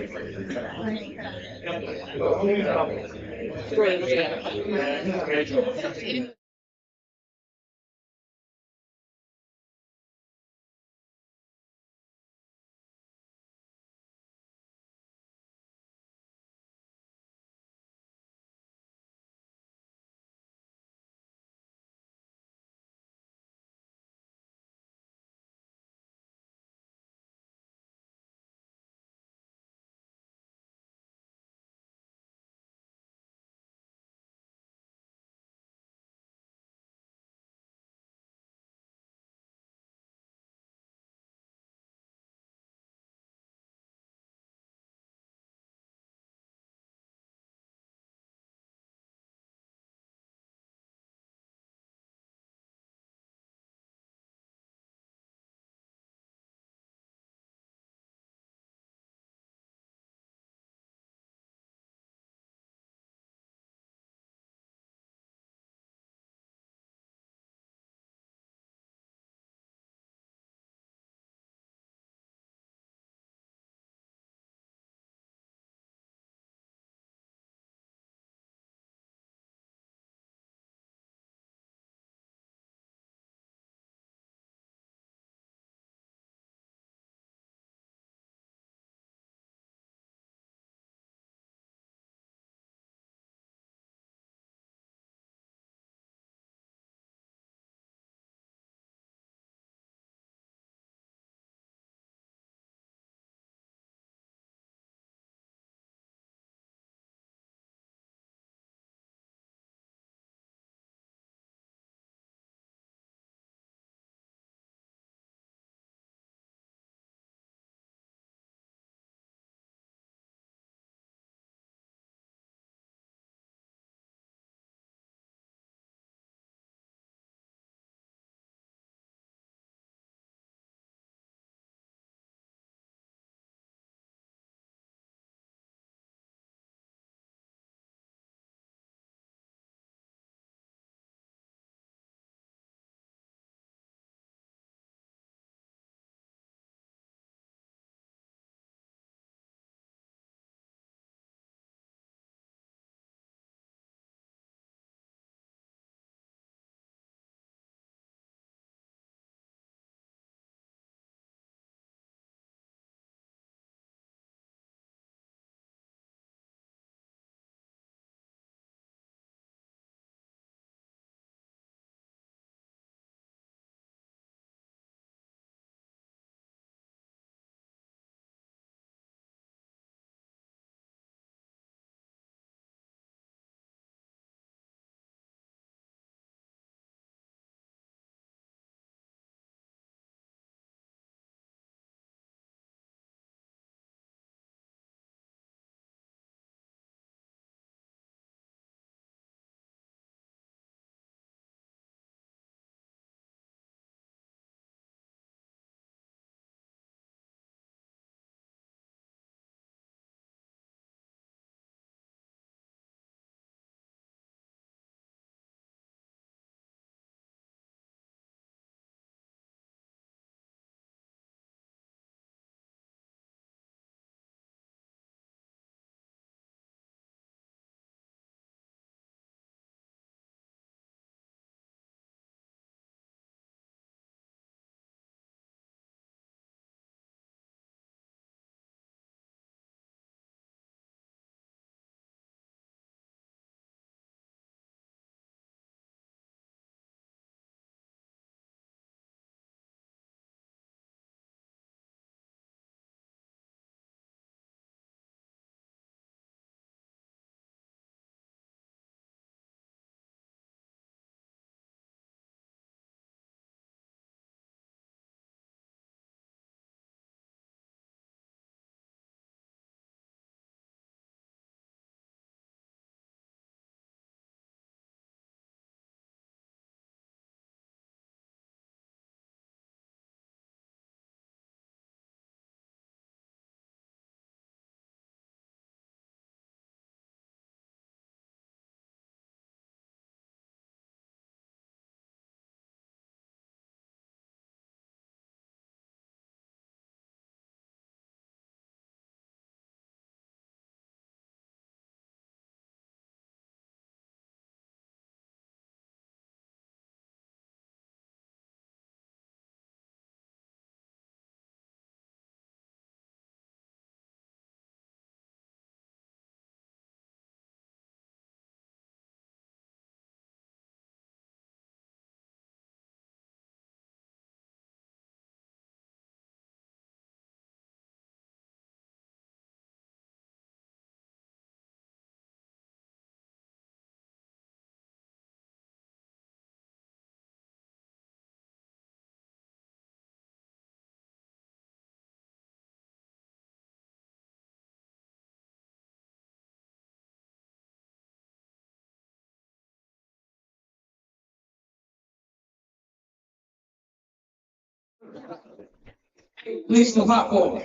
Least the platform.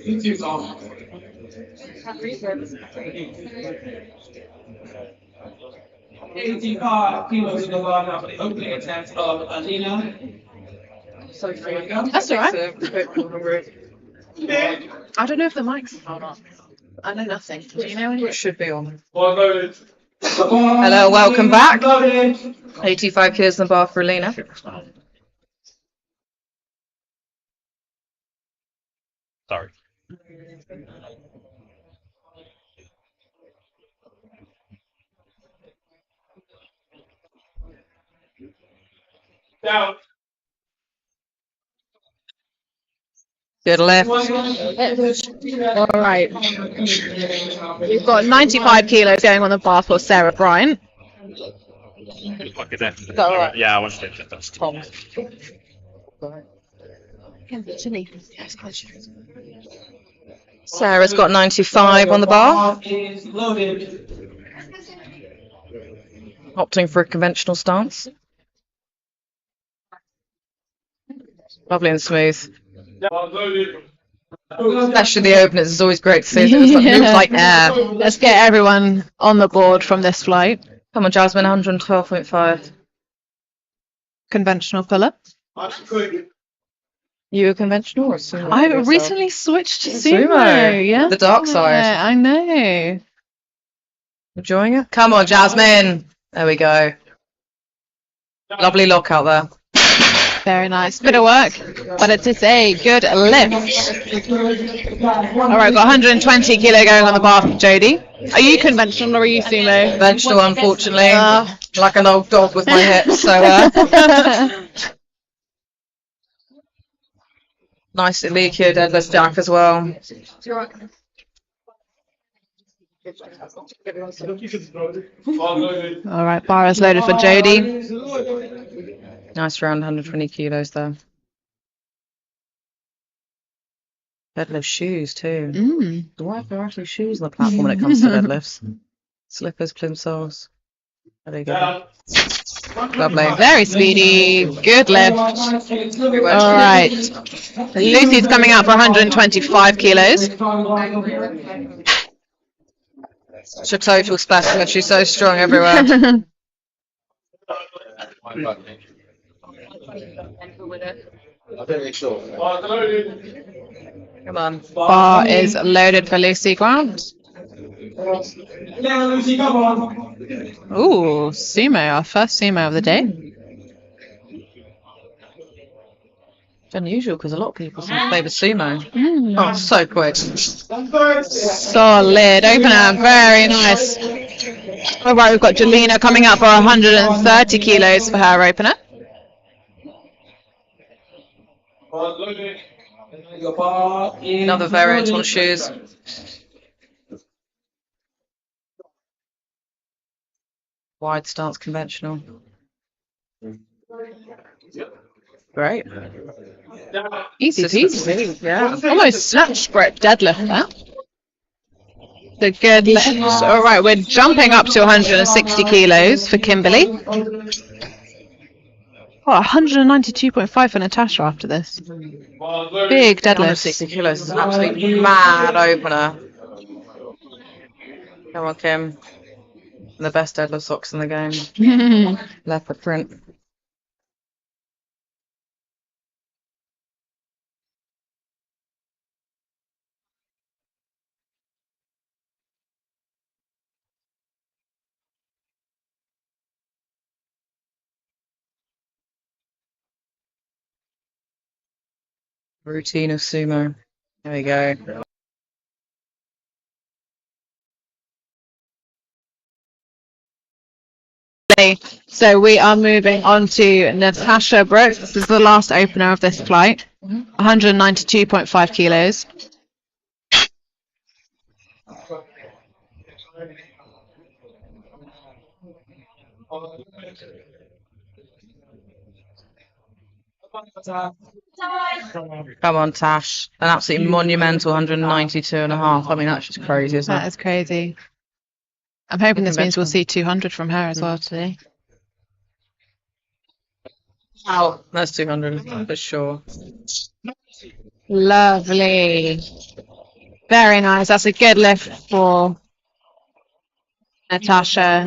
YouTube's on. 85 kilos in the bar now for the opening attempt of Alina. So free. That's all right. I don't know if the mic's on or not. I know nothing. Do you know It anything? should be on. Hello, Hello, welcome back. 85 kilos in the bar for Alina. Sorry. Down. Good lift. All right. We've got 95 kilos going on the bar for Sarah Bryant. Fuck it then. all right? Yeah, I want to do that. Tom. Sarah's got 95 on the bar. Is loaded. Opting for a conventional stance. Lovely and smooth. Especially the openers. It's always great to see. It moves like air. Let's get everyone on the board from this flight. Come on, Jasmine, 112.5. Conventional pull-up. You a conventional or a sumo? I yourself? recently switched to Sumo. sumo. Yeah, The dark side. I know. Enjoying it? Come on, Jasmine. There we go. Lovely lock out there. Very nice. Bit of work, but it is a good lift. All right, got 120 kilo going on the bar from Jodie. Are you conventional or are you sumo? Conventional, unfortunately. Like an old dog with my hips. So, nice Leakio deadlift jack as well. All right, bar is loaded for Jodie. Nice round 120 kilos there. Deadlift shoes too. Why are there actually shoes on the platform when it comes to deadlifts? Slippers, plimsolls. There you go. Lovely. Very speedy. Good lift. All right. Lucy's coming out for 125 kilos. She's a total specimen. She's so strong everywhere. Come on. Bar is loaded for Lucy Grant. Yeah, Lucy, come on. Ooh, sumo, our first sumo of the day. It's unusual because a lot of people favour sumo. Oh, so quick. Solid opener, very nice. All right, we've got Jelena coming up for 130 kilos for her opener. Another variant on shoes. Wide stance conventional. Great. Easy peasy. Yeah. Almost snatch grip deadlift that. The good lift. All right, we're jumping up to 160 kilos for Kimberly. Oh, 192.5 for Natasha after this. Big deadlift. 160 kilos is an absolutely mad opener. Come on, Kim. The best deadlift socks in the game. Leopard print. Routine of sumo. There we go. So we are moving on to Natasha Brooks. This is the last opener of this flight. 192.5 kilos. Come on, Tash. An absolutely monumental 192.5. I mean, that's just crazy, isn't That it? is crazy. I'm hoping this means we'll see 200 from her as well today. Wow, that's 200 for sure. Lovely. Very nice. That's a good lift for Natasha.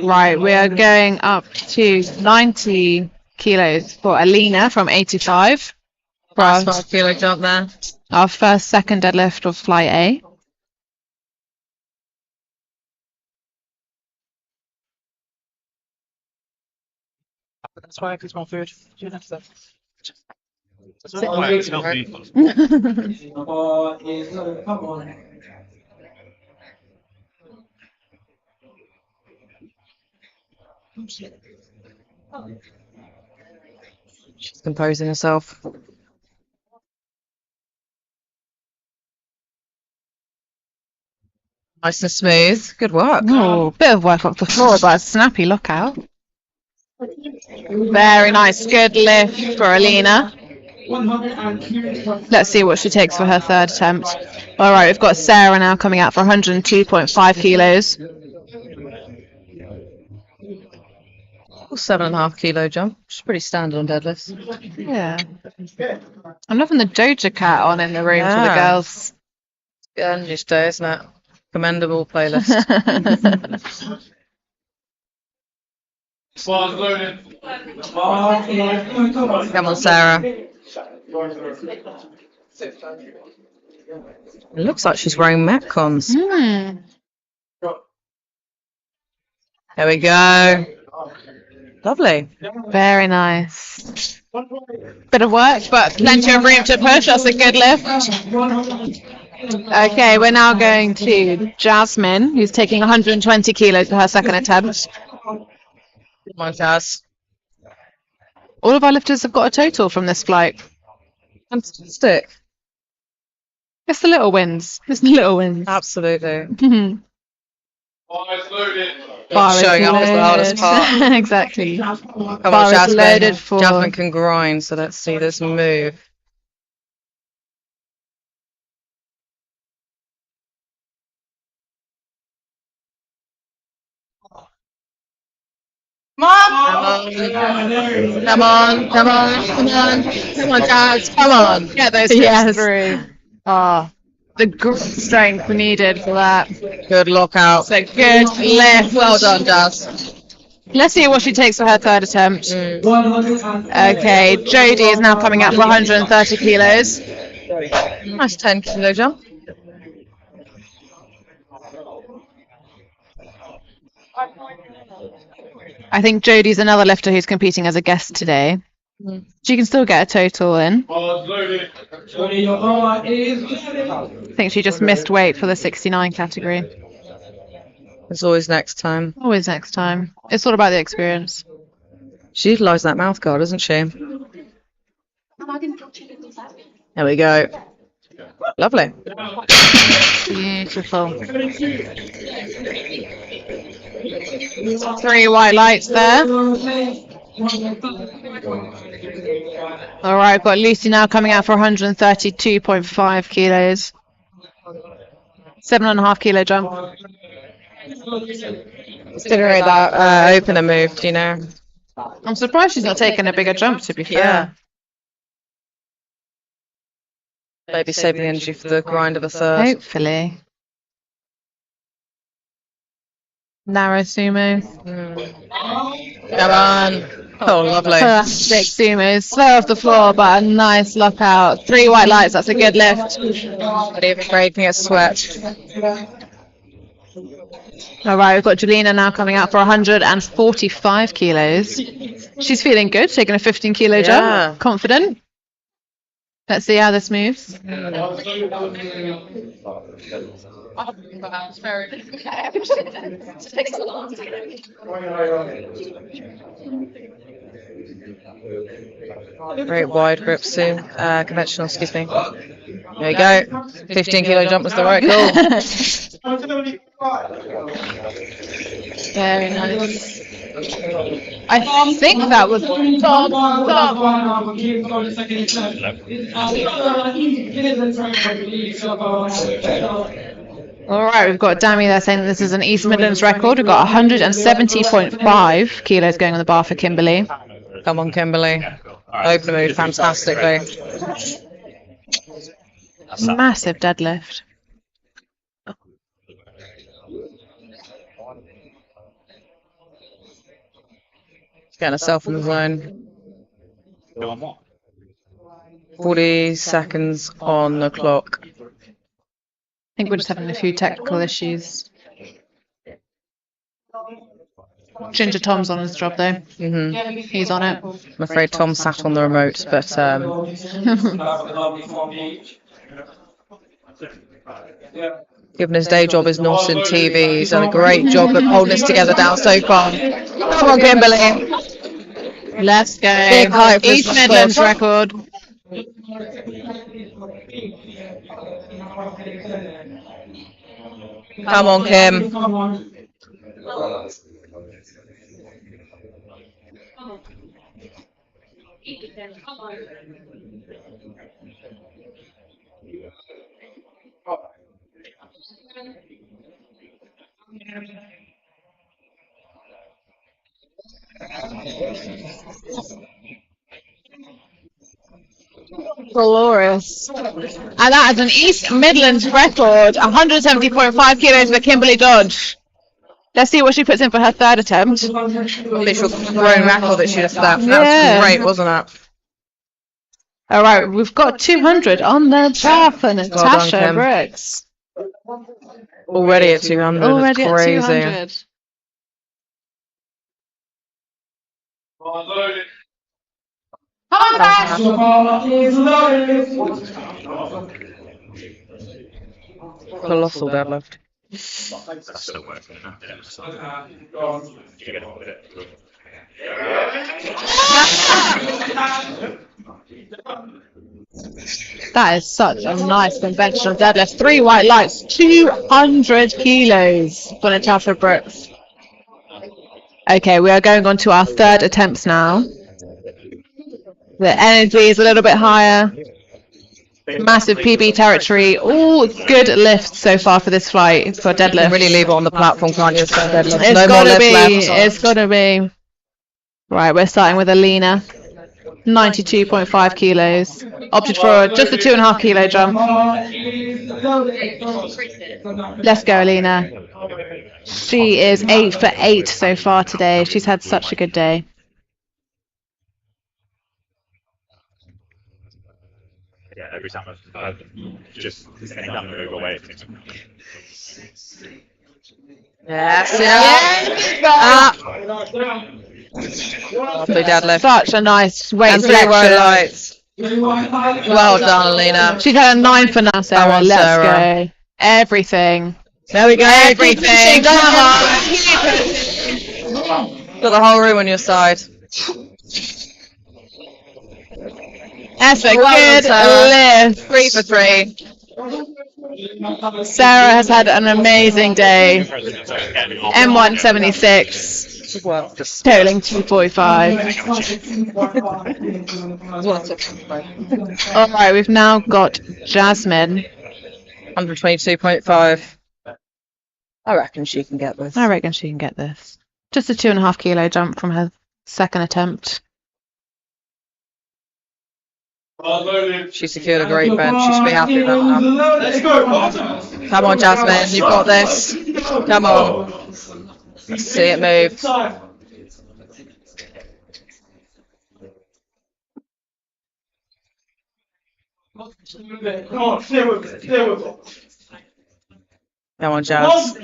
Right, we are going up to 90 kilos for Alina from 85. For Nice our, 5 kilo jump there. our first second deadlift of flight A. That's why I cook my food. You know, so- Why it's not me. Come on. She's composing herself. Nice and smooth. Good work. Oh, bit of work off the floor, but a snappy lookout. Very nice. Good lift for Alina. 102. Let's see what she takes for her third attempt. All right, we've got Sarah now coming out for 102.5 kilos. 7.5 kilo jump. She's pretty standard on deadlifts. Yeah. I'm loving the Doja Cat on in the room for the Yeah. girls. Good energy today, isn't it? Commendable playlist. Come Come on, Sarah. It looks like she's wearing Metcons. Hmm. There we go. Lovely. Very nice. Bit of work, but plenty of room to push. That's a good lift. Okay, we're now going to Jasmine, who's taking 120 kilos for her second attempt. Come on, Jazz. All of our lifters have got a total from this flight. Fantastic. It's the little wins. It's the little wins. Absolutely. Bar is Showing up is the hardest loaded. part. Exactly. Come Bar on, is Jasmine. loaded for- Jasmine can grind, so let's see this move. Come on, come on, come on, come on, come on, Jazz, come on. Get those Yes. through. Ah, the strength needed for that. Good lockout. So good lift. Well done, Jazz. Let's see what she takes for her third attempt. Okay, Jodie is now coming out for 130 kilos. Nice 10 kilo jump. I think Jodie's another lifter who's competing as a guest today. She can still get a total in. I think she just missed weight for the 69 category. There's always next time. Always next time. It's all about the experience. She utilised that mouth guard, doesn't she? There we go. Lovely. Beautiful. 3 white lights there. All right, I've got Lucy now coming out for 132.5 kilos. 7.5 kilo jump. Considering that opener move, do you know? I'm surprised she's not taking a bigger jump, to be fair. Yeah. Maybe saving the energy for the grind of a third. Hopefully. Narrow sumo. Come on. Oh, lovely. Classic sumo. Slow off the floor, but a nice lockout. 3 white lights, that's a good lift. Not even breaking a sweat. All right, we've got Julina now coming out for 145 kilos. She's feeling good, taking a 15 kilo Yeah. jump. Confident. Let's see how this moves. Very wide grip soon. Conventional, excuse me. There you go. 15 kilo jump was the right call. Very nice. I think that was All right, we've got Dami there saying that this is an East Midlands record. We've got 170.5 kilos going on the bar for Kimberly. Come on, Kimberly. Open the mood fantastically. Massive deadlift. Getting herself in the zone. Go on what? 40 seconds on the clock. I think we're just having a few technical issues. Ginger Tom's on his job though. He's on it. I'm afraid Tom sat on the remote, but given his day job is not in TV, he's done a great job at holding us together down so far. Come on, Kimberly. Let's go. Big hype for East this Midlands squad. record. Come on, Kim. Glorious. And that is an East Midlands record, 170.5 kilos for Kimberly Dodge. Let's see what she puts in for her third attempt. Literal grown record that she just left. Yeah. That's great, wasn't it? All right, we've got 200 on the bar for Natasha Kim. Brooks. Already at 200. Already it's at crazy. 200. Colossal deadlift. That's still working. You get on with it. That is such a nice conventional deadlift. 3 white lights, 200 kilos for Natasha Brooks. Okay, we are going on to our third attempts now. The energy is a little bit higher. Massive PB territory. All good lifts so far for this flight, for You can deadlift. really leave it on the platform, can't you? It's deadlift. It's No more gotta lift be. left. It's gotta be. Right, we're starting with Alina. 92.5 kilos. Opted for just a 2.5 kilo jump. Let's go, Alina. She is 8 for 8 so far today. She's had such a good day. Yeah, every time I've just anytime I move away. Yes, yeah. Lovely deadlift. Such a nice weight And 3 white selection. lights. Well done, Alina. She's had a 9 for now, Sarah. Come on, Let's Sarah. go. Everything. There we go. Everything. Come Come on. Got the whole room on your side. That's a Well done, good Sarah. lift. 3 for 3. Sarah has had an amazing day. M176. Totaling 245. All right, we've now got Jasmine. 122.5. I reckon she can get this. I reckon she can get this. Just a 2.5 kilo jump from her second attempt. She secured a great bench. She should be happy about that. Let's go. Come on, Jasmine. You've got this. Come on. Let's see it move. Come on, stay with it. Stay with it. Come on, Jazz.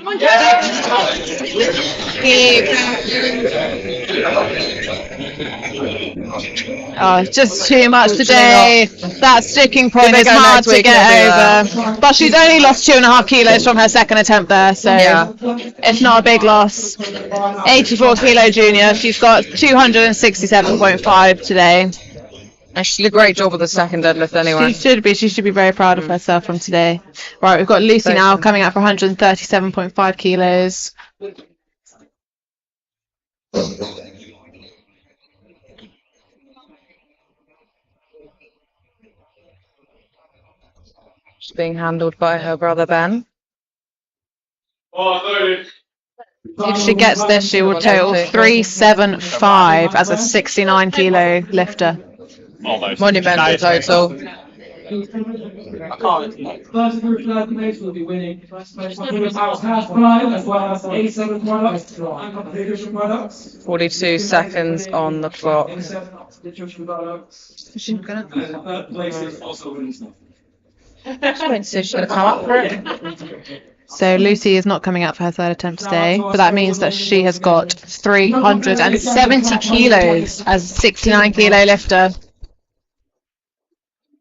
Oh, it's just too much today. That sticking point is go hard next to week, get maybe, over. But she's only lost 2.5 kilos from her second attempt there, so Yeah. it's not a big loss. 84 kilo junior. She's got 267.5 today. And she did a great job with the second deadlift anyway. She should be very proud of herself from today. Right, we've got Lucy now coming out for 137.5 kilos. She's being handled by her brother Ben. If she gets this, she will total 375 as a 69 kilo lifter. Almost. Monumental No, it's- total. First group elimination will be winning. Half prize as well as 87 products and competition products. 42 seconds on the clock. 87 competition products. Is she gonna? Third place is also wins. She's going to come up for it. So Lucy is not coming out for her third attempt today, but that means that she has got 370 kilos as a 69 kilo lifter.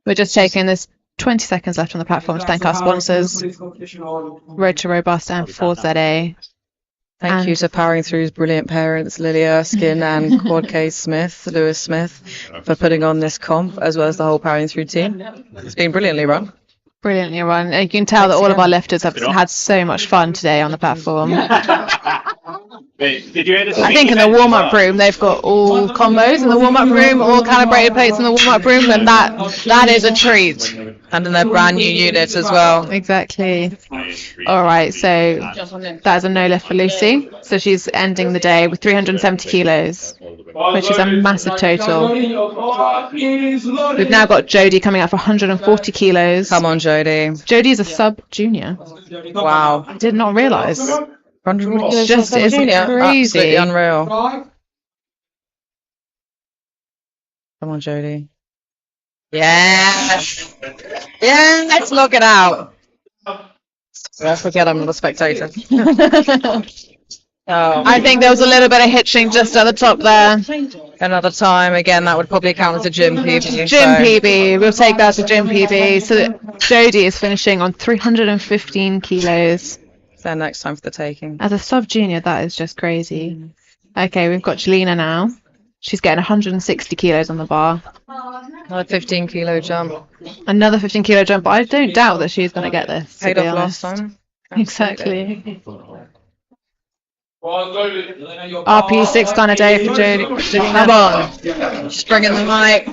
We're just taking this 20 seconds left on the platform to thank our sponsors, Road to Robust and 4ZA. Thank you to Powering Through's brilliant parents, Lily Erskine and Quad K Smith, Lewis Smith, for putting on this comp, as well as the whole Powering Through team. It's been brilliantly run. Brilliantly run. You can tell that all of our lifters have had so much fun today on the platform. Did you hear this? I think in the warm-up room they've got all combos in the warm-up room, all calibrated plates in the warm-up room, and that is a treat. And in their brand new unit as well. Exactly. All right, so that is a no lift for Lucy. So she's ending the day with 370 kilos, which is a massive total. We've now got Jodie coming out for 140 kilos. Come on, Jodie. Jodie's a sub-junior. Wow. I did not realise. 100 It's just it's crazy. Absolutely unreal. Come on, Jodie. Yes. Yeah, let's look it out. I forget I'm not a spectator. Oh. I think there was a little bit of hitching just at the top there. Another time, again, that would probably count as a gym PB. Gym so- PB, we'll take that as a gym PB. So Jodie is finishing on 315 kilos. So next time for the taking. As a sub-junior, that is just crazy. Okay, we've got Jelena now. She's getting 160 kilos on the bar. Another 15 kilo jump. Another 15 kilo jump, but I don't doubt that she's going to get this. to Paid be off last honest. time. Exactly. RP6 kind of day for Jodie. Come on. Just bring in the mic.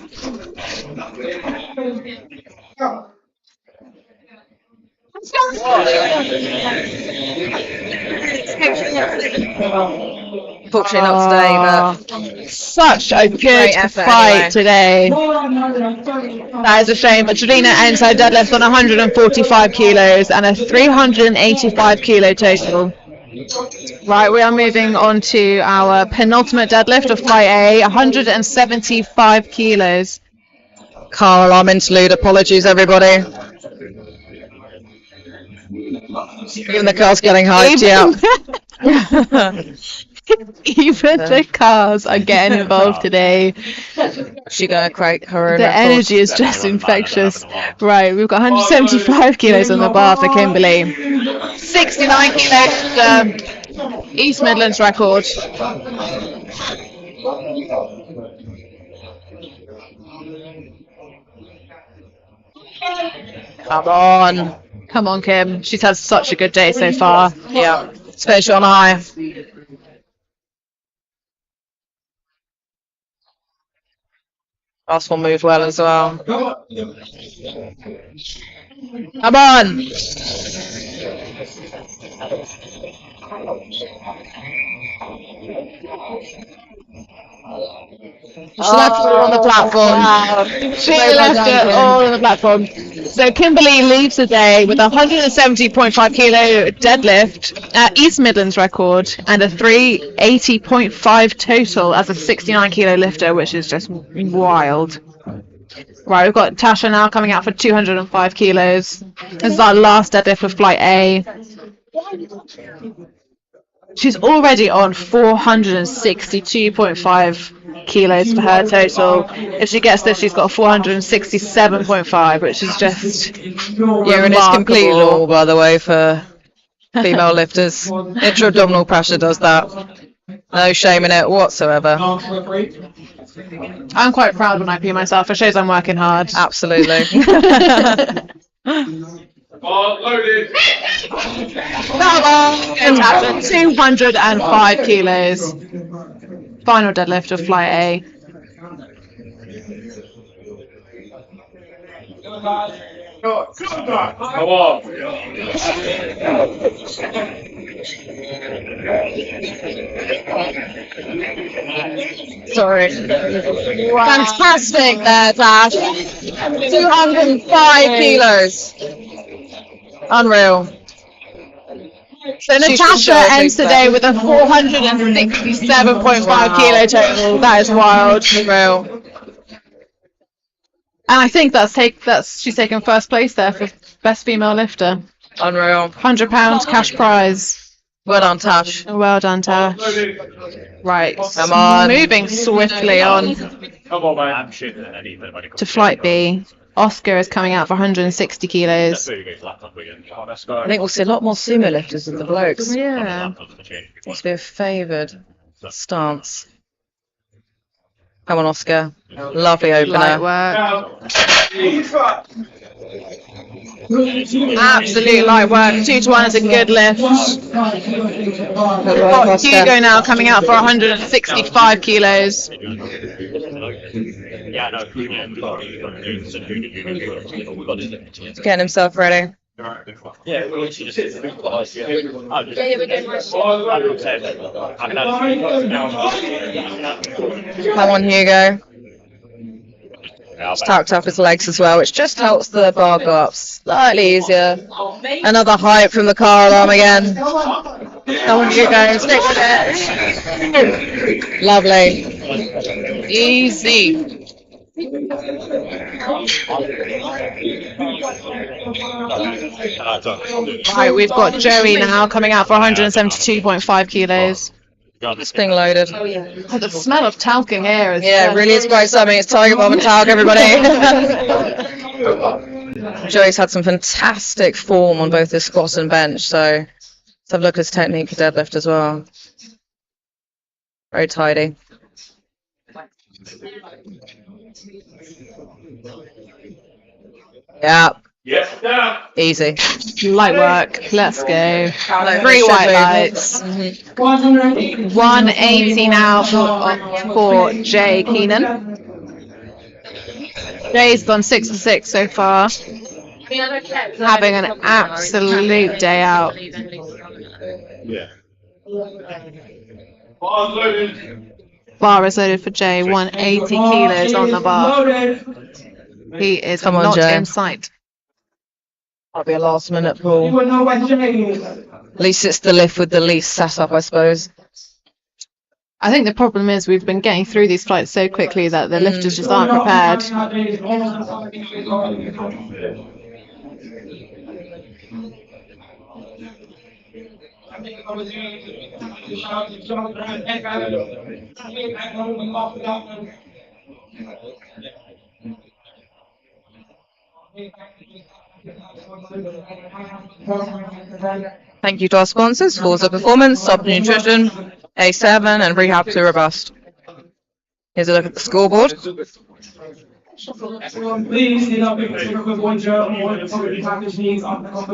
Unfortunately not today, but Such a good Great effort fight anyway. today. That is a shame, but Jelena ends her deadlift on 145 kilos and a 385 kilo total. Right, we are moving on to our penultimate deadlift of Flight A, 175 kilos. car alarm interlude. Apologies, everybody. Even the car's getting hyped, yeah. Even the cars are getting involved today. She gonna create her own The record. energy is just infectious. Right, we've got 175 kilos on the bar for Kimberly. 69 kilos, East Midlands record. Come on. Come on, Kim. She's had such a good day so far. Yeah. Let's finish on high. Last one moved well as well. Come on. She left it on the platform. She left it all on the platform. So Kimberly leaves the day with a 170.5 kilo deadlift at East Midlands record and a 380.5 total as a 69 kilo lifter, which is just wild. Right, we've got Tasha now coming out for 205 kilos. This is our last deadlift with Flight A. She's already on 462.5 kilos for her total. If she gets this, she's got a 467.5, which is just Yeah, and it's complete law, by the way, for female lifters. Intra-abdominal pressure does that. No shame in it whatsoever. I'm quite proud when I pee myself. It shows I'm working hard. Absolutely. It's at 205 kilos. Final deadlift of Flight A. Come on. Sorry. Fantastic there, Dash. 205 kilos. Unreal. So She's for Natasha sure a big ends today fan. with a 467.5 kilo total. That is wild. Unreal. And I think she's taken first place there for best female lifter. Unreal. £100 cash prize. Well done, Tash. Well done, Tash. Right. Come on. Moving swiftly on Come on, man. I'm shooting at anything when it comes to flight B. Oscar is coming out for 160 kilos. I I think we'll see a lot more sumo lifters than the blokes. Yeah. Must be a favoured stance. Come on, Oscar. Lovely Light opener. work. Absolute light work. 2 to 1 is a good lift. Got Hugo now coming out for 165 kilos. Yeah, no. Getting himself ready. Yeah, well, she just hits the ice. Yeah, Come on, Hugo. He's tucked up his legs as well, which just helps the bar go up slightly easier. Another hype from the car alarm again. Come on, Hugo. Stick with it. Lovely. Easy. Right, we've got Joey now coming out for 172.5 kilos. This thing loaded. Oh, the smell of talc in here is Yeah, it really is quite something. It's Tiger Bomb and Talc, everybody. Joey's had some fantastic form on both his squat and bench, so let's have a look at his technique for deadlift as well. Very tidy. Yeah, Yeah. easy. light work. Let's go. 3 Three white lights. 180 now for Jay Keenan. Jay's gone 6 for 6 so far. Having an absolute day out. Yeah. Bar is loaded for Jay. 180 kilos on the bar. He is Come on, not Jay. in sight. That'll be a last minute pull. At least it's the lift with the least setup, I suppose. I think the problem is we've been getting through these flights so quickly that the lifters just aren't prepared. Thank you to our sponsors, Forza Performance, Top Nutrition, A7, and Rehab to Robust. Here's a look at the scoreboard.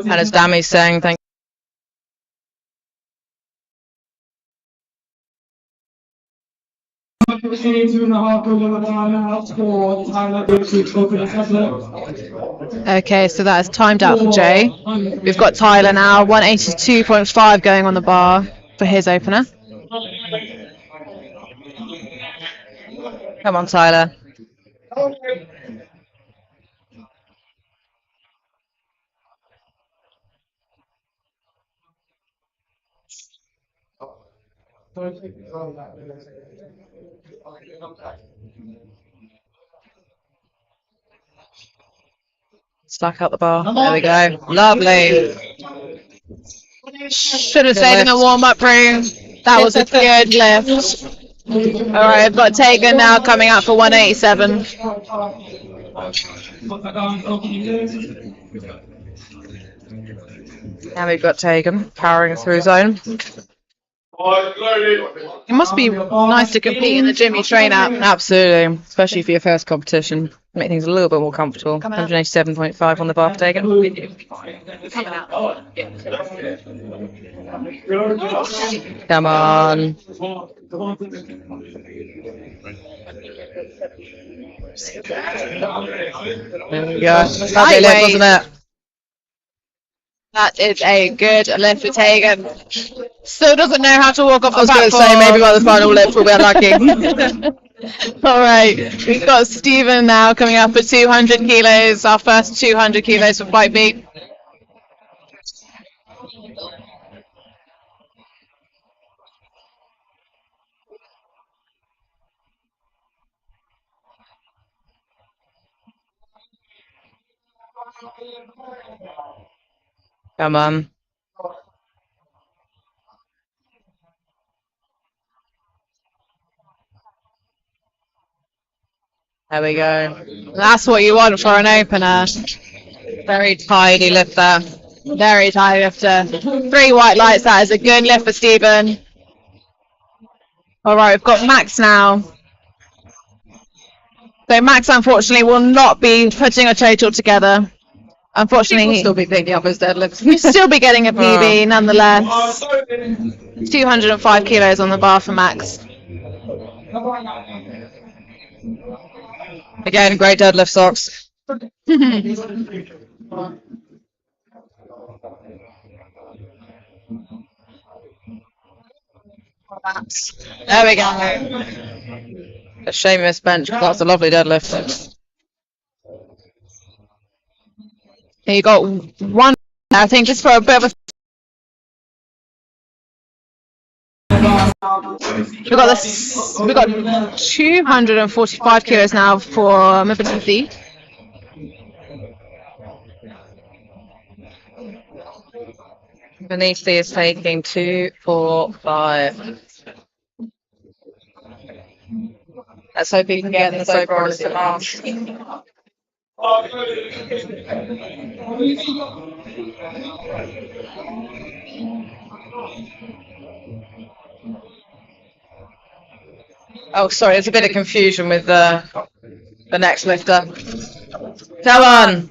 And as Dami's saying, thank Okay, so that is timed out for Jay. We've got Tyler now, 182.5 going on the bar for his opener. Come on, Tyler. Stack out the bar. There we go. Lovely. Should have stayed in the warm-up room. That was a good lift. All right, I've got Tagan now coming out for 187. And we've got Tegan powering through his own. It must be nice to compete in the gym you train at. Absolutely, especially for your first competition. Make things a little bit more comfortable. 187.5 on the bar for Tegan. Come on. There we go. Lovely lift, wasn't it? That is a good lift for Tegan. Still doesn't know how to walk off I was the going to platform. say maybe by the final lift we'll be unlucky. All right, we've got Stephen now coming up for 200 kilos, our first 200 kilos for Flight B. Come on. There we go. That's what you want for an opener. Very tidy lift there. Very tight lifter. 3 white lights, that is a good lift for Stephen. All right, we've got Max now. So Max, unfortunately, will not be putting a total together. Unfortunately, He'll still be picking up his deadlifts. he'll still be getting a PB nonetheless. 205 kilos on the bar for Max. Again, great deadlift socks. There we go. A shame he missed bench, 'cause that's a lovely deadlift. You got one, I think, just for a bit of a. We've got 245 kilos now for mobility. Beneath is taking 2, 4, 5. Let's hope he can get this over on his march. Oh, sorry, there's a bit of confusion with the next lifter. Come on!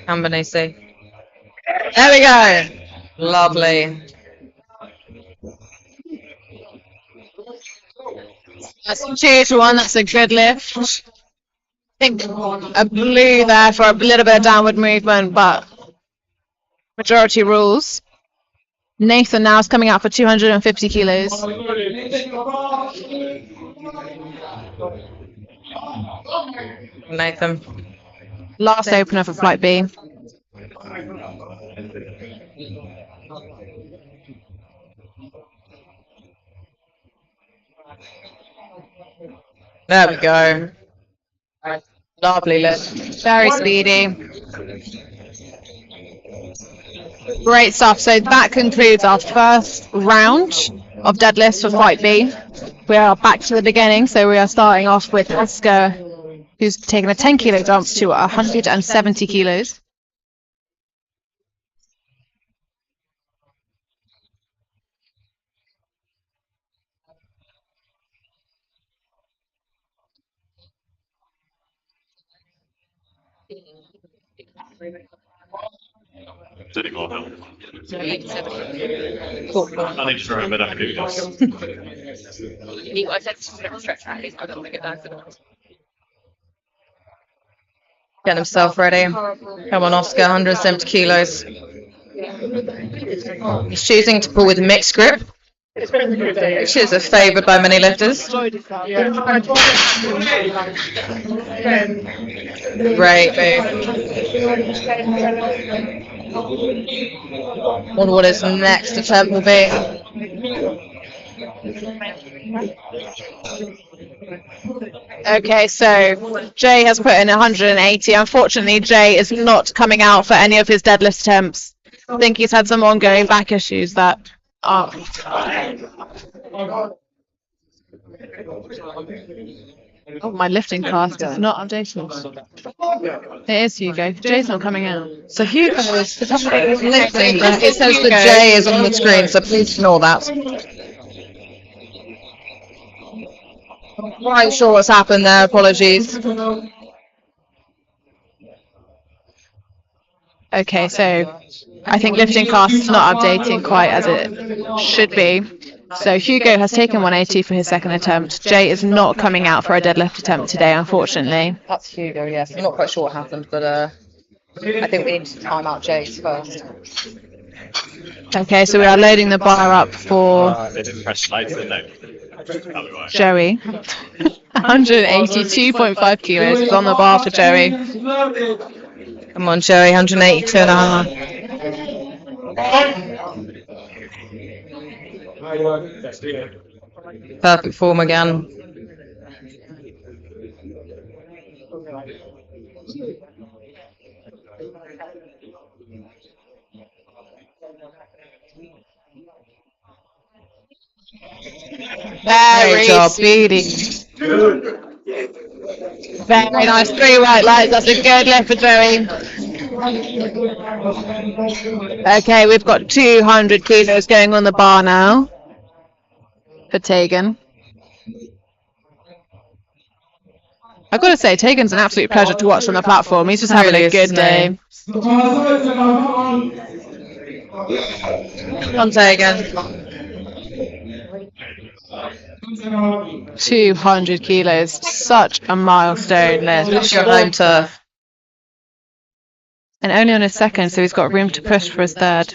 Come, Benisi. There we go! Lovely. That's 2 to 1, that's a good lift. I think a blue there for a little bit of downward movement, but majority rules. Nathan now is coming out for 250 kilos. Nathan. Last opener for Flight B. There we go. Lovely lift. Very speedy. Great stuff. So that concludes our first round of deadlifts for Flight B. We are back to the beginning. So we are starting off with Oscar, who's taken a 10 kilo jump to 170 kilos. Sitting on them. Cool. I need to remember that I do this. Get himself ready. Come on, Oscar, 170 kilos. He's choosing to pull with mixed grip, which is favoured by many lifters. Great move. Wonder what his next attempt will be. Okay, so Jay has put in 180. Unfortunately, Jay is not coming out for any of his deadlift attempts. I think he's had some ongoing back issues that are. Oh, my lifting class is not updated. It is Hugo. Jay's not coming out. So Hugo is lifting, but it says that J is on the screen, so please ignore that. Not quite sure what's happened there, apologies. Okay, so I think lifting class is not updating quite as it should be. So Hugo has taken 180 for his second attempt. Jay is not coming out for a deadlift attempt today, unfortunately. That's Hugo, yes. I'm not quite sure what happened, but I think we need to time out Jace first. Okay, so we are loading the bar up for They didn't press slides, did they? That'll be right. Joey. 182.5 kilos is on the bar for Joey. Come on, Joey, 182 and a half. Perfect form again. Very job. speedy. Very nice. 3 white lights. That's a good lift for Joey. Okay, we've got 200 kilos going on the bar now for Tegan. I've got to say, Tegan's an absolute pleasure to watch on the platform. He's just having a good day. On Tegan. 200 kilos. Such a milestone lift. It's your home turf. And only on his second, so he's got room to push for his third.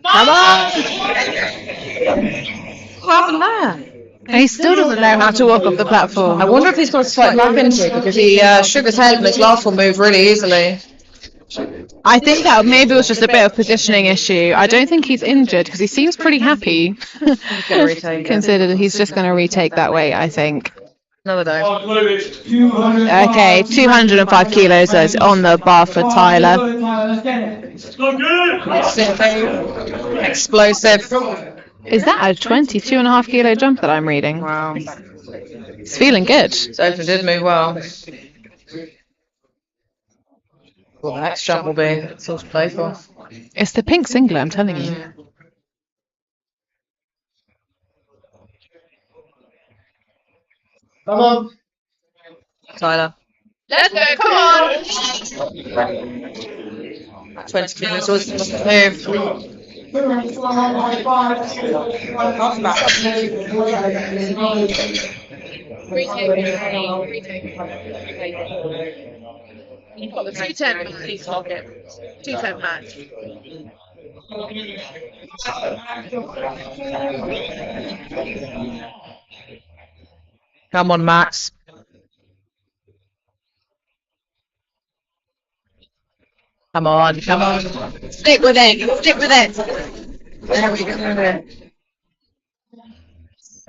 Come on! What happened there? And he still doesn't know how to walk off the platform. I wonder if he's got a slight back injury because he shook his head and his last one moved really easily. I think that maybe it was just a bit of positioning issue. I don't think he's injured because he seems pretty happy. Considered he's just going to retake that weight, I think. Another day. Okay, 205 kilos is on the bar for Tyler. Explosive. Is that a 22.5 kilo jump that I'm reading? Wow. He's feeling good. So did move well. Well, the next jump will be it's all to play for. It's the pink singlet, I'm telling you. Come on. Tyler. Let's go, come on! 20 kilos was the move. You've got the 210 please target. 210 max. Come on, Max. Come on, come on. Stick with it, stick with it. There we go.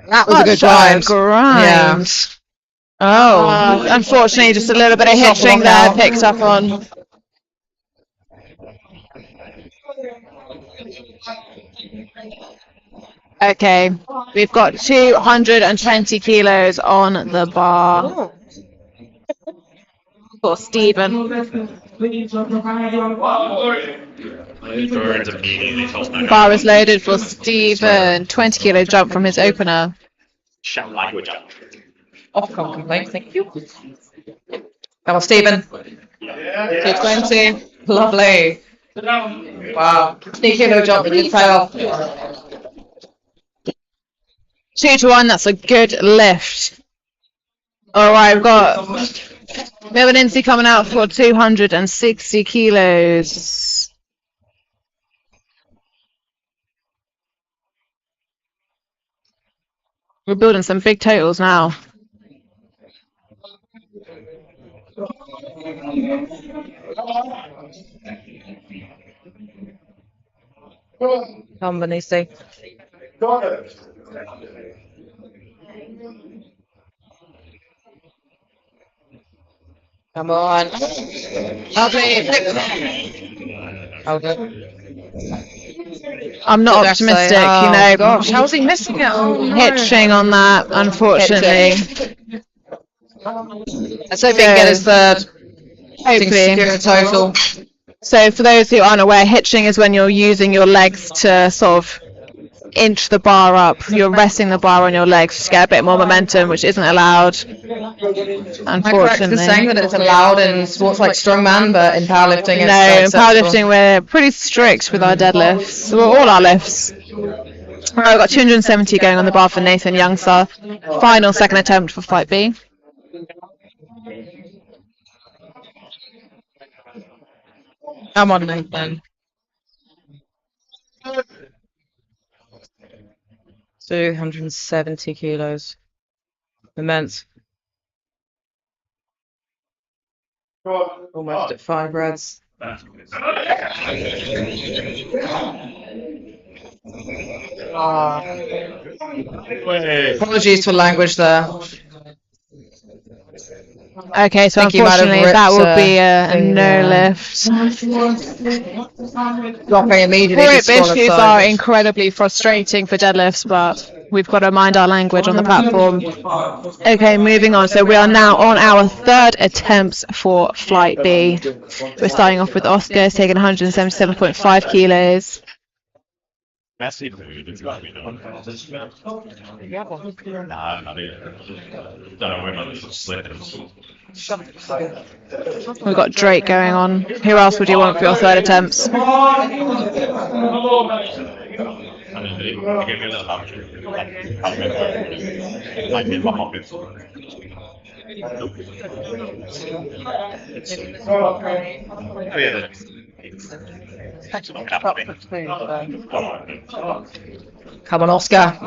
That was a good grind. Grind. Yeah. Oh, Unfortunately, just a little bit of hitching there picked up on. Okay, we've got 220 kilos on the bar for Stephen. Bar is loaded for Stephen. 20 kilo jump from his opener. Shout language up. off can't complain, thank you. Come on, Stephen. 220. Lovely. Wow. Sneaky little jump that did pay off. 2 to 1, that's a good lift. Alright, we've got Milvaninsi coming out for 260 kilos. We're building some big totals now. Come, Vanessa. Come on. I'm not optimistic, you know. Gosh, how's he missing it? Oh, no. Hitching on that, unfortunately. Let's hope he can get his third. Hopefully. Secure a total. So for those who aren't aware, hitching is when you're using your legs to sort of inch the bar up. You're resting the bar on your legs to get a bit more momentum, which isn't allowed, Am I correct in saying unfortunately. that it's allowed in sports like strongman, but in powerlifting it's No, in acceptable? powerlifting we're pretty strict with our deadlifts. Well, all our lifts. Right, we've got 270 going on the bar for Nathan Youngster. Final second attempt for Flight B. Come on, Nathan. 270 kilos. Immense. Almost at 5 reds. Apologies for language there. Okay, so think you might have unfortunately that ripped, will be a thing, no lift. Dropping immediately. Grip issues are incredibly frustrating for deadlifts, but we've got to mind our language on the platform. Okay, moving on. So we are now on our third attempts for Flight B. We're starting off with Oscar, taking 177.5 kilos. Massive food. It's got to be done. No, I mean, don't know where my little slippers. We've got Drake going on. Who else would you want for your third attempts? I mean, they give me a little lunch. Might be in my pockets. Oh, yeah. Come on, Oscar.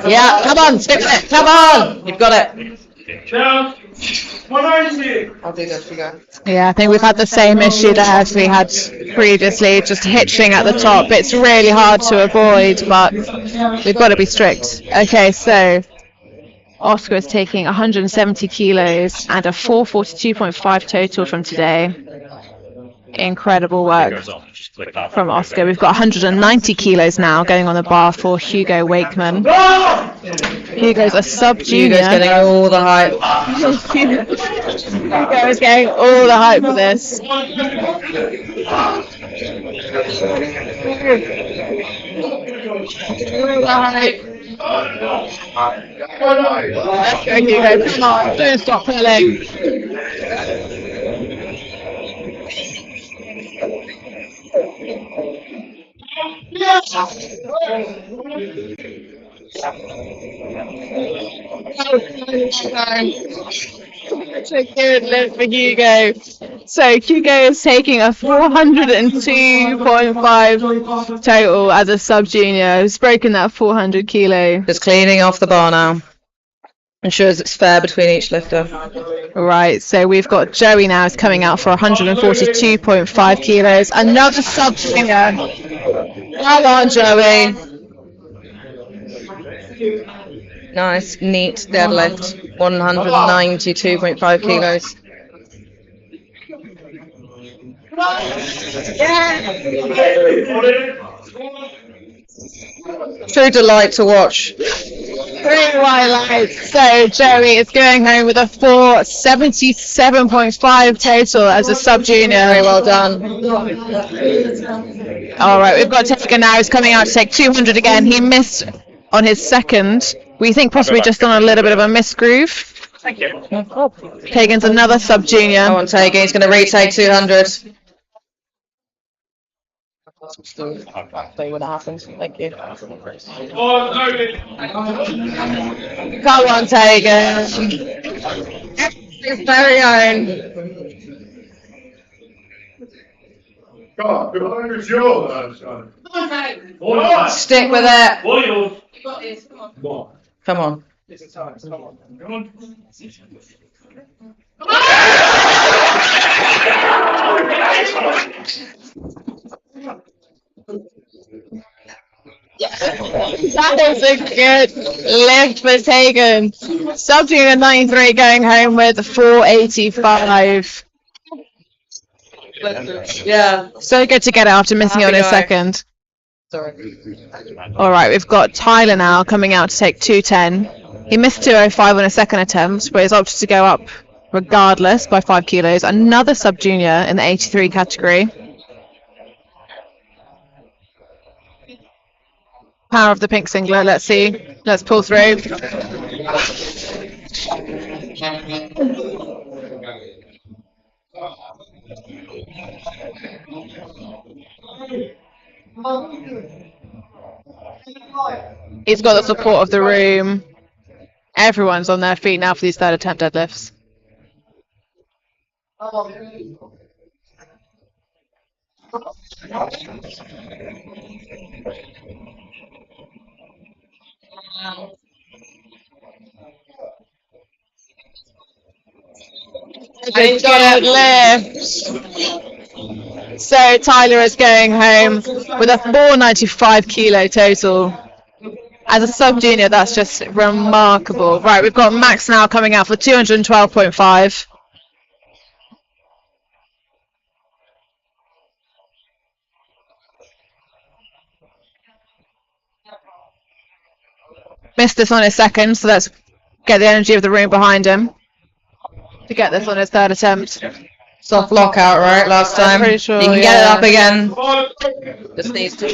Yeah, come on, stick it. Come on. You've got it. I'll do this, you go. Yeah, I think we've had the same issue there as we had previously, just hitching at the top. It's really hard to avoid, but we've got to be strict. Okay, so Oscar is taking 170 kilos and a 442.5 total from today. Incredible work from Oscar. We've got 190 kilos now going on the bar for Hugo Wakeman. Hugo's a sub-junior. Hugo's getting all the hype. Hugo is getting all the hype for this. Let's go, Hugo. Come on, don't stop pulling. Such a good lift for Hugo. So Hugo is taking a 402.5 total as a sub-junior. He's broken that 400 kilo. Just cleaning off the bar now. Ensures it's fair between each lifter. Right, so we've got Joey now is coming out for 142.5 kilos. Another sub-junior. Come on, Joey. Nice, neat deadlift. 192.5 kilos. True delight to watch. Three highlights. So Joey is going home with a 477.5 total as a sub-junior. Very well done. All right, we've got Tegan now who's coming out to take 200 again. He missed on his second. We think possibly just on a little bit of a missed groove. Thank you. Tegan's another sub-junior. Come on, Tegan. He's going to retake 200. Tell you what happens. Thank you. Come on, Tegan. His very own. Stick with it. Come on. That was a good lift for Tegan. Sub-junior 93 going home with 485. Yeah. So good to get it after missing it on his second. Sorry. All right, we've got Tyler now coming out to take 210. He missed 205 on his second attempt, but he's opted to go up regardless by 5 kilos. Another sub-junior in the 83 category. Power of the pink singlet. Let's see. Let's pull through. He's got the support of the room. Everyone's on their feet now for these third attempt deadlifts. Big deadlifts. So Tyler is going home with a 495 kilo total. As a sub-junior, that's just remarkable. Right, we've got Max now coming out for 212.5. Missed this on his second, so let's get the energy of the room behind him to get this on his third attempt. Soft lockout, right? Last I'm time. pretty sure, You can get it up again. Just needs to.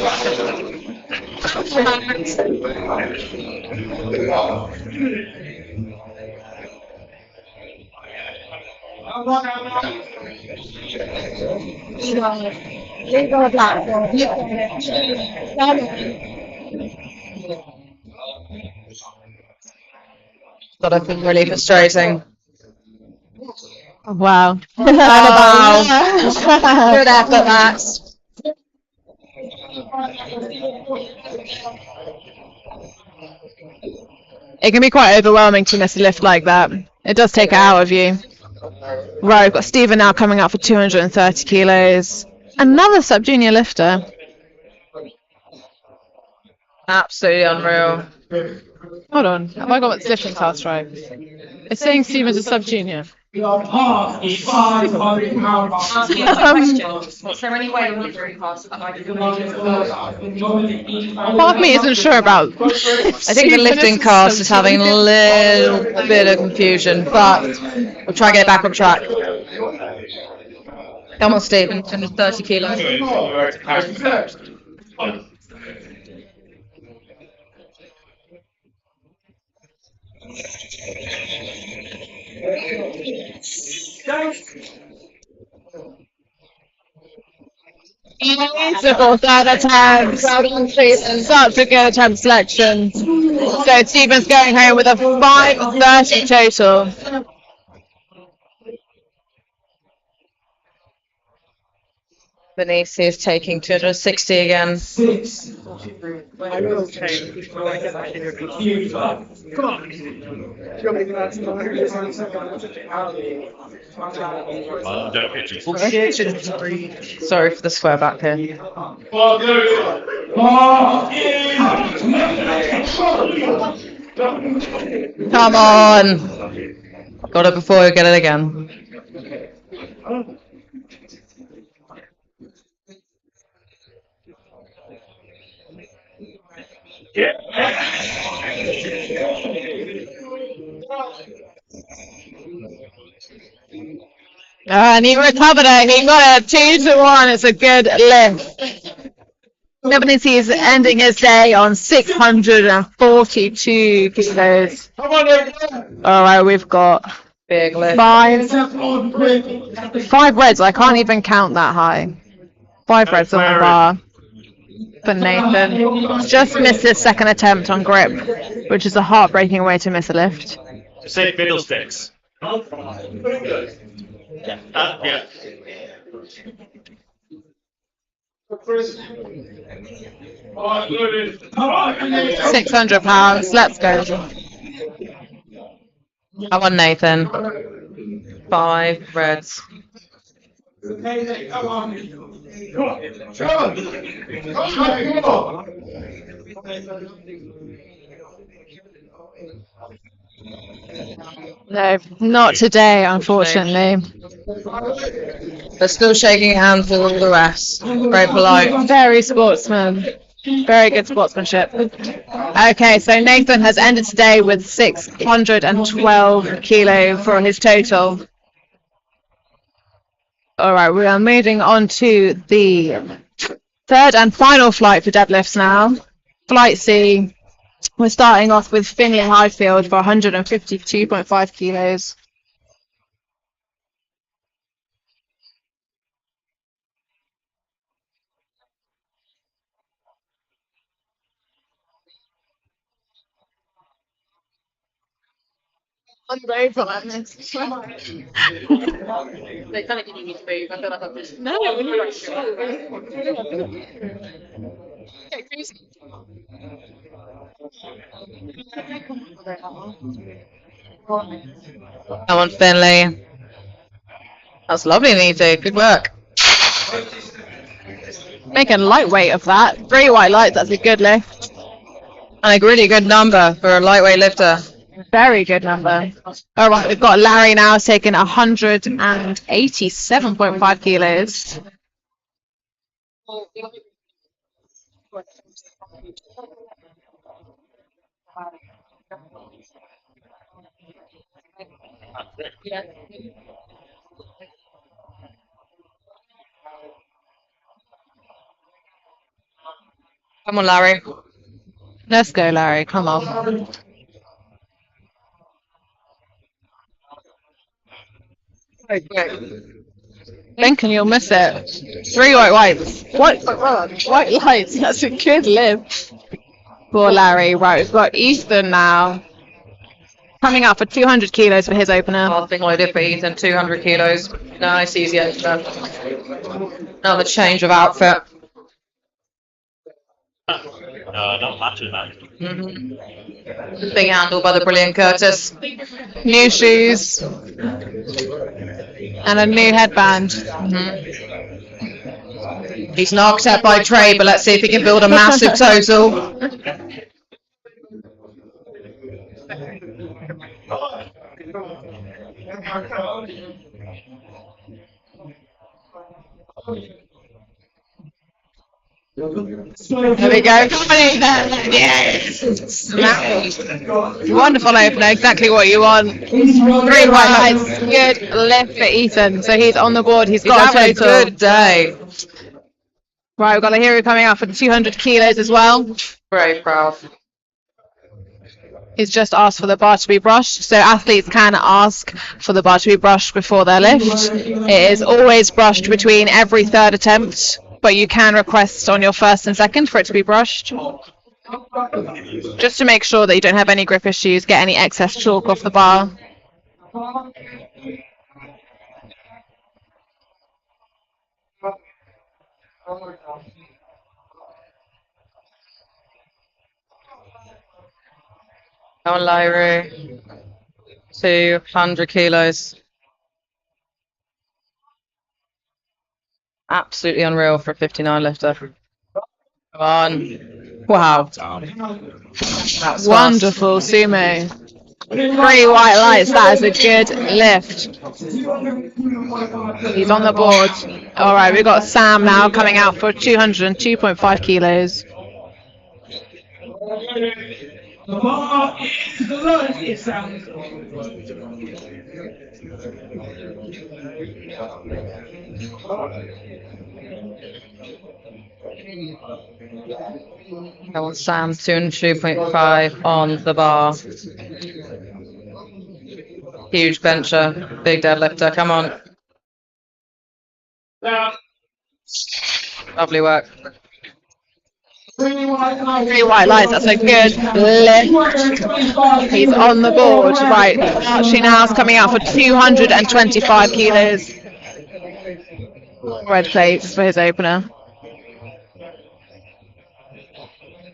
That I think really frustrating. Wow. Wow. Good effort, Max. It can be quite overwhelming to miss a lift like that. It does take it out of you. Right, we've got Stephen now coming up for 230 kilos. Another sub-junior lifter. Absolutely unreal. Hold on, have I got this lifting class right? It's saying Stephen's a sub-junior. Half is 500 pounds. Was there any way we could pass that I could Part of me isn't sure about. I think the lifting cast is having a little bit of confusion, but we'll try and get it back on track. Come on, Stephen, 30 kilos. 'Beautiful third attempt. Such a good attempt selection. So Stephen's going home with a 530 total. Denise is taking 260 again. 6. Sorry for the swear back here. Come on! Got it before we get it again. And he recovered it. He got it 2-1. It's a good lift. Lebanese is ending his day on 642 kilos. All right, we've got Big lift. 5 reds. I can't even count that high. 5 reds on the bar for Nathan. Just missed his second attempt on grip, which is a heartbreaking way to miss a lift. Say fiddlesticks. Yeah. 600 pounds. Let's go. Come on, Nathan. 5 reds. No, not today, unfortunately. They're still shaking hands with all the rest. Very polite. Very sportsman. Very good sportsmanship. Okay, so Nathan has ended today with 612 kilo for his total. All right, we are moving on to the third and final flight for deadlifts now. Flight C. We're starting off with Finley Highfield for 152.5 kilos. I'm very fun. They kind of give me food. I feel like I'm just no. Come on, Finley. That's lovely, Nito. Good work. Make a lightweight of that. 3 white lights. That's a good lift. And a really good number for a lightweight lifter. Very good number. All right, we've got Larry now taking 187.5 kilos. Come on, Larry. Let's go, Larry. Come on. Lincoln, you'll miss it. 3 white lights. White lights. That's a good lift. Poor Larry. Right, we've got Ethan now. Coming up for 200 kilos for his opener. Last thing I did for Ethan, 200 kilos. Nice, easy extra. Another change of outfit. Not matching that. Big handle by the brilliant Curtis. New shoes. And a new headband. He's an architect by trade, but let's see if he can build a massive total. There we go. Yes! Wonderful opener. Exactly what you want. 3 white lights. Good lift for Ethan. So he's on the board. He's got a having a total. good day. Right, we've got a hero coming out for 200 kilos as well. Very proud. He's just asked for the bar to be brushed. So athletes can ask for the bar to be brushed before their lift. It is always brushed between every 3rd attempt, but you can request on your 1st and 2nd for it to be brushed. Just to make sure that you don't have any grip issues, get any excess chalk off the bar. Oh, Larry. 200 kilos. Absolutely unreal for a 59 lifter. Come on. Wow. That's Wonderful sumo. 3 white lights. That is a good lift. He's on the board. All right, we've got Sam now coming out for 202.5 kilos. The bar is the lowest it sounds. Come on, Sam. 202.5 on the bar. Huge bencher. Big deadlifter. Come on. Lovely work. 3 white lights. 3 white lights, that's a good lift. He's on the board. Right, Archie now is coming out for 225 kilos. Red plates for his opener.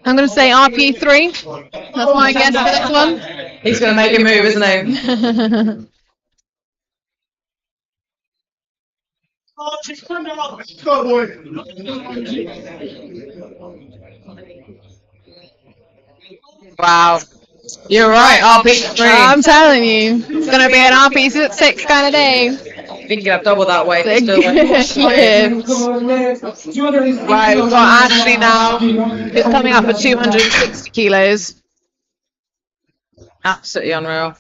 I'm going to say RP3. That's my guess for this one. He's going to make a move, isn't he? Wow. You're right, RP3. I'm telling you, it's going to be an RP6 kind of day. I think you have double that weight. Right, we've got Ashley now. He's coming up at 260 kilos. Absolutely unreal.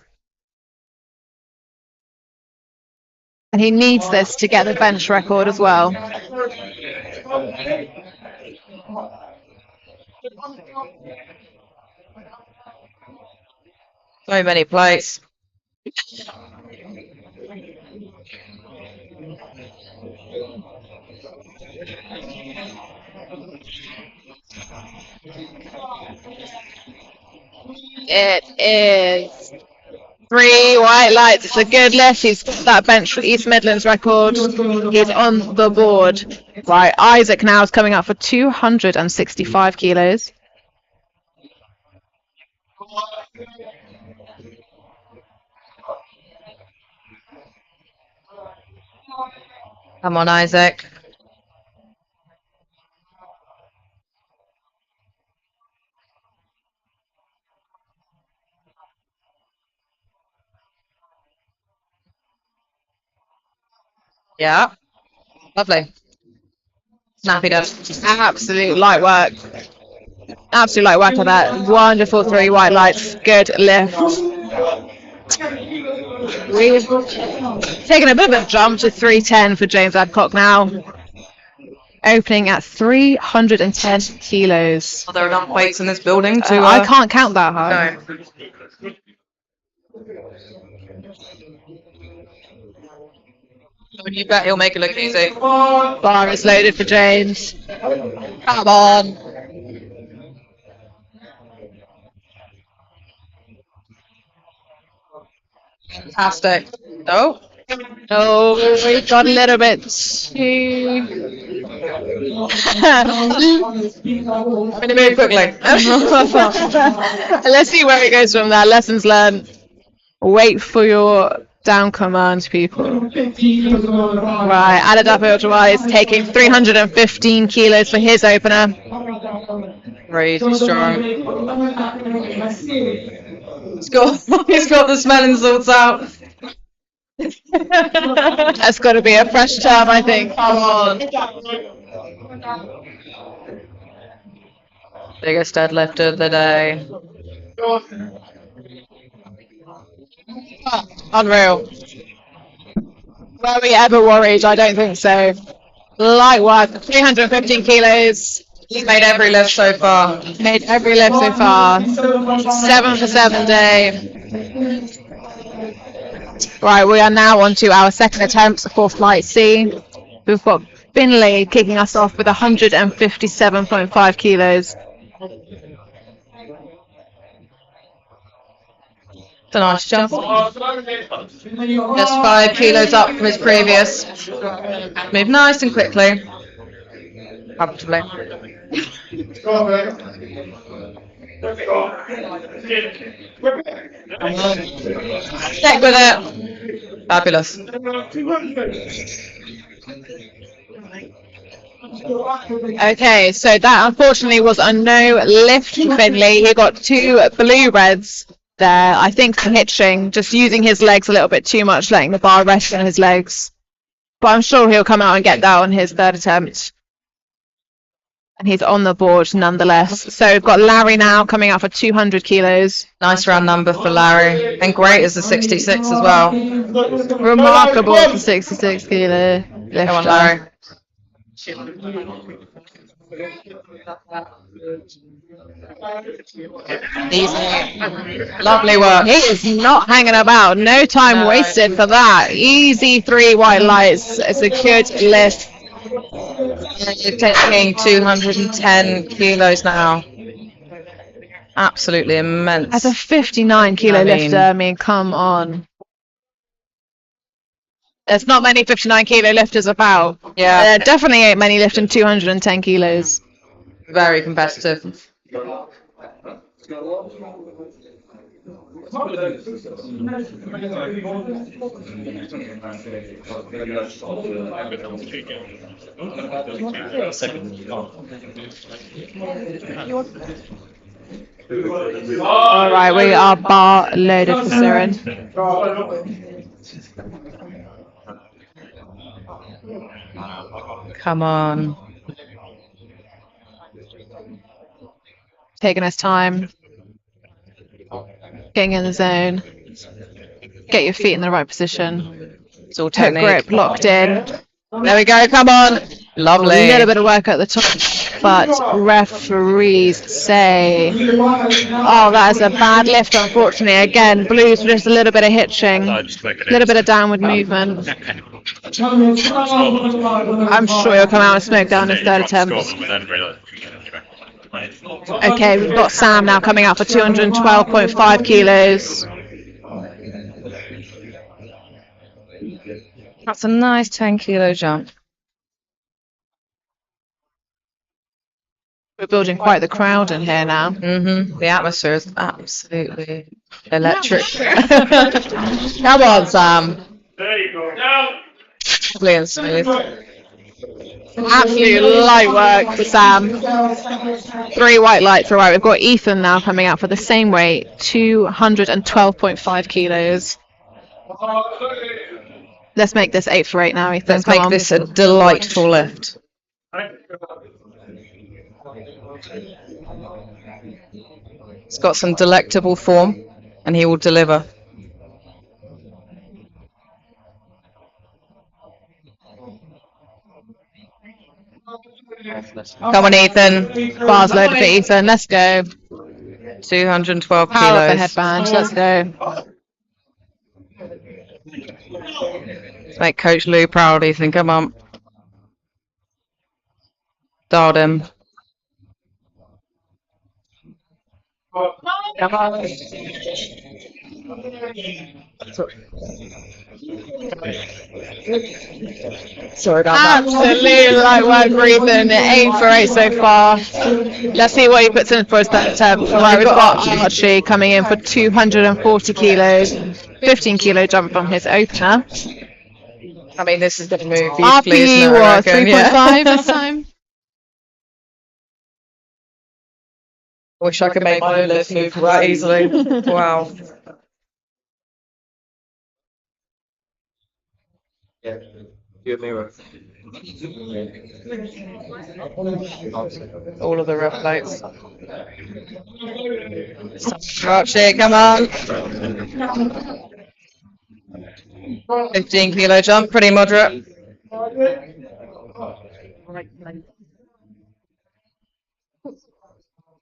And he needs this to get the bench record as well. So many plates. It is 3 white lights. It's a good lift. He's got that bench for East Midlands record. He's on the board. Right, Isaac now is coming up for 265 kilos. Come on, Isaac. Yeah. Lovely. Snappy done. Absolute light work. Absolute light work on that. Wonderful 3 white lights. Good lift. We've taken a bit of a jump to 310 for James Adcock now. Opening at 310 kilos. Are there enough weights in this building to... I can't count that high. No. You bet he'll make it look easy. Bar is loaded for James. Come on. Fantastic. Oh. Oh, we got a little bit too... I'm going to move quickly. Let's see where it goes from there. Lessons learned. Wait for your down command, people. Right, added up ultra-wise, taking 315 kilos for his opener. Crazy strong. He's got the smelling salts out. That's got to be a fresh term, I think. Come on. Biggest deadlifter of the day. Unreal. Were we ever worried? I don't think so. Light work, 315 kilos. He's made every lift so far. Made every lift so far. 7 for 7 day. Right, we are now on to our second attempt for Flight C. We've got Finlay kicking us off with 157.5 kilos. It's a nice jump. Just 5 kilos up from his previous. Move nice and quickly. Comfortably. Stick with it. Fabulous. Okay, so that unfortunately was a no lift for Finlay. He got 2 blue reds there, I think for hitching, just using his legs a little bit too much, letting the bar rest on his legs. But I'm sure he'll come out and get that on his third attempt. And he's on the board nonetheless. So we've got Larry now coming out for 200 kilos. Nice round number for Larry. And great as the 66 as well. Remarkable for 66 kilo lifter. Come on, Larry. Easy. Lovely work. He is not hanging about. No time wasted for that. Easy 3 white lights. It's a good lift. You're taking 210 kilos now. Absolutely immense. As a 59 kilo lifter, I mean, come on. There's not many 59 kilo lifters about. Yeah. There definitely ain't many lifting 210 kilos. Very competitive. Alright, we are bar loaded for Siren. Come on. Taking his time. Getting in the zone. Get your feet in the right position. It's all Hook technique. grip locked in. There we go, come on. Lovely. A little bit of work at the top. but referees say, oh, that is a bad lift, unfortunately. Again, blues for just a little bit of hitching, a Just make little bit of downward movement. I'm sure he'll come out and smoke down his third attempt. Okay, we've got Sam now coming out for 212.5 kilos. That's a nice 10-kilo jump. We're building quite the crowd in here now. The atmosphere is absolutely electric. Come on, Sam. There you go. Down. Lovely and smooth. Absolute light work for Sam. 3 white lights, all right. We've got Ethan now coming out for the same weight, 212.5 kilos. Let's make this 8 for 8 now, Ethan. Let's Come make on. this a delightful lift. He's got some delectable form, and he will deliver. Come on, Ethan. Bars loaded for Ethan. Let's go. 212 Power of the kilos. headband. Let's go. Let's make Coach Lou proud, Ethan. Come on. Dialed him. Sorry about that. Absolutely light work for Ethan. 8 for 8 so far. Let's see what he puts in for his third attempt. Right, we've got Archie coming in for 240 kilos. 15-kilo jump from his opener. I mean, this is going to move beautifully, RP isn't it? I what, reckon? 3.5 this time? I wish I could make my own lift move that easily. Wow. All of the rough plates. Archie, come on. 15-kilo jump, pretty moderate.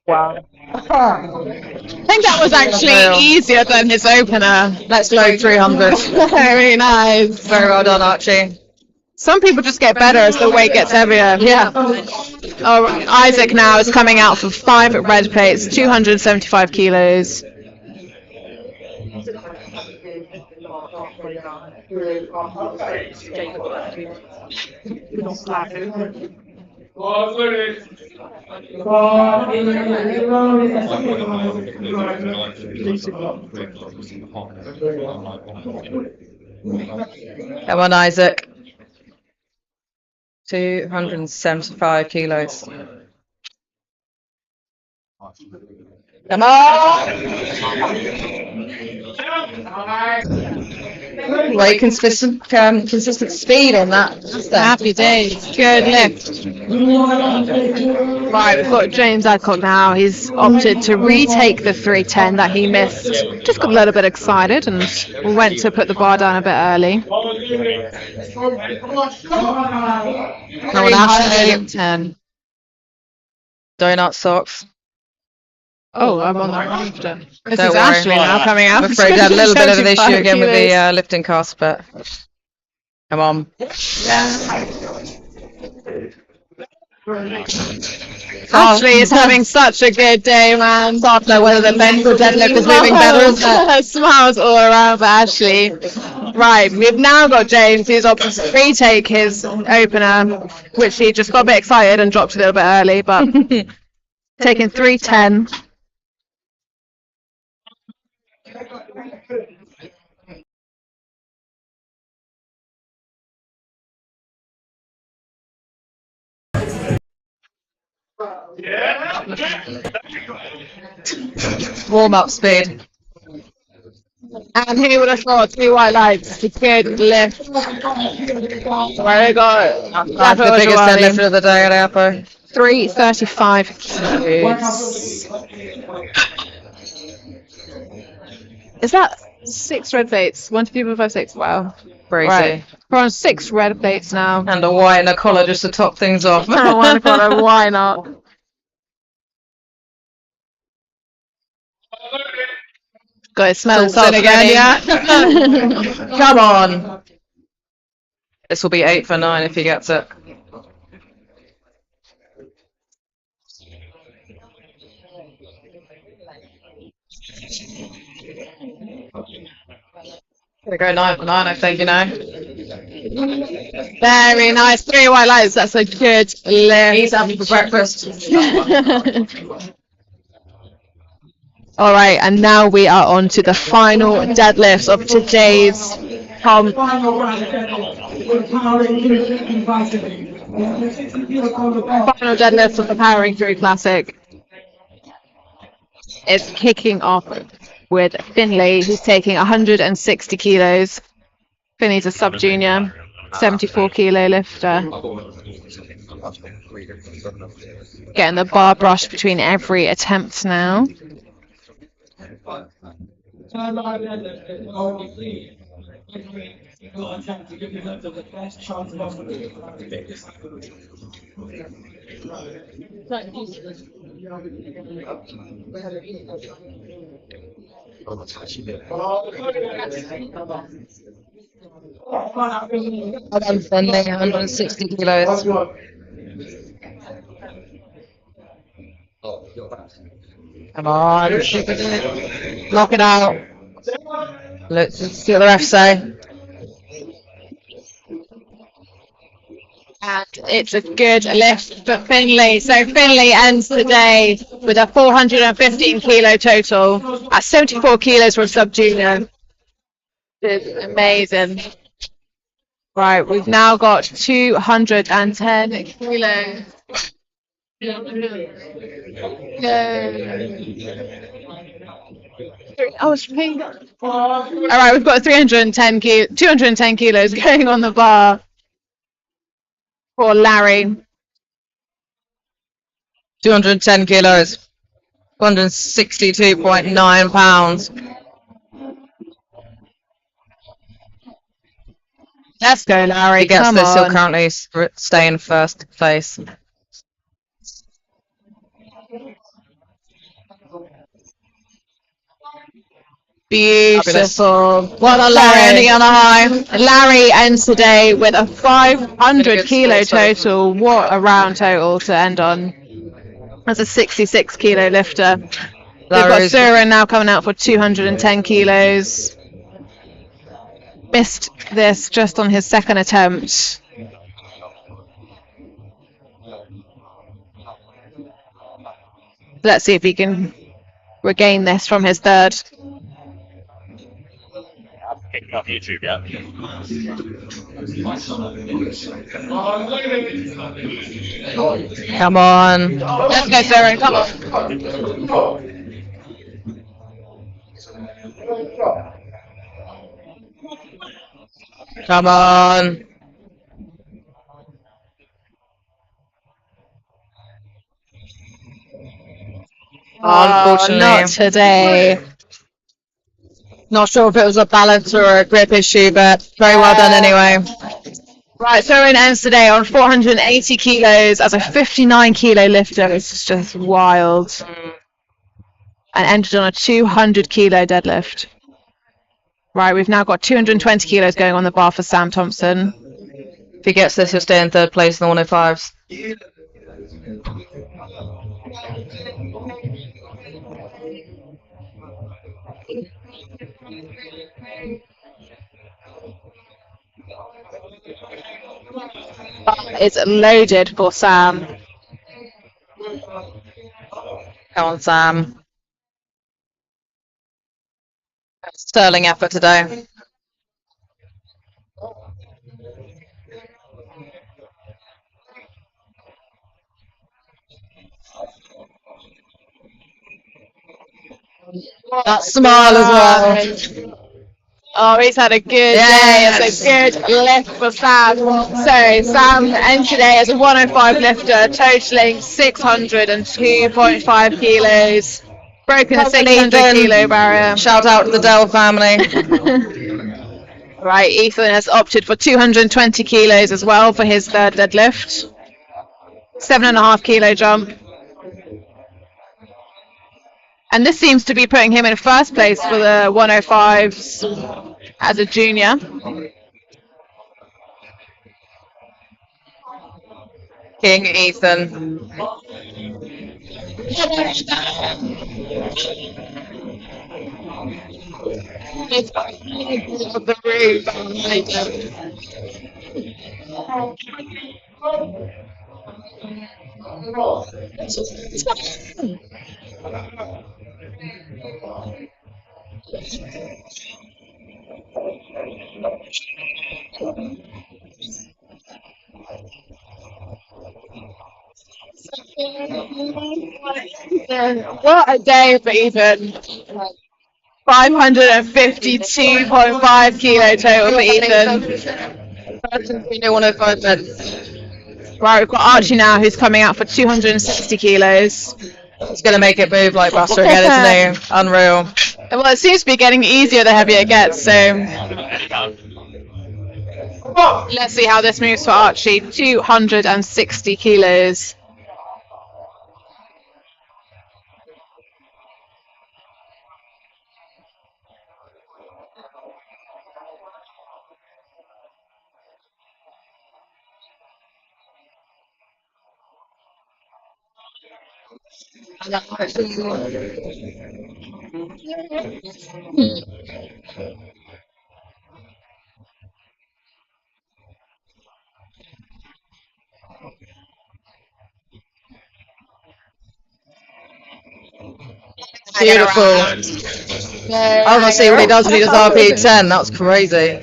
Wow. I think that was actually easier than his opener. Let's go 300. Very nice. Very well done, Archie. Some people just get better as the weight gets heavier. Yeah. All right, Isaac now is coming out for 5 red plates, 275 kilos. Come on, Isaac. 275 kilos. Come on! Great consistent speed on that. Happy days. Good lift. Right, we've got James Adcock now. He's opted to retake the 310 that he missed. Just got a little bit excited and went to put the bar down a bit early. Come on, Ashley. 10. Donut socks. Oh, I'm on that after. This Don't is worry. Ashley now coming out. I'm afraid I had a little bit of an issue 75 again with kilos. the lifting cast, but come on. Ashley is having such a good day, man. It's hard to know whether the bench or deadlift is moving better, isn't it? Smiles all around for Ashley. Right, we've now got James, who's opted to retake his opener, which he just got a bit excited and dropped a little bit early, but taking 310. Warm up speed. And he would have thought 2 white lights to good lift. Where we go? That's the biggest deadlifter of the day at Apo. 335 kilos. Is that 6 red plates? 1, 2, 3, 4, 5, 6. Wow. Crazy. Right. We're on 6 red plates now. And a white and a collar just to top things off. Why not? God, it smells Salts in again, yeah. yeah. Come on. This will be 8 for 9 if he gets it. Gonna go 9 for 9, I think, you know. Very nice. 3 white lights. That's a good lift. He's having for breakfast. All right, and now we are on to the final deadlifts of today's Final round deadlift with powering through capacity. 60 kilogram of final deadlifts of the Powering Through Classic. It's kicking off with Finley, who's taking 160 kilos. Finley's a sub-junior, 74 kilo lifter. Getting the bar brush between every attempt now. time out deadlift only clean. You'll attempt to give yourself the best chance possible. I'm Finley, 160 kilos. Come on, knock it out. Let's see what the refs say. And it's a good lift for Finley. So Finley ends today with a 415 kilo total at 74 kilos for a sub-junior. It's amazing. Right, we've now got 210 kilos. Oh, it's pink. All right, we've got 210 kilos going on the bar for Larry. 210 kilos. 162.9 pounds. Let's go, Larry. He gets Come this, on. he'll currently stay in first place. Beautiful. Well done, Larry, ending on a high. Larry ends today with a 500 kilo score, so. total. What a round total to end on. That's a 66 kilo lifter. We've got Larry's- Sura now coming out for 210 kilos. Missed this just on his second attempt. Let's see if he can regain this from his third. Picking up YouTube, yeah. Come on. Let's go, Sura. Come on. Come on. Unfortunately. Not today. Not sure if it was a balance or a grip issue, but very well done anyway. Right, Soren ends today on 480 kilos as a 59 kilo lifter. It's just wild. And ended on a 200 kilo deadlift. Right, we've now got 220 kilos going on the bar for Sam Thompson. If he gets this, he'll stay in third place in the 105s. It's loaded for Sam. Come on, Sam. Sterling effort today. That smile as well. Oh, he's had a good day. It's a good lift for Sam. So Sam ends today as a 105 lifter, totaling 602.5 kilos. Broken the 600 kilo barrier. Shout out to the Dell family. Right, Ethan has opted for 220 kilos as well for his third deadlift. 7.5 kilo jump. And this seems to be putting him in first place for the 105s as a junior. King Ethan. What a day for Ethan. 552.5 kilo total for Ethan. We know 105 men. Right, we've got Archie now who's coming out for 260 kilos. He's going to make it move like butter again, isn't he? Unreal. Well, it seems to be getting easier the heavier it gets, so let's see how this moves for Archie. 260 kilos. Beautiful. I was going to see what he does when he does RP10. That was crazy.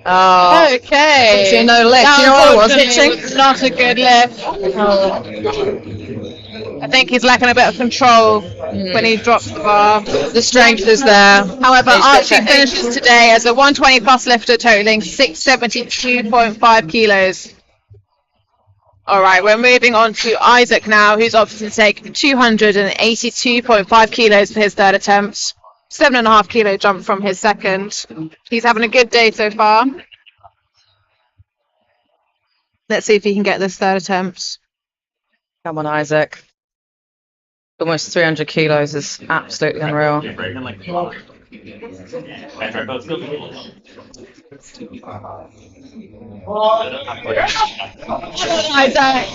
Oh, Okay. so no lift. That You know what it was? unfortunately Hitching? Not a good lift. I think he's lacking a bit of control when he drops the bar. The strength is there. However, Archie finishes today as a 120 plus lifter totaling 672.5 kilos. All right, we're moving on to Isaac now, who's opted to take 282.5 kilos for his third attempt. 7.5 kilo jump from his second. He's having a good day so far. Let's see if he can get this third attempt. Come on, Isaac. Almost 300 kilos is absolutely unreal. Isaac.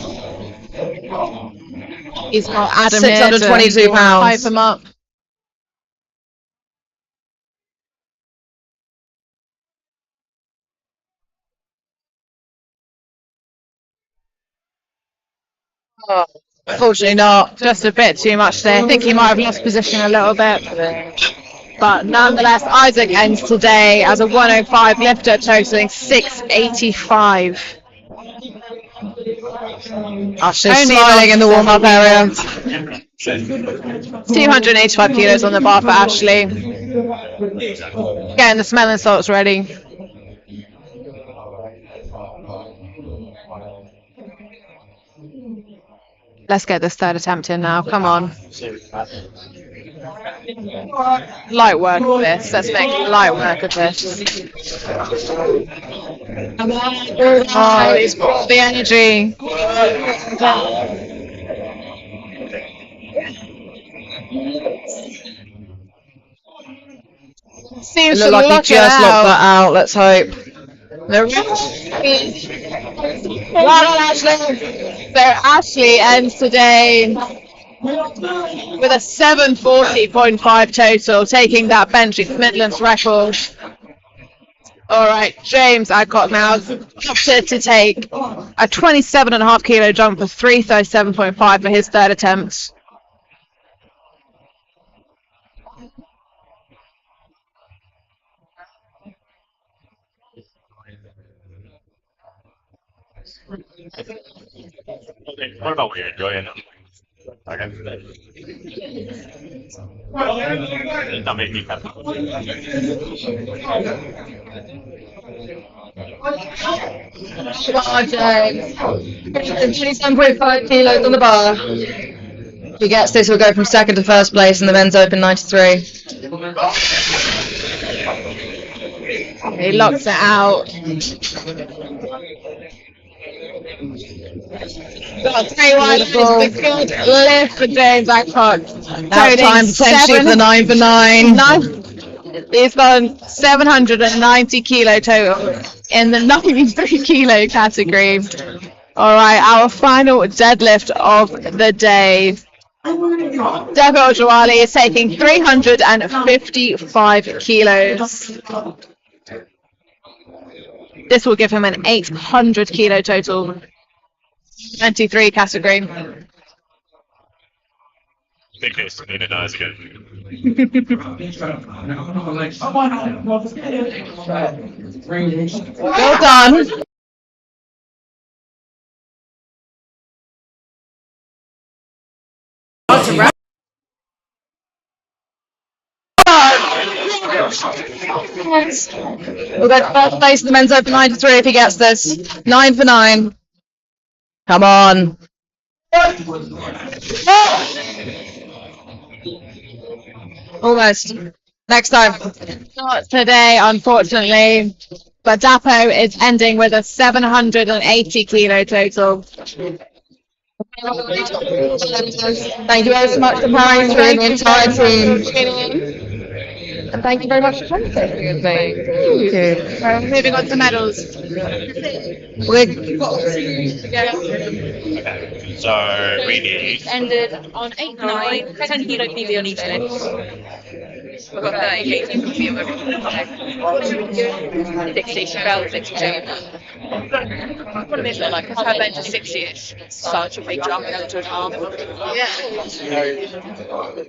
He's got Adam here to 622 pounds. hype him up. Oh, unfortunately not. Just a bit too much there. I think he might have lost position a little bit. But nonetheless, Isaac ends today as a 105 lifter, totaling 685. Ashley Only smiling in the warm-up area. 285 kilos on the bar for Ashley. Getting the smelling salts ready. Let's get this third attempt in now. Come on. Light work of this. Let's make light work of this. Oh, he's brought the energy. Seems It to looked like lock he it just locked out. that out. Let's hope. Well done, Ashley. So Ashley ends today with a 740.5 total, taking that bench Midlands record. All right, James Adcock now opted to take a 27.5 kilo jump for 337.5 for his third attempt. What about what you're enjoying? Okay. That made me happy. Come on, James. 27.5 kilos on the bar. If he gets this, he'll go from second to first place in the men's open 93. He locks it out. I'll tell you what, it's a good lift for James Blackrock. Now time potentially for the 9 for 9. He's gone 790 kilo total in the 93 kilo category. All right, our final deadlift of the day. Deepak Ojwani is taking 355 kilos. This will give him an 800 kilo total. 93 category. Big case, need it nice again. Well done. We'll go first place in the men's open 93 if he gets this. 9 for 9. Come on. Almost. Next time. Not today, unfortunately. But Dapo is ending with a 780 kilo total. Thank you very much for powering through the entire team. And thank you very much for coming. Thank you. Moving on to medals. So we need Ended on 8, 9, 10 kilo PB on each lift. We've got 30 kg PB on every 60, she fell 62. What it is like, because her bench is 60-ish. Such a big jump into a arm. Yeah.